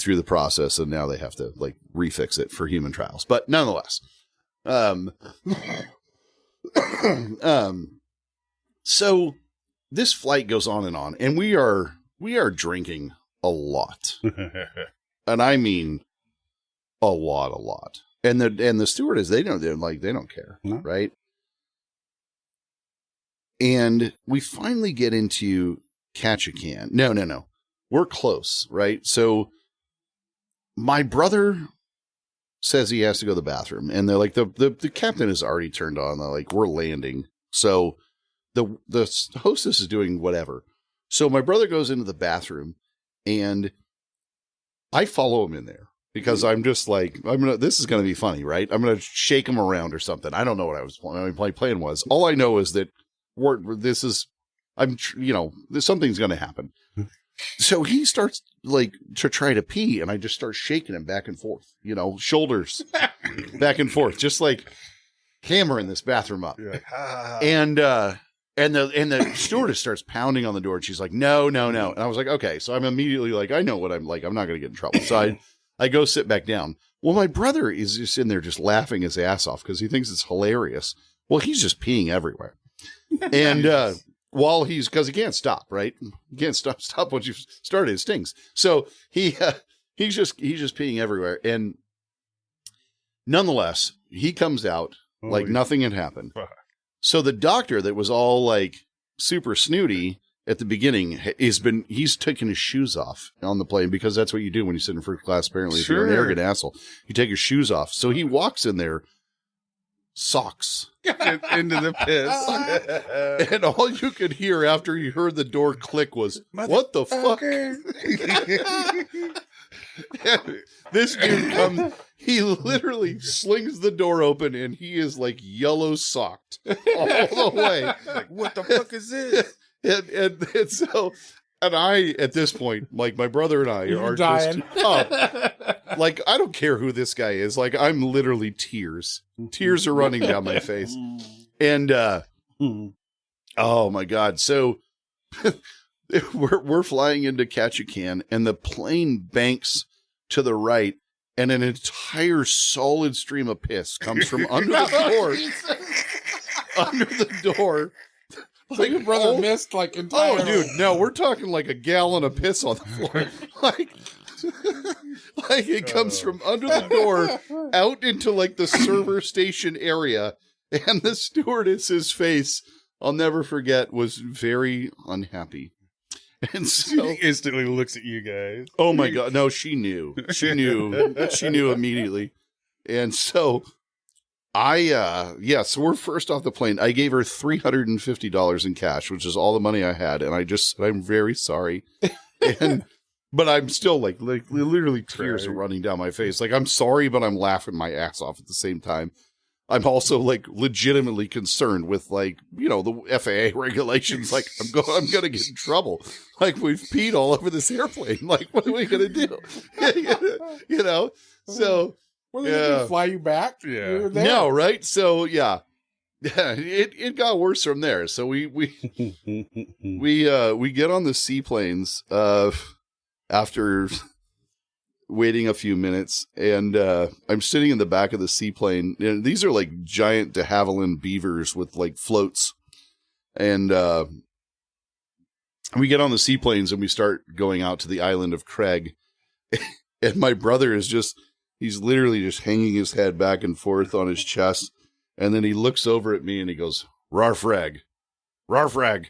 through the process, and now they have to refix it for human trials. But nonetheless, so this flight goes on, and we are drinking a lot. And I mean a lot. And the stewardess, they don't care, right? And we finally get into Ketchikan. No. We're close, right? So my brother says he has to go to the bathroom, and they're the captain is already turned on. They're we're landing. So the hostess is doing whatever. So my brother goes into the bathroom, and I follow him in there because I'm just this is going to be funny, right? I'm going to shake him around or something. I don't know what I was planning. My plan was, all I know is that something's going to happen. So he starts to try to pee, and I just start shaking him back and forth, shoulders back and forth, just hammering this bathroom up. And the stewardess starts pounding on the door, and she's like, no. And I was like, okay. So I'm immediately I know what I'm I'm not going to get in trouble. So I go sit back down. Well, my brother is just in there just laughing his ass off because he thinks it's hilarious. Well, he's just peeing everywhere. And, because he can't stop, right? You can't stop once you've started. It stings. So he's just peeing everywhere. And nonetheless, he comes out nothing had happened. So the doctor that was all super snooty at the beginning he's taken his shoes off on the plane, because that's what you do when you sit in first class. Apparently, if you're an arrogant asshole, you take your shoes off. So he walks in there, socks into the piss. And all you could hear after you heard the door click was, what the fuck? This dude comes, he literally slings the door open, and he is yellow socked all the way. What the fuck is this? And so, and I, at this point, my brother and I are dying. Just up. I don't care who this guy is. I'm literally tears are running down my face. And, oh my God. So we're flying into Ketchikan, and the plane banks to the right, and an entire solid stream of piss comes from under the door. Under the door. So your brother missed entire. Oh, dude, no, we're talking a gallon of piss on the floor. It comes from under the door out into the server station area, and the stewardess's face, I'll never forget, was very unhappy. And so she instantly looks at you guys. Oh my God, no, she knew immediately. And so so we're first off the plane. I gave her $350 in cash, which is all the money I had. And I'm very sorry. But I'm still literally tears are running down my face. I'm sorry, but I'm laughing my ass off at the same time. I'm also legitimately concerned with the FAA regulations. I'm going to get in trouble. We've peed all over this airplane. What are we going to do? So. Well, they didn't fly you back. Yeah. No, right? So yeah, it got worse from there. So we get on the seaplanes after waiting a few minutes, and I'm sitting in the back of the seaplane. And these are giant de Havilland beavers with floats, and we get on the seaplanes and we start going out to the island of Craig, and my brother is he's literally just hanging his head back and forth on his chest. And then he looks over at me and he goes, "Rarfrag, Rarfrag."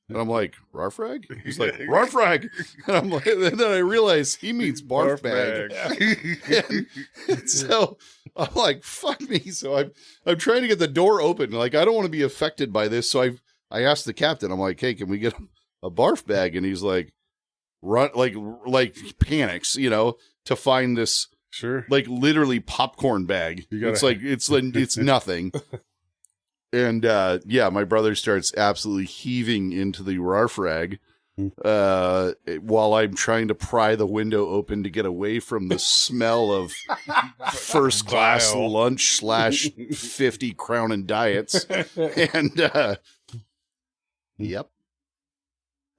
And I'm like, "Rarfrag?" He's like, "Rarfrag." And and then I realize he means barf bag. And so I'm like, fuck me. So I'm trying to get the door open. I don't want to be affected by this. So I asked the captain, I'm like, "Hey, can we get a barf bag?" And he's like, run, panics, to find this. Sure. Literally popcorn bag. It's nothing. And my brother starts absolutely heaving into the Rarfrag, while I'm trying to pry the window open to get away from the smell of first class lunch / 50 Crown and Diets. And, yep.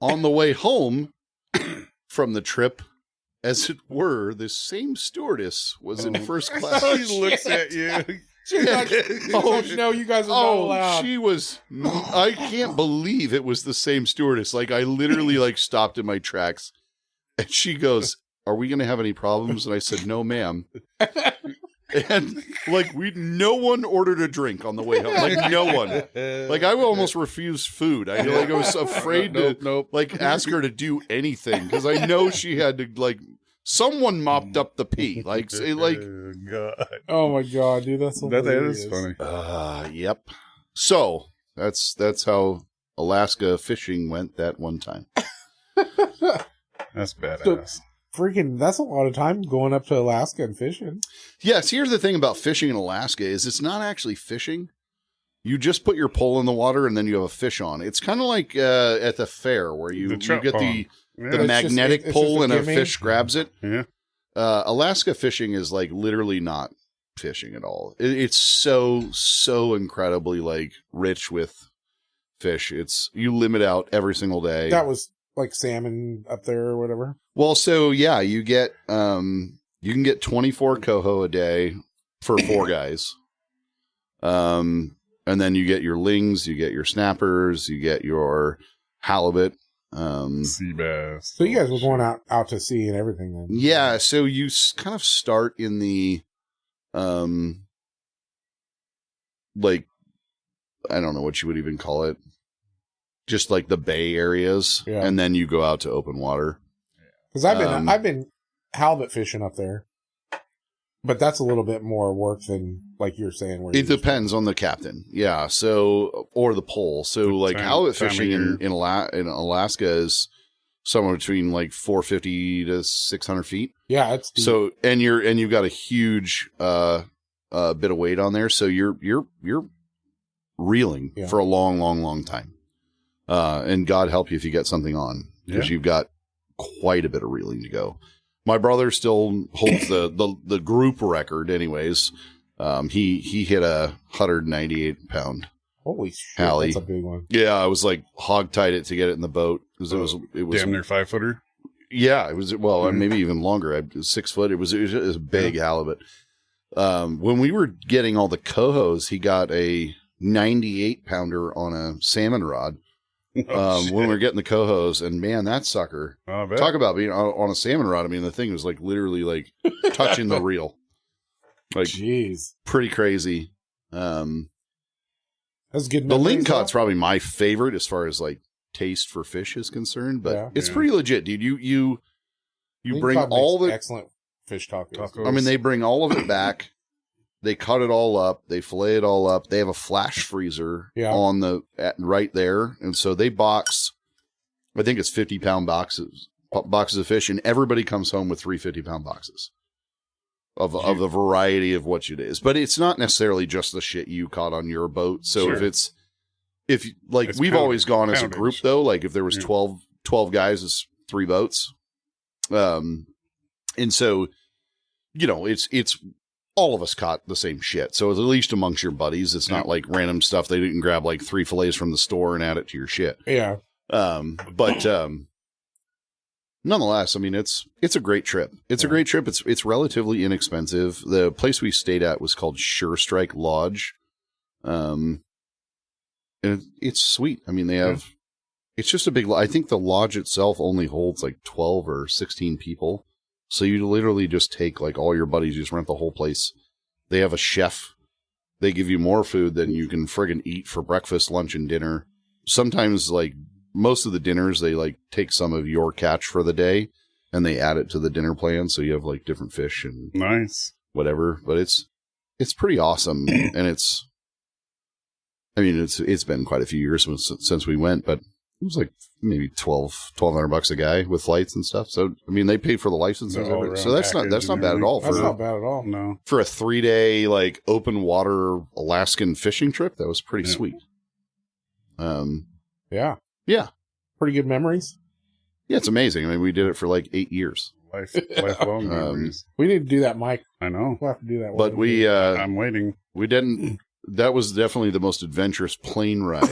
On the way home from the trip, as it were, the same stewardess was in first class. She looks at you. She's like, no, you guys are not allowed. She was, I can't believe it was the same stewardess. Like, I literally, like, stopped in my tracks. And she goes, are we going to have any problems? And I said, no, ma'am. And, like, no one ordered a drink on the way home. Like, no one. Like, I almost refused food. I was afraid to, like, ask her to do anything. Because I know she had to, like, someone mopped up the pee. Like, Oh, God. Oh, my God, dude. That's hilarious. That is funny. Yep. So, that's how Alaska fishing went that one time. That's badass. That's a lot of time going up to Alaska and fishing. Yes, here's the thing about fishing in Alaska is it's not actually fishing. You just put your pole in the water and then you have a fish on. It's kind of like at the fair where you get the magnetic pole and a fish grabs it. Yeah. Alaska fishing is like literally not fishing at all. It's so incredibly like rich with fish. You limit out every single day. That was like salmon up there or whatever. Well, so yeah, you get you can get 24 coho a day for 4 guys. And then you get your lings, you get your snappers, you get your halibut, sea bass. So you guys were going out to sea and everything then. Yeah, so you kind of start in the like, I don't know what you would even call it. Just like the bay areas, and then you go out to open water. Because I've been halibut fishing up there, but that's a little bit more work than like you're saying. Where it depends on the captain, yeah. So or the pole. So like halibut fishing in Alaska is somewhere between like 450 to 600 feet. Yeah, it's deep. So and you've got a huge bit of weight on there, so you're reeling for a long time. And God help you if you get something on, because you've got quite a bit of reeling to go. My brother still holds the group record anyways. He hit a 198 pound. Holy shit, Hallie. That's a big one. Yeah, I was like hog-tied it to get it in the boat. It was damn near 5-footer. Yeah, it was, well, maybe even longer. It was 6 foot. It was a big halibut. When we were getting all the cohos, he got a 98 pounder on a salmon rod. When we were getting the cohos, and man, that sucker, talk about being on a salmon rod. I mean, the thing was like literally like touching the reel. Like, jeez, pretty crazy. That's good. The lingcod's probably my favorite as far as like taste for fish is concerned, but it's pretty legit, dude. You bring all the excellent fish tacos. I mean, they bring all of it back. They cut it all up. They fillet it all up. They have a flash freezer on right there. And so they box, I think it's 50-pound boxes of fish, and everybody comes home with 3 50-pound boxes of a variety of what it is. But it's not necessarily just the shit you caught on your boat. So it's we've always gone as a group though, like if there was 12 guys, it's 3 boats. And so, it's all of us caught the same shit. So at least amongst your buddies, it's not like random stuff. They didn't grab like 3 fillets from the store and add it to your shit. Yeah. But nonetheless, I mean, it's a great trip. It's a great trip. It's relatively inexpensive. The place we stayed at was called Sure Strike Lodge. And it's sweet. I mean, they have, it's just a big, I think the lodge itself only holds like 12 or 16 people. So you literally just take like all your buddies, you just rent the whole place. They have a chef. They give you more food than you can friggin' eat for breakfast, lunch, and dinner. Sometimes, like most of the dinners, they like take some of your catch for the day and they add it to the dinner plan. So you have like different fish and whatever. But it's pretty awesome, and it's been quite a few years since we went, but it was like maybe $1,200 a guy with flights and stuff. So I mean, they paid for the license, so that's not bad at all. That's not bad at all. No, for a 3-day like open water Alaskan fishing trip, that was pretty sweet. Yeah, pretty good memories. Yeah, it's amazing. I mean, we did it for like 8 years. Lifelong memories. We need to do that, Mike. I know. We'll have to do that. But I'm waiting. We didn't. That was definitely the most adventurous plane ride.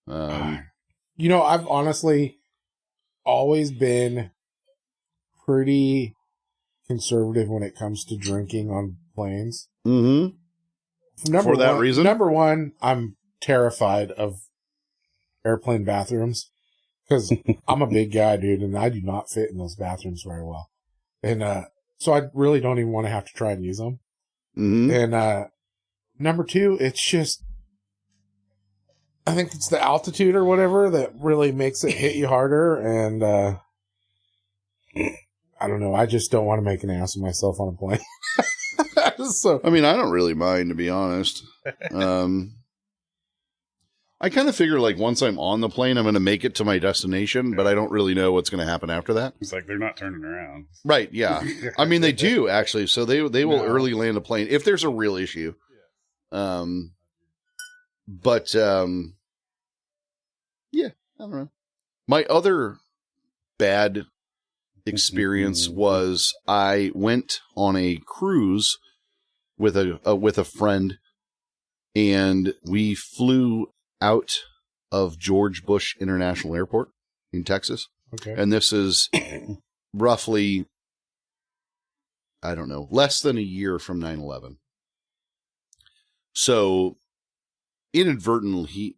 I've honestly always been pretty conservative when it comes to drinking on planes. Mm-hmm. For that reason? Number one, I'm terrified of airplane bathrooms because I'm a big guy, dude, and I do not fit in those bathrooms very well. And so I really don't even want to have to try and use them. Mm-hmm. And number two, it's just, I think it's the altitude or whatever that really makes it hit you harder. And I don't know. I just don't want to make an ass of myself on a plane. So, I mean, I don't really mind, to be honest. I kind of figure like once I'm on the plane, I'm going to make it to my destination, but I don't really know what's going to happen after that. It's like they're not turning around. Right, yeah. I mean, they do, actually. So they will early land a plane if there's a real issue. Yeah, I don't know. My other bad experience was I went on a cruise with a friend, and we flew out of George Bush International Airport in Texas. Okay. And this is roughly, I don't know, less than a year from 9/11. So inadvertently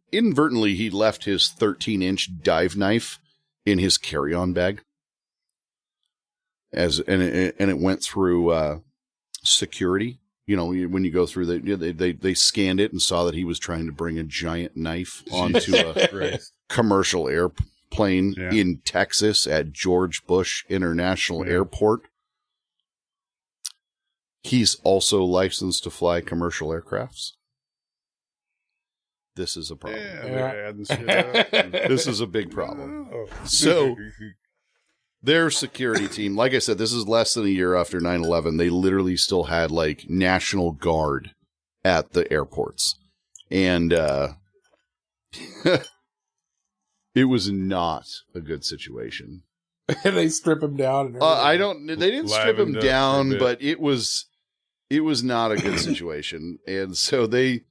he left his 13-inch dive knife in his carry-on bag. And it went through security. You know, when you go through they scanned it and saw that he was trying to bring a giant knife onto a commercial airplane in Texas at George Bush International Airport. He's also licensed to fly commercial aircrafts. This is a problem. This is a big problem. So their security team, like I said, this is less than a year after 9/11. They literally still had like National Guard at the airports. And it was not a good situation. And they strip him down. They didn't strip him down, but it was not a good situation. And so they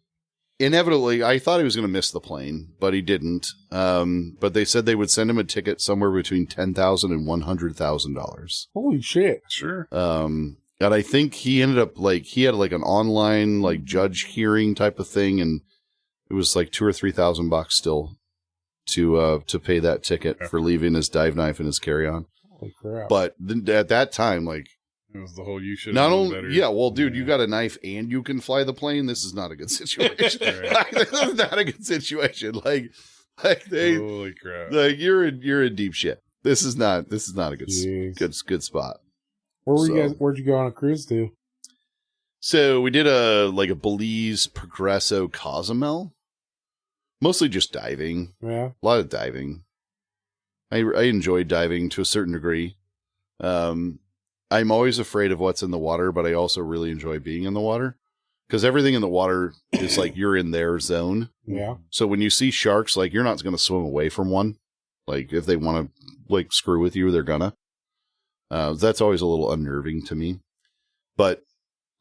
inevitably, I thought he was going to miss the plane, but he didn't. But they said they would send him a ticket somewhere between $10,000 and $100,000. Holy shit! Sure. And I think he ended up he had an online judge hearing type of thing, and it was like $2,000 or $3,000 still to pay that ticket for leaving his dive knife in his carry-on. Holy crap! But at that time, it was the whole you should not only better. Yeah, well, dude, you got a knife and you can fly the plane. This is not a good situation. This is not a good situation. Holy crap! You're in deep shit. This is not a good spot. Where'd you go on a cruise to? So we did a Belize Progresso Cozumel. Mostly just diving. Yeah. A lot of diving. I enjoy diving to a certain degree. I'm always afraid of what's in the water, but I also really enjoy being in the water. Because everything in the water is you're in their zone. Yeah. So when you see sharks, you're not going to swim away from one. If they want to screw with you, they're gonna. That's always a little unnerving to me. But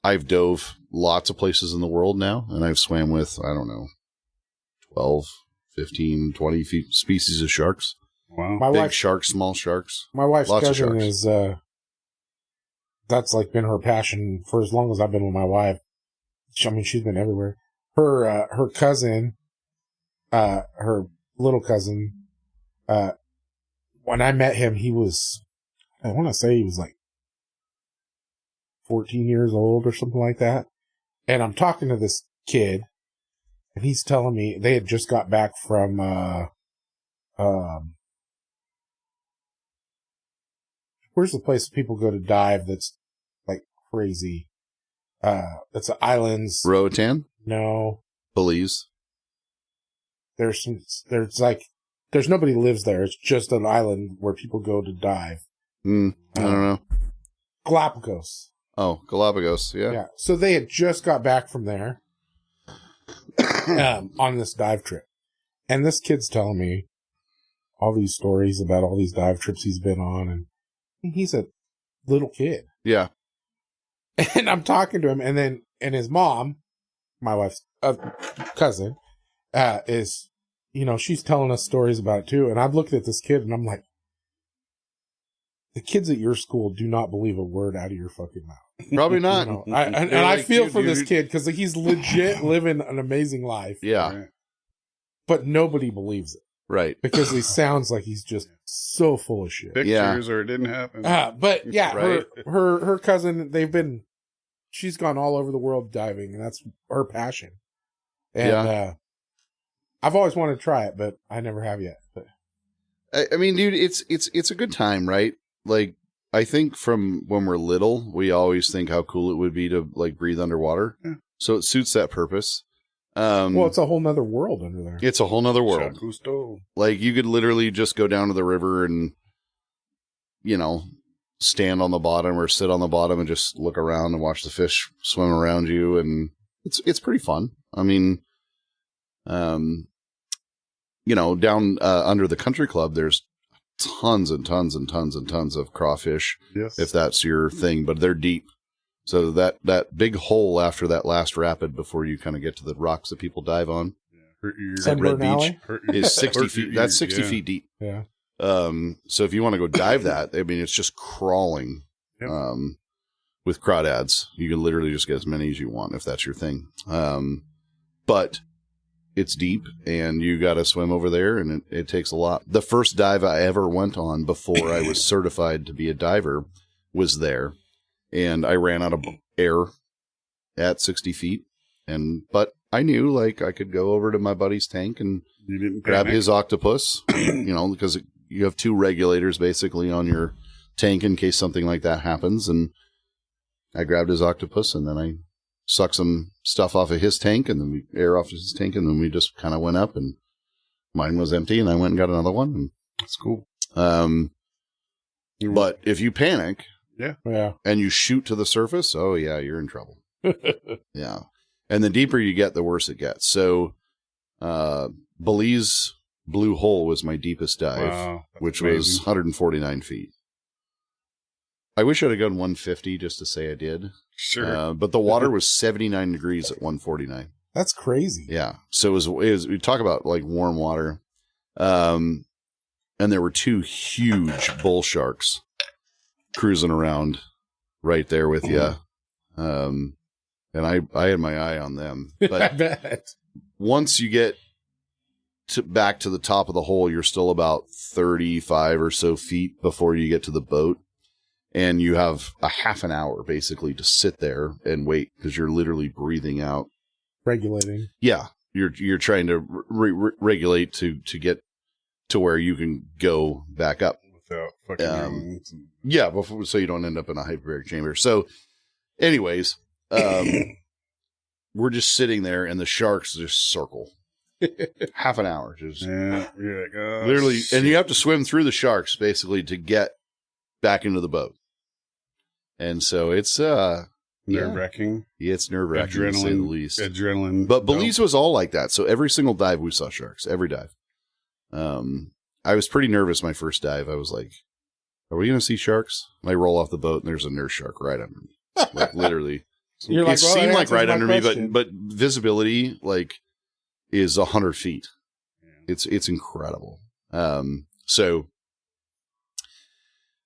I've dove lots of places in the world now, and I've swam with, I don't know, 12, 15, 20 species of sharks. Wow. Big sharks, small sharks. My wife's lots cousin of sharks. is, that's been her passion for as long as I've been with my wife. She's been everywhere. Her cousin, her little cousin, when I met him, he was, I want to say he was 14 years old or something like that. And I'm talking to this kid, and he's telling me they had just got back from, where's the place people go to dive that's crazy? It's islands. Roatan? No. Belize? There's nobody lives there. It's just an island where people go to dive. I don't know. Galapagos. Oh, Galapagos, yeah. Yeah. So they had just got back from there on this dive trip. And this kid's telling me, all these stories about all these dive trips he's been on, and he's a little kid. Yeah. And I'm talking to him, and his mom, my wife's cousin, is, she's telling us stories about it too. And I've looked at this kid and I'm like, the kids at your school do not believe a word out of your fucking mouth. Probably not. I feel for this kid because he's legit living an amazing life. Yeah. Right. But nobody believes it. Right. Because he sounds like he's just so full of shit. Pictures or it didn't happen. But yeah, Right. her cousin, she's gone all over the world diving, and that's her passion. And I've always wanted to try it, but I never have yet. But I mean, dude, it's a good time, right? Like, I think from when we're little, we always think how cool it would be to like breathe underwater. Yeah. So it suits that purpose. Well, it's a whole nother world under there. It's a whole nother world. Jacques Cousteau. Like, you could literally just go down to the river and, stand on the bottom or sit on the bottom and just look around and watch the fish swim around you. And it's pretty fun. I mean, down under the country club, there's tons and tons and tons and tons of crawfish. Yes. If that's your thing, but they're deep. So that big hole after that last rapid before you kind of get to the rocks that people dive on, at Red Beach, is 60 feet. That's 60 feet deep. Yeah. So if you want to go dive that, I mean, it's just crawling. Yep. With crawdads, you can literally just get as many as you want if that's your thing. But it's deep and you got to swim over there, and it takes a lot. The first dive I ever went on before I was certified to be a diver was there. And I ran out of air at 60 feet. But I knew, like, I could go over to my buddy's tank and grab his octopus, because you have two regulators basically on your tank in case something like that happens. And I grabbed his octopus, and then I sucked some stuff off of his tank, and then we air off his tank, and then we just kind of went up, and mine was empty, and I went and got another one. And that's cool. But if you panic... Yeah. And you shoot to the surface, oh yeah, you're in trouble. Yeah. And the deeper you get, the worse it gets. So Belize Blue Hole was my deepest dive, which was 149 feet. I wish I'd have gone 150 just to say I did. Sure. But the water was 79 degrees at 149. That's crazy. Yeah. So it was we talk about like warm water. And there were two huge bull sharks cruising around right there with you. And I had my eye on them. But I bet. Once you get back to the top of the hole, you're still about 35 or so feet before you get to the boat. And you have a half an hour basically to sit there and wait because you're literally breathing out. Regulating. Yeah. You're trying to regulate to get to where you can go back up. Without fucking yeah, so you don't end up in a hyperbaric chamber. So, anyways, we're just sitting there, and the sharks just circle. Half an hour, just literally, and you have to swim through the sharks basically to get back into the boat. And so it's nerve-wracking. Yeah, it's nerve-wracking to say the least. Adrenaline. But Belize was all like that. So every single dive we saw sharks. Every dive. I was pretty nervous my first dive. I was like, are we going to see sharks? And I roll off the boat, and there's a nurse shark right under me. Like, literally. It seemed like right under me, but visibility, like, is 100 feet. Yeah. It's incredible. So,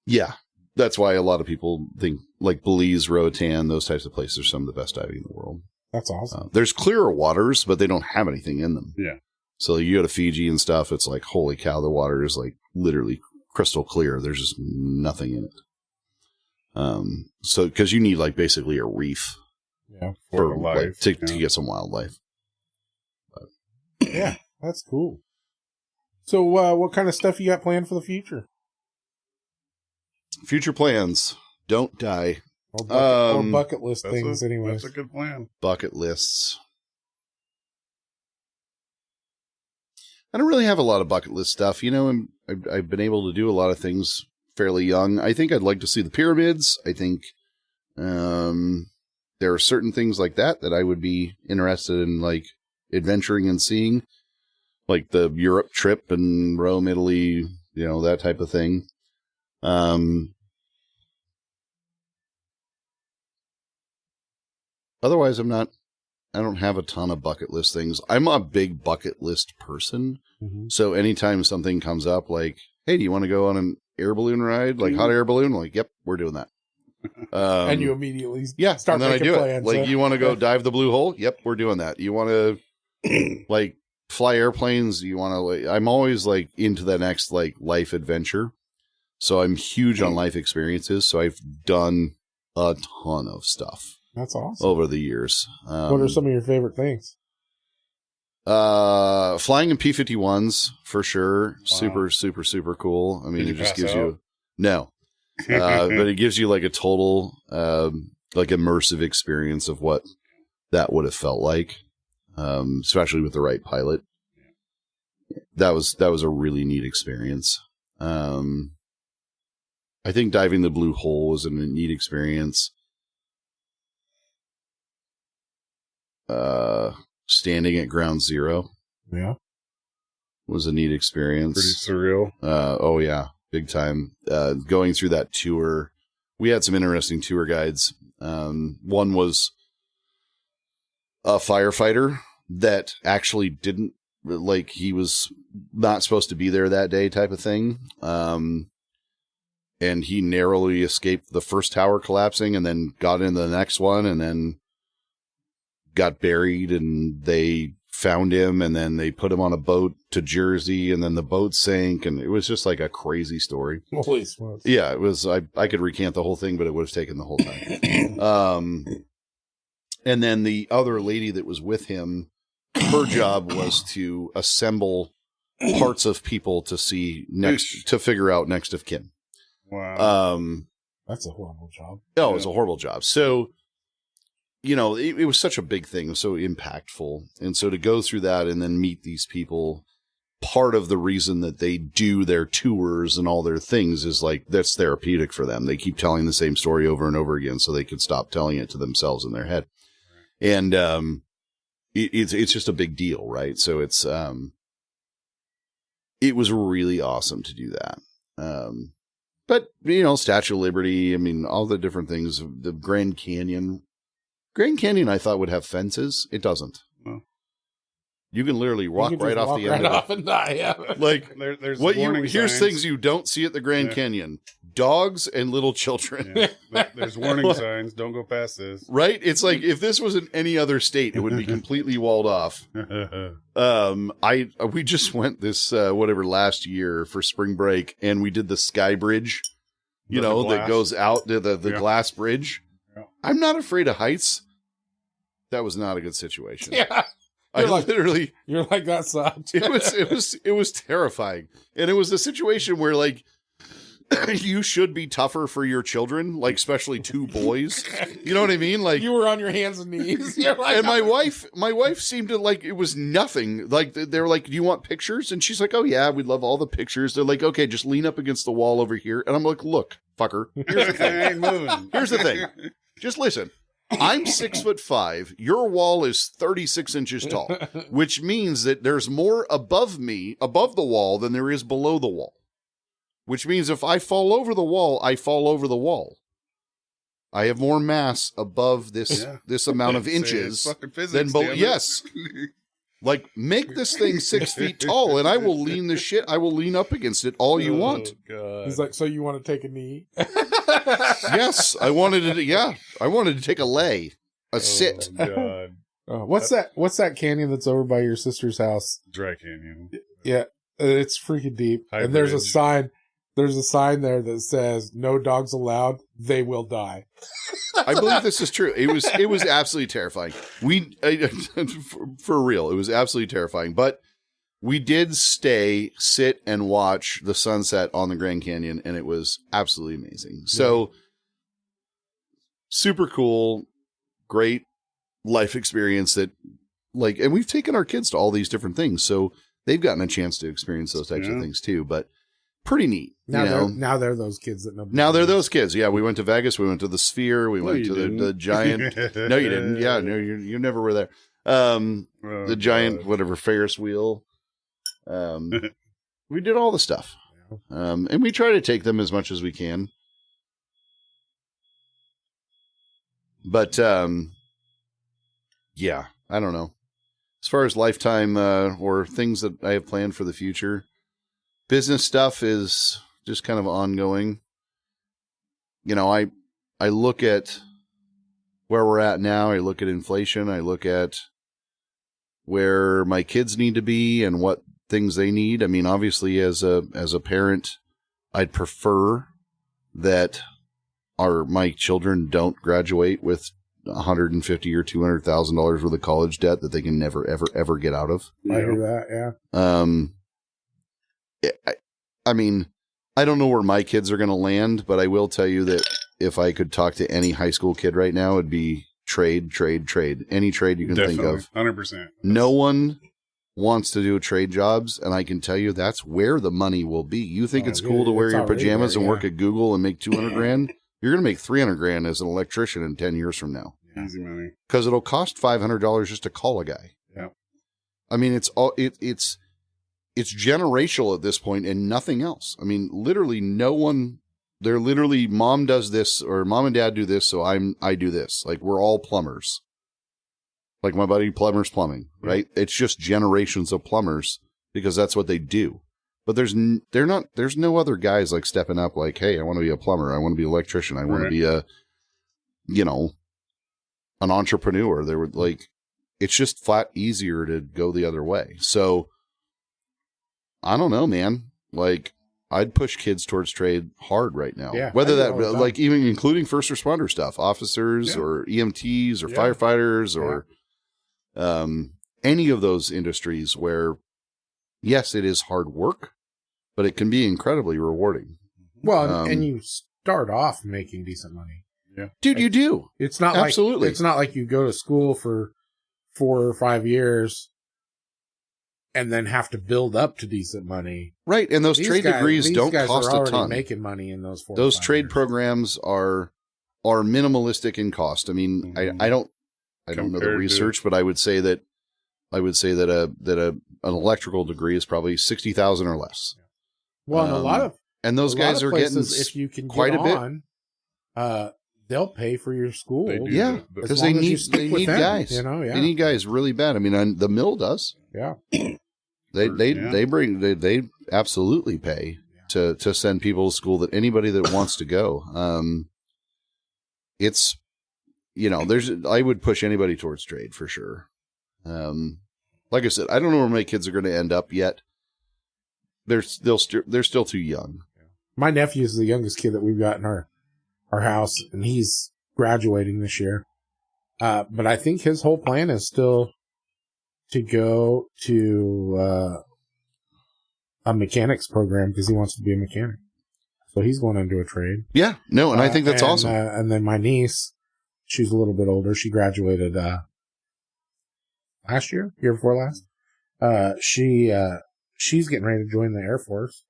yeah, that's why a lot of people think, like, Belize, Roatan, those types of places are some of the best diving in the world. That's awesome. There's clearer waters, but they don't have anything in them. Yeah. So you go to Fiji and stuff, it's like, holy cow, the water is like literally crystal clear. There's just nothing in it. So, cause you need like basically a reef for life, to get some wildlife. But. Yeah, that's cool. So, what kind of stuff you got planned for the future? Future plans. Don't die. Or bucket list things anyways. That's a good plan. Bucket lists. I don't really have a lot of bucket list stuff. I've been able to do a lot of things fairly young. I think I'd like to see the pyramids. I think there are certain things like that I would be interested in, like, adventuring and seeing. like the Europe trip and Rome, Italy, you know, that type of thing. Otherwise, I don't have a ton of bucket list things. I'm a big bucket list person. Mm-hmm. So anytime something comes up like, hey, do you want to go on an air balloon ride? Like hot air balloon? I'm like, yep, we're doing that. And you immediately start and then making plans. Like, you want to go dive the blue hole? Yep, we're doing that. You want to like fly airplanes? You want to? Like, I'm always like into the next like life adventure. So I'm huge on life experiences. So I've done a ton of stuff. That's awesome. Over the years. What are some of your favorite things? Flying in P-51s for sure. Wow. Super cool. I mean, it just gives you no. But it gives you like a total like immersive experience of what that would have felt like. Especially with the right pilot. That was a really neat experience. I think diving the blue hole was a neat experience. Standing at ground zero. Yeah. Was a neat experience. Pretty surreal. Oh yeah. Big time. Going through that tour. We had some interesting tour guides. One was a firefighter that actually didn't, like, he was not supposed to be there that day type of thing. And he narrowly escaped the first tower collapsing and then got into the next one and then got buried, and they found him, and then they put him on a boat to Jersey, and then the boat sank, and it was just like a crazy story. Holy smokes. Yeah, it was. I could recant the whole thing, but it would have taken the whole time. And then the other lady that was with him, her job was to assemble parts of people to see to figure out next of kin. Wow. That's a horrible job. Oh, it was a horrible job. So, you know, it was such a big thing. It was so impactful. And so to go through that and then meet these people, part of the reason that they do their tours and all their things is like, that's therapeutic for them. They keep telling the same story over and over again so they could stop telling it to themselves in their head. And, it's just a big deal, right? So it was really awesome to do that. But, you know, Statue of Liberty, I mean, all the different things, the Grand Canyon, I thought would have fences. It doesn't. Oh. You can literally walk right off the end of it. And die, yeah. Like, there's here's things you don't see at the Grand Canyon. Dogs and little children. Yeah. There's warning signs. Don't go past this. Right? It's like, if this was in any other state, it would be completely walled off. We just went this, last year for spring break, and we did the Sky Bridge, that goes out to the glass bridge. Yeah. I'm not afraid of heights. That was not a good situation. Yeah. You're like that sucked. It was terrifying. And it was a situation where, like, you should be tougher for your children, like, especially two boys. You know what I mean? Like, you were on your hands and knees. And my wife seemed to, like, it was nothing. Like, they were like, do you want pictures? And she's like, oh yeah, we'd love all the pictures. They're like, okay, just lean up against the wall over here. And I'm like, look, fucker, here's the thing. I ain't moving. Here's the thing. Just listen. I'm 6'5". Your wall is 36 inches tall, which means that there's more above the wall, than there is below the wall. Which means if I fall over the wall, I fall over the wall. I have more mass above this amount of inches than below. Yes. Like, make this thing 6 feet tall, and I will lean I will lean up against it all you want. God. He's like, so you want to take a knee? Yes, I wanted to take a sit. God. What's that canyon that's over by your sister's house? Dry Canyon. Yeah, it's freaking deep. High and Bridge. There's a sign there that says, "No dogs allowed. They will die." I believe this is true. It was absolutely terrifying. For real, it was absolutely terrifying. But we did sit and watch the sunset on the Grand Canyon, and it was absolutely amazing. So, super cool, great life experience that, like, and we've taken our kids to all these different things, so they've gotten a chance to experience those types of things too. But pretty neat. Now they're those kids that know. Now they're those kids. Yeah, we went to Vegas. We went to the Sphere. We went to the giant. No, you didn't. Yeah, no, you never were there. The giant, whatever, Ferris wheel. We did all the stuff. And we try to take them as much as we can. But, yeah, I don't know. As far as lifetime or things that I have planned for the future, business stuff is just kind of ongoing. You know, I look at where we're at now. I look at inflation. I look at where my kids need to be and what things they need. I mean, obviously, as a parent, I'd prefer that my children don't graduate with $150,000 or $200,000 worth of college debt that they can never, ever, ever get out of. I hear that. Yeah. I mean, I don't know where my kids are going to land, but I will tell you that if I could talk to any high school kid right now, it'd be trade. Any trade you can think of. 100%. No one wants to do trade jobs, and I can tell you that's where the money will be. You think it's cool to wear your pajamas and work at Google and make $200,000? You're going to make $300,000 as an electrician in 10 years from now. Easy money. Because it'll cost $500 just to call a guy. Yeah. I mean, it's generational at this point and nothing else. I mean, literally no one, they're literally mom does this or mom and dad do this. So I do this. Like we're all plumbers. Like my buddy Plumber's Plumbing, right? It's just generations of plumbers because that's what they do. But there's no other guys like stepping up like, hey, I want to be a plumber. I want to be an electrician. I want to be an entrepreneur. They were like, it's just flat easier to go the other way. So I don't know, man. Like I'd push kids towards trade hard right now. Yeah, whether that like even including first responder stuff, officers or EMTs or firefighters or any of those industries where yes, it is hard work, but it can be incredibly rewarding. Well, and you start off making decent money. Yeah. Dude, you do. It's not absolutely. It's not like you go to school for 4 or 5 years and then have to build up to decent money. Right, and those trade degrees don't cost a ton. Making money in those 4. Those trade programs are minimalistic in cost. I mean, I don't know the research, but I would say that an electrical degree is probably $60,000 or less. Well, and those guys are getting if you can quite get a bit. They'll pay for your school. Because they need guys. They need guys really bad. I mean, the mill does. Yeah. They absolutely pay to send people to school, that anybody that wants to go. It's I would push anybody towards trade for sure. Like I said, I don't know where my kids are going to end up yet. They're still too young. My nephew's the youngest kid that we've got in our house, and he's graduating this year. But I think his whole plan is still to go to a mechanics program because he wants to be a mechanic. So he's going into a trade. Yeah, no, and I think that's awesome. And then my niece, she's a little bit older. She graduated last year before last. She's getting ready to join the Air Force.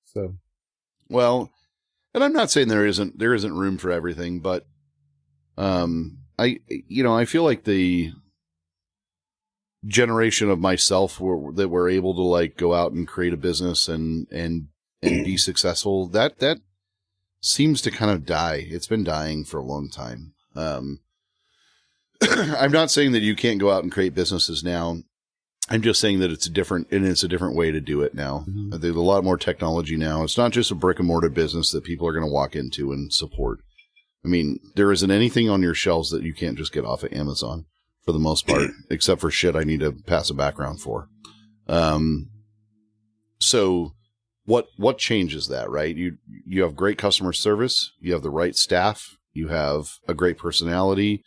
So, well, and I'm not saying there isn't room for everything, but I feel like the generation of myself that were able to like go out and create a business and be successful, that seems to kind of die. It's been dying for a long time. I'm not saying that you can't go out and create businesses now. I'm just saying that it's a different way to do it now. Mm-hmm. There's a lot more technology now. It's not just a brick and mortar business that people are going to walk into and support. I mean, there isn't anything on your shelves that you can't just get off of Amazon for the most part, except for shit I need to pass a background for. So what changes that, right? You have great customer service. You have the right staff. You have a great personality.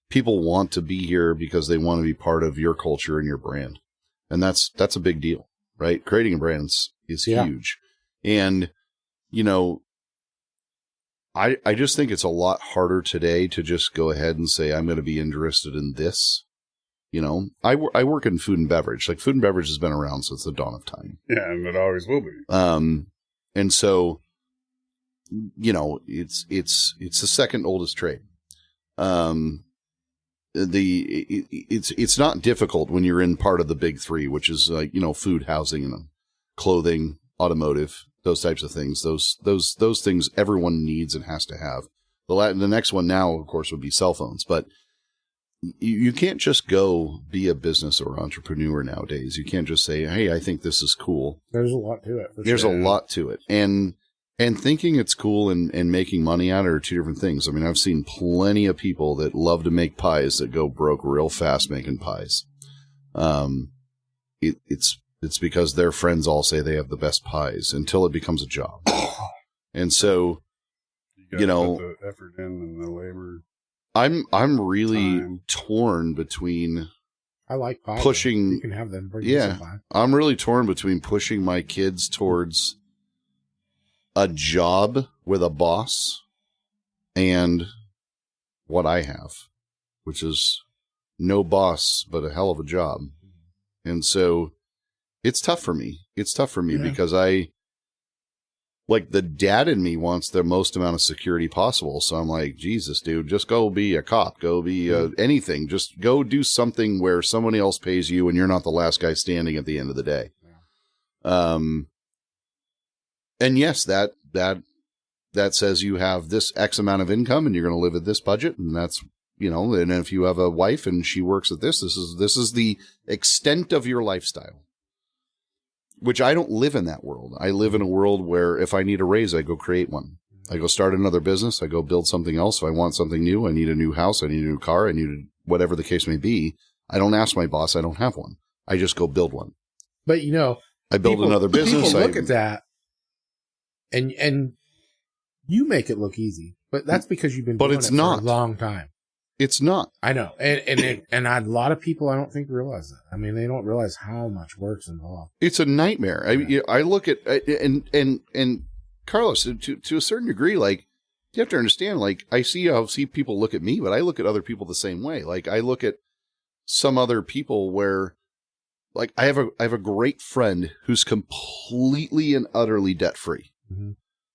People want to be here because they want to be part of your culture and your brand. And that's a big deal, right? Creating a brand is huge. And, I just think it's a lot harder today to just go ahead and say, I'm going to be interested in this. I work in food and beverage. Like food and beverage has been around since the dawn of time. Yeah, and it always will be. And so, it's the second oldest trade. it's not difficult when you're in part of the big three, which is like, food, housing, and clothing, automotive, those types of things. Those things everyone needs and has to have. The next one now, of course, would be cell phones, but you can't just go be a business or entrepreneur nowadays. You can't just say, hey, I think this is cool. There's a lot to it. There's a lot to it. And thinking it's cool and making money at it are two different things. I mean, I've seen plenty of people that love to make pies that go broke real fast making pies. It's because their friends all say they have the best pies until it becomes a job. And so, put the effort in and the labor. I'm really torn between. I like pies. Pushing. You can have them. I'm really torn between pushing my kids towards a job with a boss and what I have, which is no boss, but a hell of a job. And so it's tough for me. Because the dad in me wants the most amount of security possible. So I'm like, Jesus, dude, just go be a cop, go be anything. Just go do something where somebody else pays you and you're not the last guy standing at the end of the day. Yeah. And yes, that says you have this X amount of income and you're going to live at this budget. And that's, and if you have a wife and she works at this is the extent of your lifestyle, which I don't live in that world. I live in a world where if I need a raise, I go create one. I go start another business. I go build something else. If I want something new, I need a new house. I need a new car. I need whatever the case may be. I don't ask my boss. I don't have one. I just go build one. But I build another business. People look at that. And you make it look easy, but that's because you've been doing it for a long time. It's not. I know. And a lot of people, I don't think realize that. I mean, they don't realize how much work's involved. It's a nightmare. I look at, and Carlos, to a certain degree, like, you have to understand, like, I see people look at me, but I look at other people the same way. Like, I look at some other people where, like, I have a great friend who's completely and utterly debt free. Mm-hmm.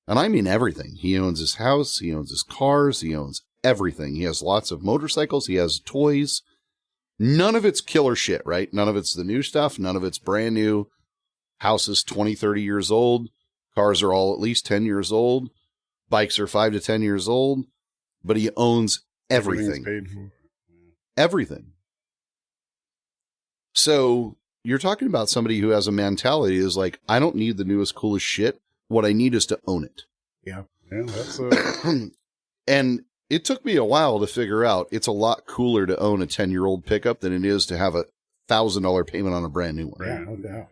And I mean everything. He owns his house. He owns his cars. He owns everything. He has lots of motorcycles. He has toys. None of it's killer shit, right? None of it's the new stuff. None of it's brand new. House is 20, 30 years old. Cars are all at least 10 years old. Bikes are 5 to 10 years old. But he owns everything. Paid for. Everything. So you're talking about somebody who has a mentality is like, I don't need the newest, coolest shit. What I need is to own it. Yeah. Yeah, that's and it took me a while to figure out it's a lot cooler to own a 10-year-old pickup than it is to have $1,000 payment on a brand new one. Yeah, no doubt.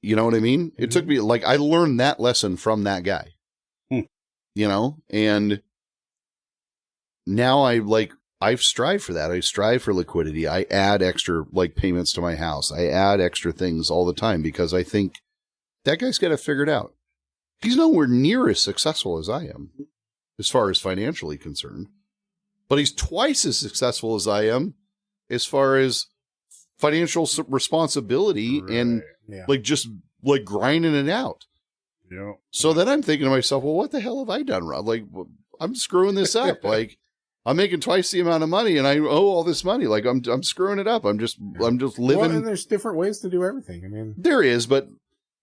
You know what I mean? Mm-hmm. It took me, like, I learned that lesson from that guy. And now I strive for that. I strive for liquidity. I add extra, like, payments to my house. I add extra things all the time because I think that guy's got it figured out. He's nowhere near as successful as I am, as far as financially concerned. But he's twice as successful as I am, as far as financial responsibility and just like grinding it out. Yeah. So then I'm thinking to myself, well, what the hell have I done wrong? Like, I'm screwing this up. Like, I'm making twice the amount of money and I owe all this money. Like, I'm screwing it up. I'm just living. Well, and there's different ways to do everything. I mean, there is, but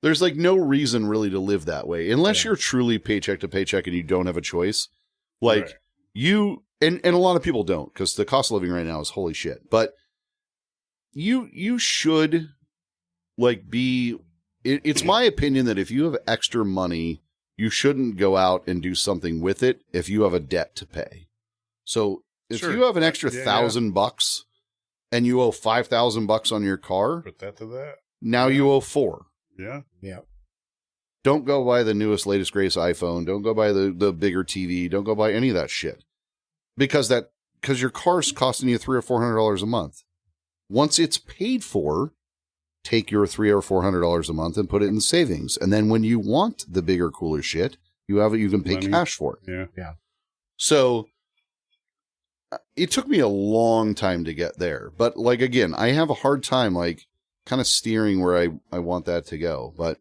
there's like no reason really to live that way unless you're truly paycheck to paycheck and you don't have a choice. Like you, and a lot of people don't because the cost of living right now is holy shit. But you should like be, it's my opinion that if you have extra money, you shouldn't go out and do something with it if you have a debt to pay. So if you have an extra $1,000 and you owe $5,000 on your car, put that to that. Now you owe $4,000. Yeah. Yeah. Don't go buy the newest, latest, greatest iPhone. Don't go buy the bigger TV. Don't go buy any of that shit. Because your car's costing you $300 or $400 a month. Once it's paid for, take your $300 or $400 a month and put it in savings. And then when you want the bigger, cooler shit, you can pay cash for it. Yeah. Yeah. So it took me a long time to get there. But like, again, I have a hard time, like, kind of steering where I want that to go. But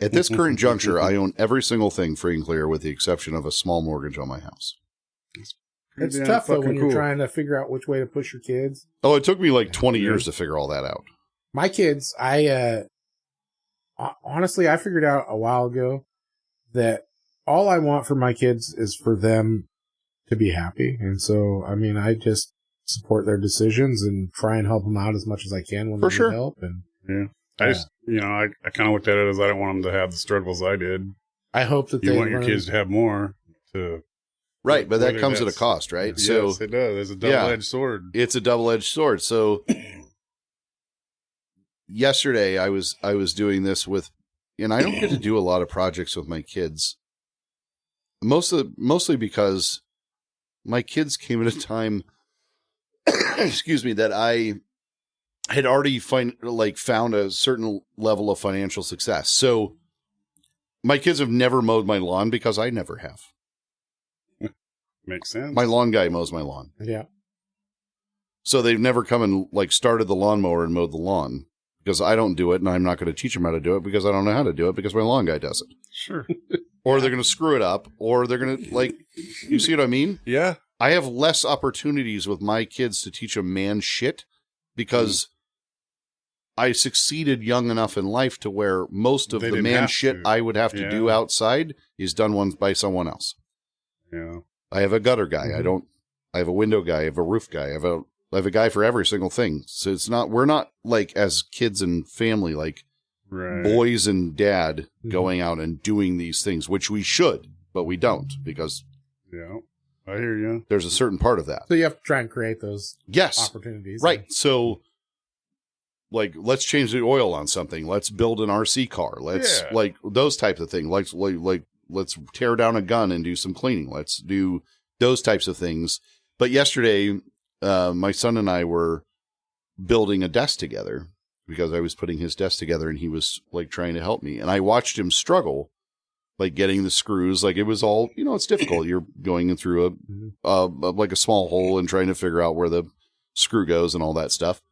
at this current juncture, I own every single thing free and clear with the exception of a small mortgage on my house. It's tough though when you're trying to figure out which way to push your kids. Oh, it took me like 20 years to figure all that out. My kids, honestly, I figured out a while ago that all I want for my kids is for them to be happy. And so, I mean, I just support their decisions and try and help them out as much as I can when they need help. And I just, I kind of looked at it as I don't want them to have the struggles I did. I hope that you want your kids to have more. Right, but that comes at a cost, right? Yes, so it does. It's a double-edged sword. It's a double-edged sword. So yesterday I was doing this with, and I don't get to do a lot of projects with my kids. Mostly because my kids came at a time, excuse me, that I had already found a certain level of financial success. So my kids have never mowed my lawn because I never have. Makes sense. My lawn guy mows my lawn. Yeah. So they've never come and started the lawnmower and mowed the lawn because I don't do it, and I'm not going to teach them how to do it because I don't know how to do it because my lawn guy does it. Sure. Or they're going to screw it up, or they're going to you see what I mean? Yeah. I have less opportunities with my kids to teach a man shit because I succeeded young enough in life to where most of the man shit I would have to do outside is done by someone else. Yeah. I have a gutter guy. I have a window guy. I have a roof guy. I have a guy for every single thing. So we're not as kids and family, boys and dad going out and doing these things, which we should, but we don't because I hear you. There's a certain part of that. So you have to try and create those opportunities. Right. So let's change the oil on something. Let's build an RC car. Let's those types of things. Let's tear down a gun and do some cleaning. Let's do those types of things. But yesterday, my son and I were building a desk together because I was putting his desk together and he was trying to help me. And I watched him struggle, getting the screws. It was all, it's difficult. You're going in through a small hole and trying to figure out where the screw goes and all that stuff.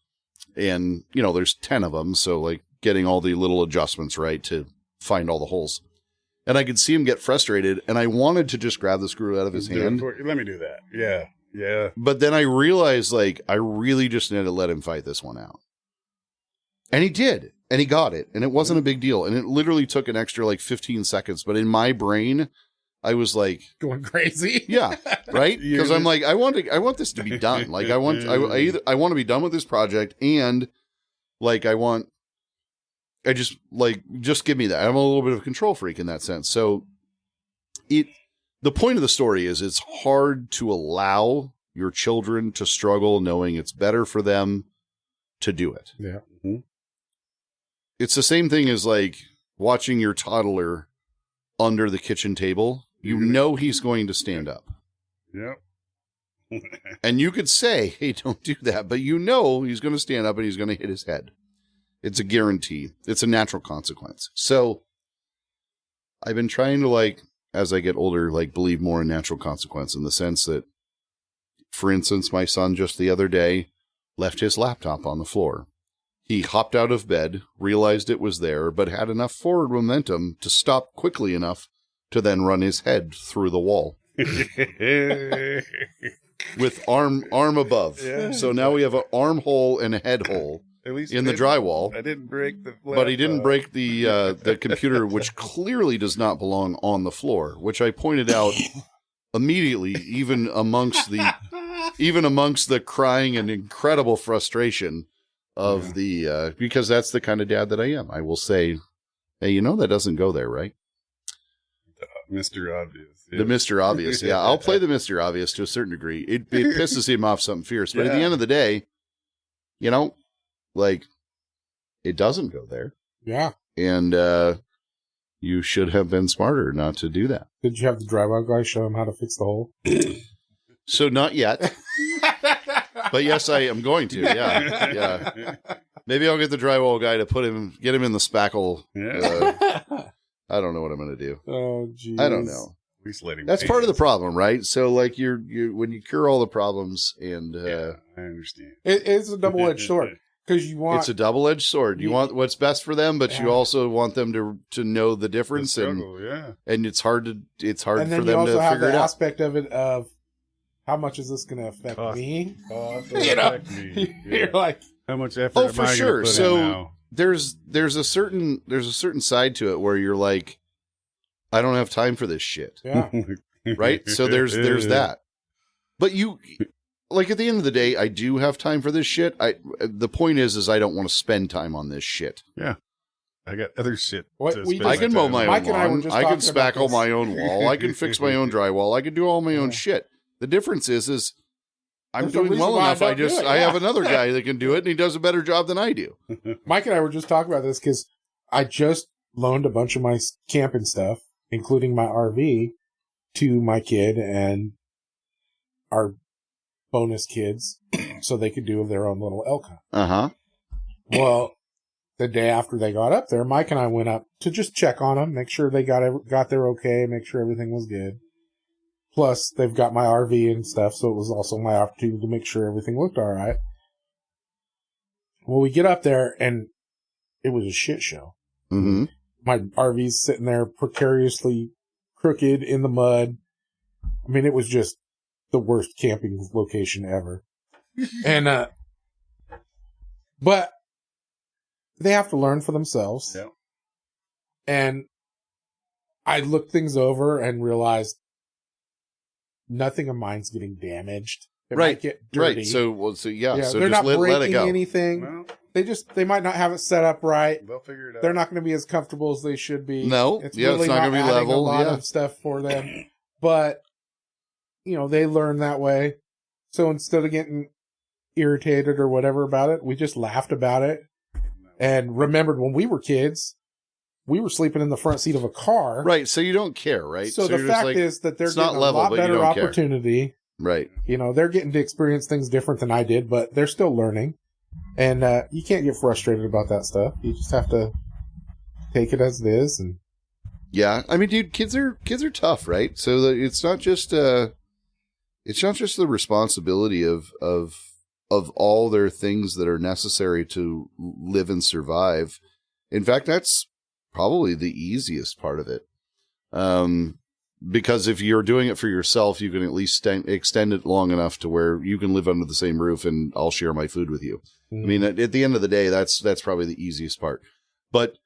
And, there's 10 of them. So getting all the little adjustments right to find all the holes. And I could see him get frustrated, and I wanted to just grab the screw out of his hand. Let me do that. Yeah, yeah. But then I realized, I really just need to let him fight this one out. And he did, and he got it, and it wasn't a big deal. And it literally took an extra, 15 seconds. But in my brain, I was going crazy. Yeah, right? Because I'm I want this to be done. I want to be done with this project, and just give me that. I'm a little bit of a control freak in that sense. So the point of the story is it's hard to allow your children to struggle knowing it's better for them to do it. Yeah. Mm-hmm. It's the same thing as watching your toddler under the kitchen table. You know he's going to stand up. Yep. And you could say, hey, don't do that. But he's going to stand up and he's going to hit his head. It's a guarantee. It's a natural consequence. So I've been trying to, as I get older, believe more in natural consequence in the sense that, for instance, my son just the other day left his laptop on the floor. He hopped out of bed, realized it was there, but had enough forward momentum to stop quickly enough to then run his head through the wall. With arm above. Yeah. So now we have an arm hole and a head hole. At least in the drywall. I didn't break the laptop. But he didn't break the computer, which clearly does not belong on the floor, which I pointed out immediately, even amongst the crying and incredible frustration of because that's the kind of dad that I am. I will say, hey, that doesn't go there, right? Mr. Obvious. Yeah. The Mr. Obvious. Yeah, I'll play the Mr. Obvious to a certain degree. It pisses him off something fierce. But at the end of the day, it doesn't go there. Yeah. And you should have been smarter not to do that. Did you have the drywall guy show him how to fix the hole? So not yet. But yes, I am going to. Yeah. Yeah. Maybe I'll get the drywall guy to get him in the spackle. Yeah. I don't know what I'm going to do. Oh, geez. I don't know. At least let him. That's part of the problem, right? So you when you cure all the problems and I understand. It's a double-edged sword. Because it's a double-edged sword. You want what's best for them, but you also want them to know the difference, and it's hard for them to figure it out. And then you also have the aspect of it of how much is this going to affect me? You know, me. You're like, how much effort am for I sure. gonna put So in now? there's a certain side to it where you're like, I don't have time for this shit. yeah. Right? So there's that. But you, like, at the end of the day, I do have time for this shit. The point is I don't want to spend time on this shit. Yeah. I got other shit. What to we spend I can mow time my on. Mike own and I were lawn. just I can talking about spackle this. my own wall. I can fix my own drywall. I can do all my own Yeah. shit. The difference is I'm There's a doing reason well why I enough. don't do it, I have yeah. another guy that can do it, and he does a better job than I do. Mike and I were just talking about this because I just loaned a bunch of my camping stuff, including my RV, to my kid and our bonus kids so they could do their own little elk hunt. Uh-huh. Well, the day after they got up there, Mike and I went up to just check on them, make sure they got there okay, make sure everything was good. Plus, they've got my RV and stuff, so it was also my opportunity to make sure everything looked all right. Well, we get up there, and it was a shit show. Mm-hmm. My RV's sitting there precariously crooked in the mud. I mean, it was just the worst camping location ever. And, but they have to learn for themselves. Yeah. And I looked things over and realized nothing of mine's getting damaged. It Right. might get dirty. Right. So yeah, so they're just not let breaking it go. anything. Well, They might not have it set up right. they'll figure it out. They're not going to be as comfortable as they should be. No. It's Yeah, it's really not gonna be adding level, a lot yeah. of stuff for them. But, they learn that way. So instead of getting irritated or whatever about it, we just laughed about it and remembered when we were kids, we were sleeping in the front seat of a car. Right. So you don't care, right? So the you're just fact like, is that they're it's not getting level, a lot but you better don't care. opportunity. right. They're getting to experience things different than I did, but they're still learning. And you can't get frustrated about that stuff. You just have to take it as it is. And Yeah. I mean, dude, kids are tough, right? So it's not just the responsibility of all their things that are necessary to live and survive. In fact, that's probably the easiest part of it. Because if you're doing it for yourself, you can at least extend it long enough to where you can live under the same roof and I'll share my food with you. I mean, at the end of the day, that's probably the easiest part. But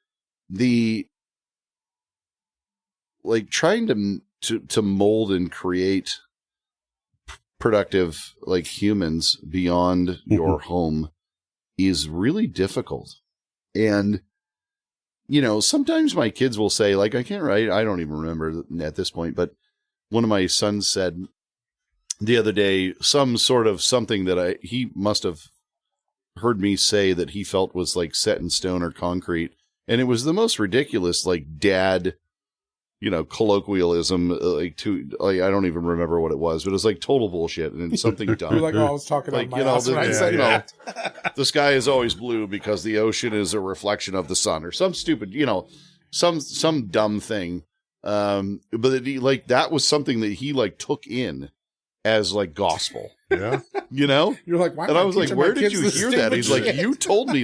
trying to mold and create productive humans beyond your home is really difficult. And sometimes my kids will say, I can't write. I don't even remember at this point, but one of my sons said the other day, some sort of something that he must have heard me say that he felt was set in stone or concrete. And it was the most ridiculous, dad, colloquialism, I don't even remember what it was, but it was total bullshit and it's something dumb. you're like, I was talking about my house when I said that. The sky is always blue because the ocean is a reflection of the sun, or some stupid, some dumb thing. But that was something that he took in as gospel. Yeah. You're like, why? And I was like, where did kids you this hear that? stupid He's like, shit? you told me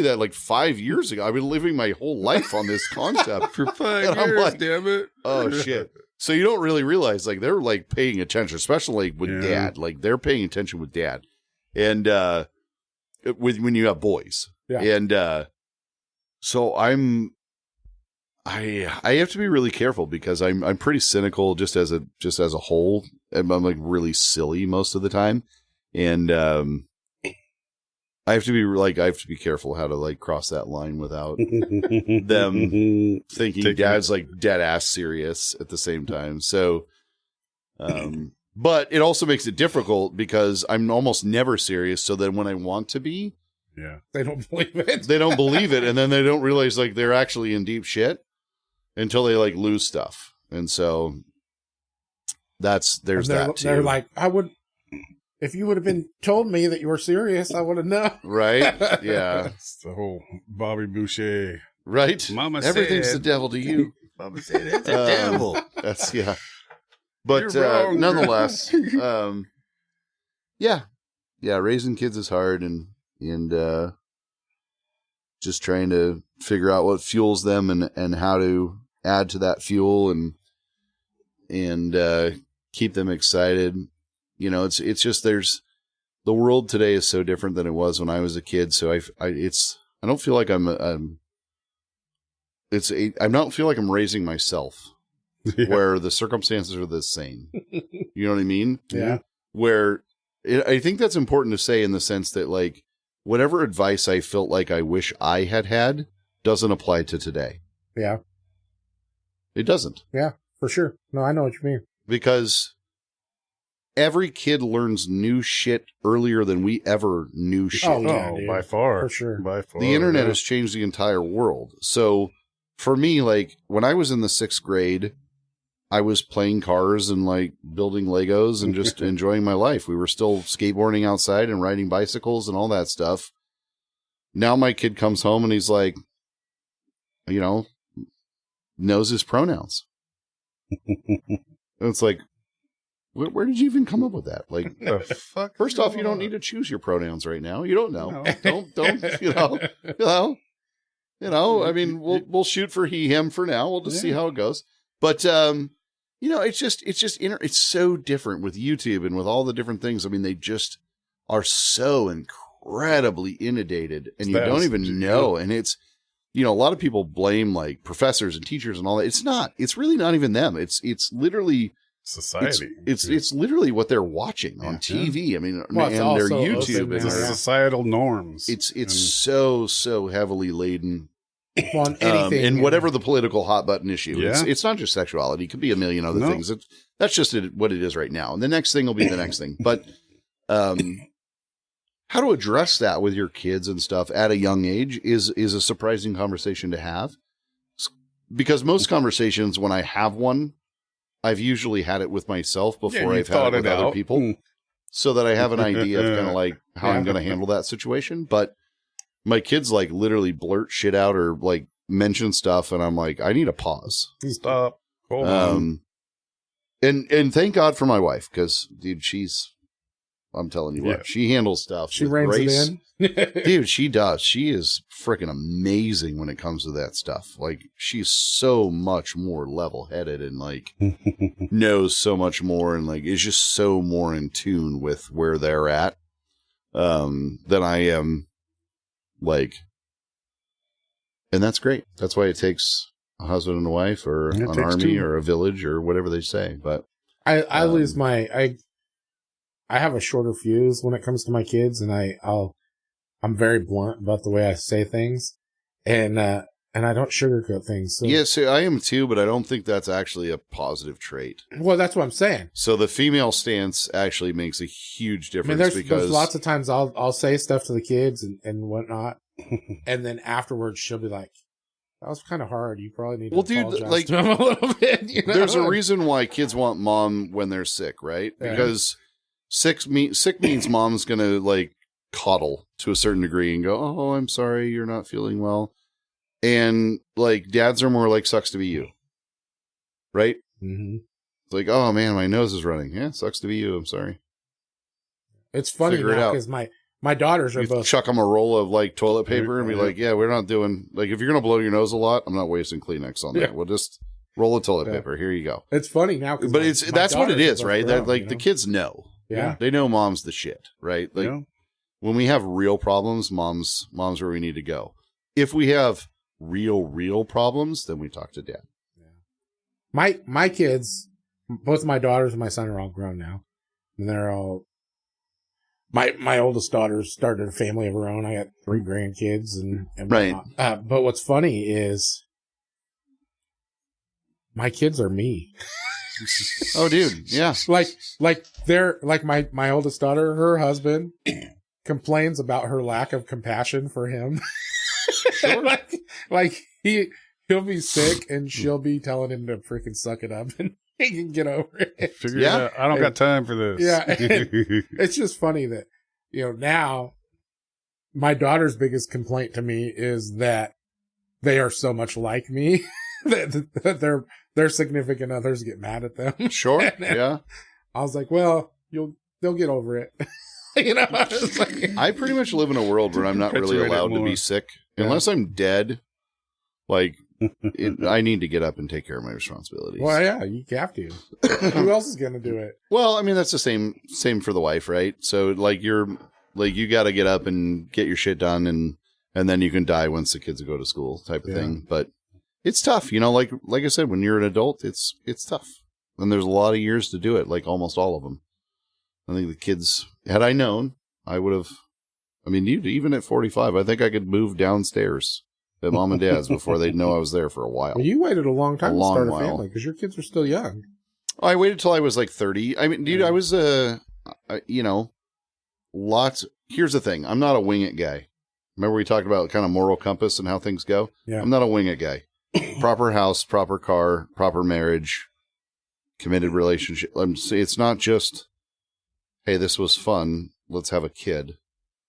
that 5 years ago. I've been living my whole life on this concept. For 5 And I'm years, like, damn it. Oh shit. So you don't really realize they're paying attention, especially with dad. They're paying attention with dad. And when you have boys. Yeah. And so I have to be really careful because I'm pretty cynical just as a whole. I'm really silly most of the time. And I have to be careful how to cross that line without them thinking dad's dead ass serious at the same time. So but it also makes it difficult because I'm almost never serious. So then when I want to be, Yeah. They don't believe it. they don't believe it, and then they don't realize they're actually in deep shit until they lose stuff. And so there's that too. They're like, if you would have been told me that you were serious, I would have known. Right? Yeah. It's the whole Bobby Boucher. Right? Mama Everything's said- the devil to you. Mama said it's the devil. That's yeah. But You're wrong. nonetheless, yeah, raising kids is hard, and just trying to figure out what fuels them and how to add to that fuel and keep them excited. You know, it's just the world today is so different than it was when I was a kid. So I don't feel like I don't feel like I'm raising myself where the circumstances are the same. You know what I mean? Yeah. Where I think that's important to say in the sense that like whatever advice I felt like I wish I had doesn't apply to today. Yeah. It doesn't. Yeah, for sure. No, I know what you mean. Because every kid learns new shit earlier than we ever knew shit. Oh, yeah, dude. By far. For sure. By far. The internet has changed the entire world. So for me, like when I was in the 6th grade, I was playing cars and like building Legos and just enjoying my life. We were still skateboarding outside and riding bicycles and all that stuff. Now my kid comes home and he's like, you know, knows his pronouns. And it's like, where did you even come up with that? Like, fuck first off, you don't need to choose your pronouns right now. You don't know. No. Don't, you know, I mean, we'll shoot for he, him for now. We'll just see how it goes. But, you know, it's so different with YouTube and with all the different things. I mean, they just are so incredibly inundated and you don't even know. And it's, you know, a lot of people blame like professors and teachers and all that. It's not, it's really not even them. It's literally society. It's literally what they're watching on TV. I mean, and their YouTube. It's societal norms. It's so heavily laden on anything. And whatever the political hot button issue. It's not just sexuality. It could be a million other things. That's just what it is right now. And the next thing will be the next thing. But how to address that with your kids and stuff at a young age is a surprising conversation to have. Because most conversations, when I have one, I've usually had it with myself before I've had it with other people. So that I have an idea of kind of like how I'm going to handle that situation. But my kids like literally blurt shit out or like mention stuff. And I'm like, I need a pause. Stop. Hold on. And thank God for my wife. Cause dude, I'm telling you what, she handles stuff. She reins it in. Dude, she does. She is freaking amazing when it comes to that stuff. Like she's so much more level headed and like knows so much more and like is just so more in tune with where they're at, than I am. Like, and that's great. That's why it takes a husband and a wife or an army or a village or whatever they say. But I lose I have a shorter fuse when it comes to my kids, and I'm very blunt about the way I say things, and I don't sugarcoat things. So. Yeah, so I am too, but I don't think that's actually a positive trait. Well, that's what I'm saying. So the female stance actually makes a huge difference. I mean, there's lots of times I'll say stuff to the kids and whatnot, and then afterwards she'll be like, "That was kind of hard. You probably need to apologize to him a little bit." You know? There's a reason why kids want mom when they're sick, right? Because sick means mom's gonna like coddle to a certain degree and go, "Oh, I'm sorry, you're not feeling well." And like dads are more like, "Sucks to be you," right? Mm-hmm. It's like, "Oh man, my nose is running." Yeah, sucks to be you. I'm sorry. It's funny because my daughters are both. Chuck them a roll of like toilet paper and be like, "Yeah, we're not doing like if you're gonna blow your nose a lot, I'm not wasting Kleenex on that. We'll just roll the toilet paper. Here you go." It's funny now, but that's what it is, right? That like the kids know. Yeah, they know mom's the shit, right? Like when we have real problems, mom's where we need to go. If we have real problems, then we talk to dad. Yeah. My kids, both my daughters and my son are all grown now, and they're all. My oldest daughter started a family of her own. I got 3 grandkids and right. But what's funny is my kids are me. Oh, dude, yeah. Like they're like my oldest daughter. Her husband complains about her lack of compassion for him. Sure. like he'll be sick and she'll be telling him to freaking suck it up and he can get over it. Figure it out. I don't got time for this. Yeah. It's just funny that, you know, now my daughter's biggest complaint to me is that they are so much like me that their significant others get mad at them. Sure. Yeah. I was like, well, they'll get over it. You know, I pretty much live in a world where I'm not really allowed to be sick unless I'm dead. Like I need to get up and take care of my responsibilities. Well, yeah, you have to. Who else is going to do it? Well, I mean, that's the same for the wife, right? So like you got to get up and get your shit done, and then you can die once the kids go to school, type of thing. But it's tough, like I said, when you're an adult, it's tough, and there's a lot of years to do it, like almost all of them. I think the kids, had I known, I would have. I mean, even at 45, I think I could move downstairs at mom and dad's before they'd know I was there for a while. Well, you waited a long time to start a family because your kids are still young. I waited till I was like 30. I mean, dude, I was lots. Here's the thing: I'm not a wing it guy. Remember we talked about kind of moral compass and how things go? Yeah. I'm not a wing it guy. Proper house, proper car, proper marriage, committed relationship. It's not just, hey, this was fun, let's have a kid.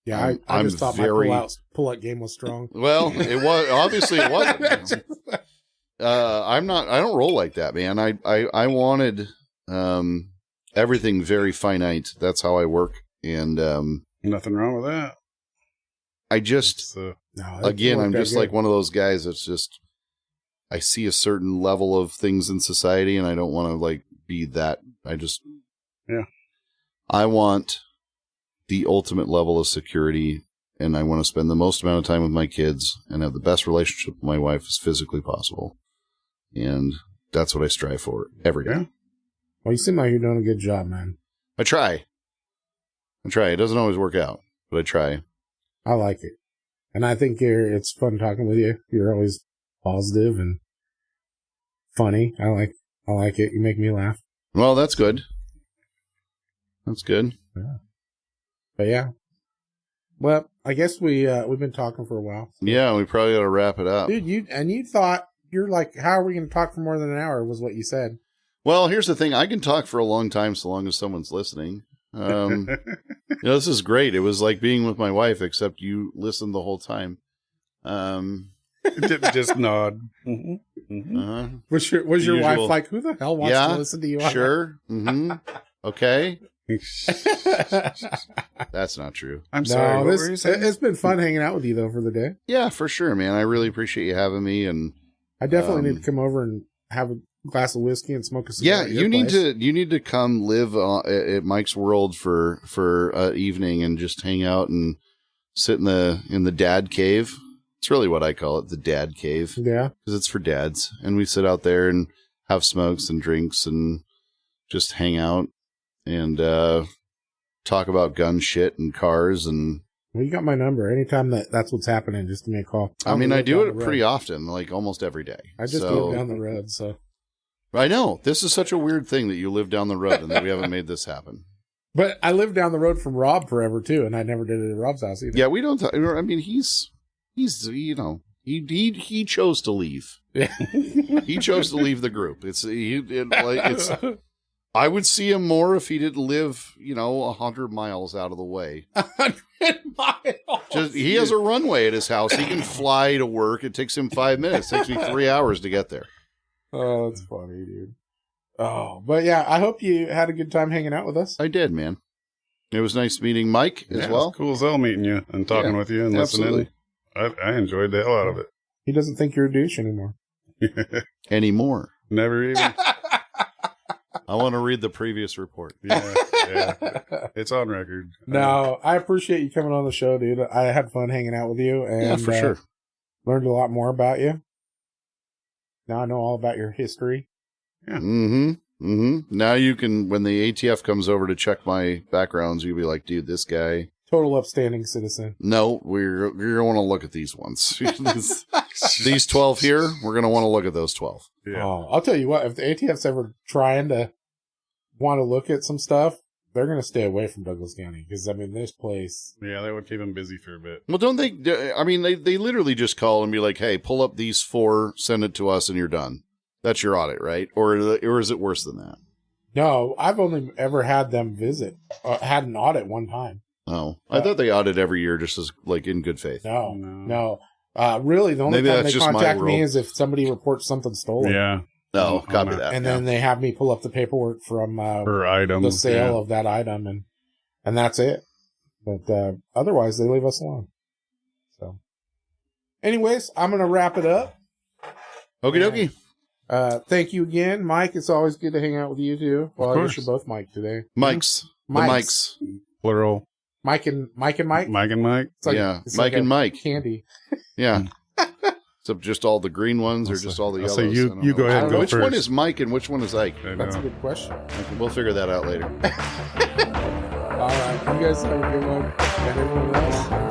Yeah, I just thought my pull-out game was strong. Well, it was. Obviously, it wasn't. I don't roll like that, man. I wanted everything very finite. That's how I work, and nothing wrong with that. I just again, I'm just like one of those guys that's just, I see a certain level of things in society, and I don't want to like be that. I want the ultimate level of security, and I want to spend the most amount of time with my kids and have the best relationship with my wife as physically possible. And that's what I strive for every day. Yeah. Well, you seem like you're doing a good job, man. I try. It doesn't always work out, but I try. I like it. And I think it's fun talking with you. You're always positive and funny. I like it. You make me laugh. Well, that's good. That's good. Yeah. But yeah. Well, I guess we've been talking for a while. So. Yeah, we probably got to wrap it up. Dude, you thought, you're like, how are we going to talk for more than an hour was what you said. Well, here's the thing. I can talk for a long time so long as someone's listening. This is great. It was like being with my wife, except you listened the whole time. Just nod. Mm-hmm. Mm-hmm. Was your wife like, who the hell wants to listen to you? Sure. Mm-hmm. Okay. That's not true. I'm sorry. What were you saying? It's been fun hanging out with you though for the day. Yeah, for sure, man. I really appreciate you having me, and I definitely need to come over and have a glass of whiskey and smoke a cigar. Yeah, you need to come live at Mike's World for an evening and just hang out and sit in the dad cave. It's really what I call it, the dad cave. Yeah, because it's for dads, and we sit out there and have smokes and drinks and just hang out and talk about gun shit and cars. And well, you got my number. Anytime that's what's happening, just give me a call. I mean, I do it pretty often, like almost every day. I just live down the road, so. I know. This is such a weird thing that you live down the road and that we haven't made this happen. But I lived down the road from Rob forever, too, and I never did it at Rob's house either. Yeah, we don't. I mean, he's he chose to leave. Yeah. He chose to leave the group. I would see him more if he didn't live, 100 miles out of the way. 100 miles? He has a runway at his house. He can fly to work. It takes him 5 minutes. It takes me 3 hours to get there. Oh, that's funny, dude. Oh, but yeah, I hope you had a good time hanging out with us. I did, man. It was nice meeting Mike as well. It was cool as hell meeting you and talking with you and listening. I enjoyed the hell out of it. He doesn't think you're a douche anymore. Anymore. Never even. I want to read the previous report. Yeah. It's on record. No, I appreciate you coming on the show, dude. I had fun hanging out with you. And, yeah, for sure. Learned a lot more about you. Now I know all about your history. Yeah. Mm-hmm. Mm-hmm. Now you can, when the ATF comes over to check my backgrounds, you'll be like, dude, this guy. Total upstanding citizen. No, you're going to want to look at these ones. These 12 here, we're going to want to look at those 12. Yeah. Oh, I'll tell you what, if the ATF's ever trying to want to look at some stuff, they're going to stay away from Douglas County. Because, I mean, this place. Yeah, they would keep them busy for a bit. Well, don't they? I mean, they literally just call and be like, hey, pull up these 4, send it to us, and you're done. That's your audit, right? Or is it worse than that? No, I've only ever had them visit. Had an audit one time. Oh, I thought they audit every year just as, like, in good faith. No. Really, the only time they contact me is if somebody reports something stolen. Yeah. No, copy that. And then they have me pull up the paperwork from per item, the sale of that item, and that's it. But otherwise, they leave us alone. So, anyways, I'm going to wrap it up. Okie dokie. Thank you again, Mike. It's always good to hang out with you too. Well, I guess you're both Mike today. Mikes. The Mikes. Plural. Mike and Mike. Mike and Mike. It's like, yeah. it's Mike like and Mike. Candy. Yeah. Except just all the green ones or just all the yellows? So you go ahead and go which first. one is Mike and which one is Ike? That's a good question. We'll figure that out later. All right. You guys have a good one. And everyone else.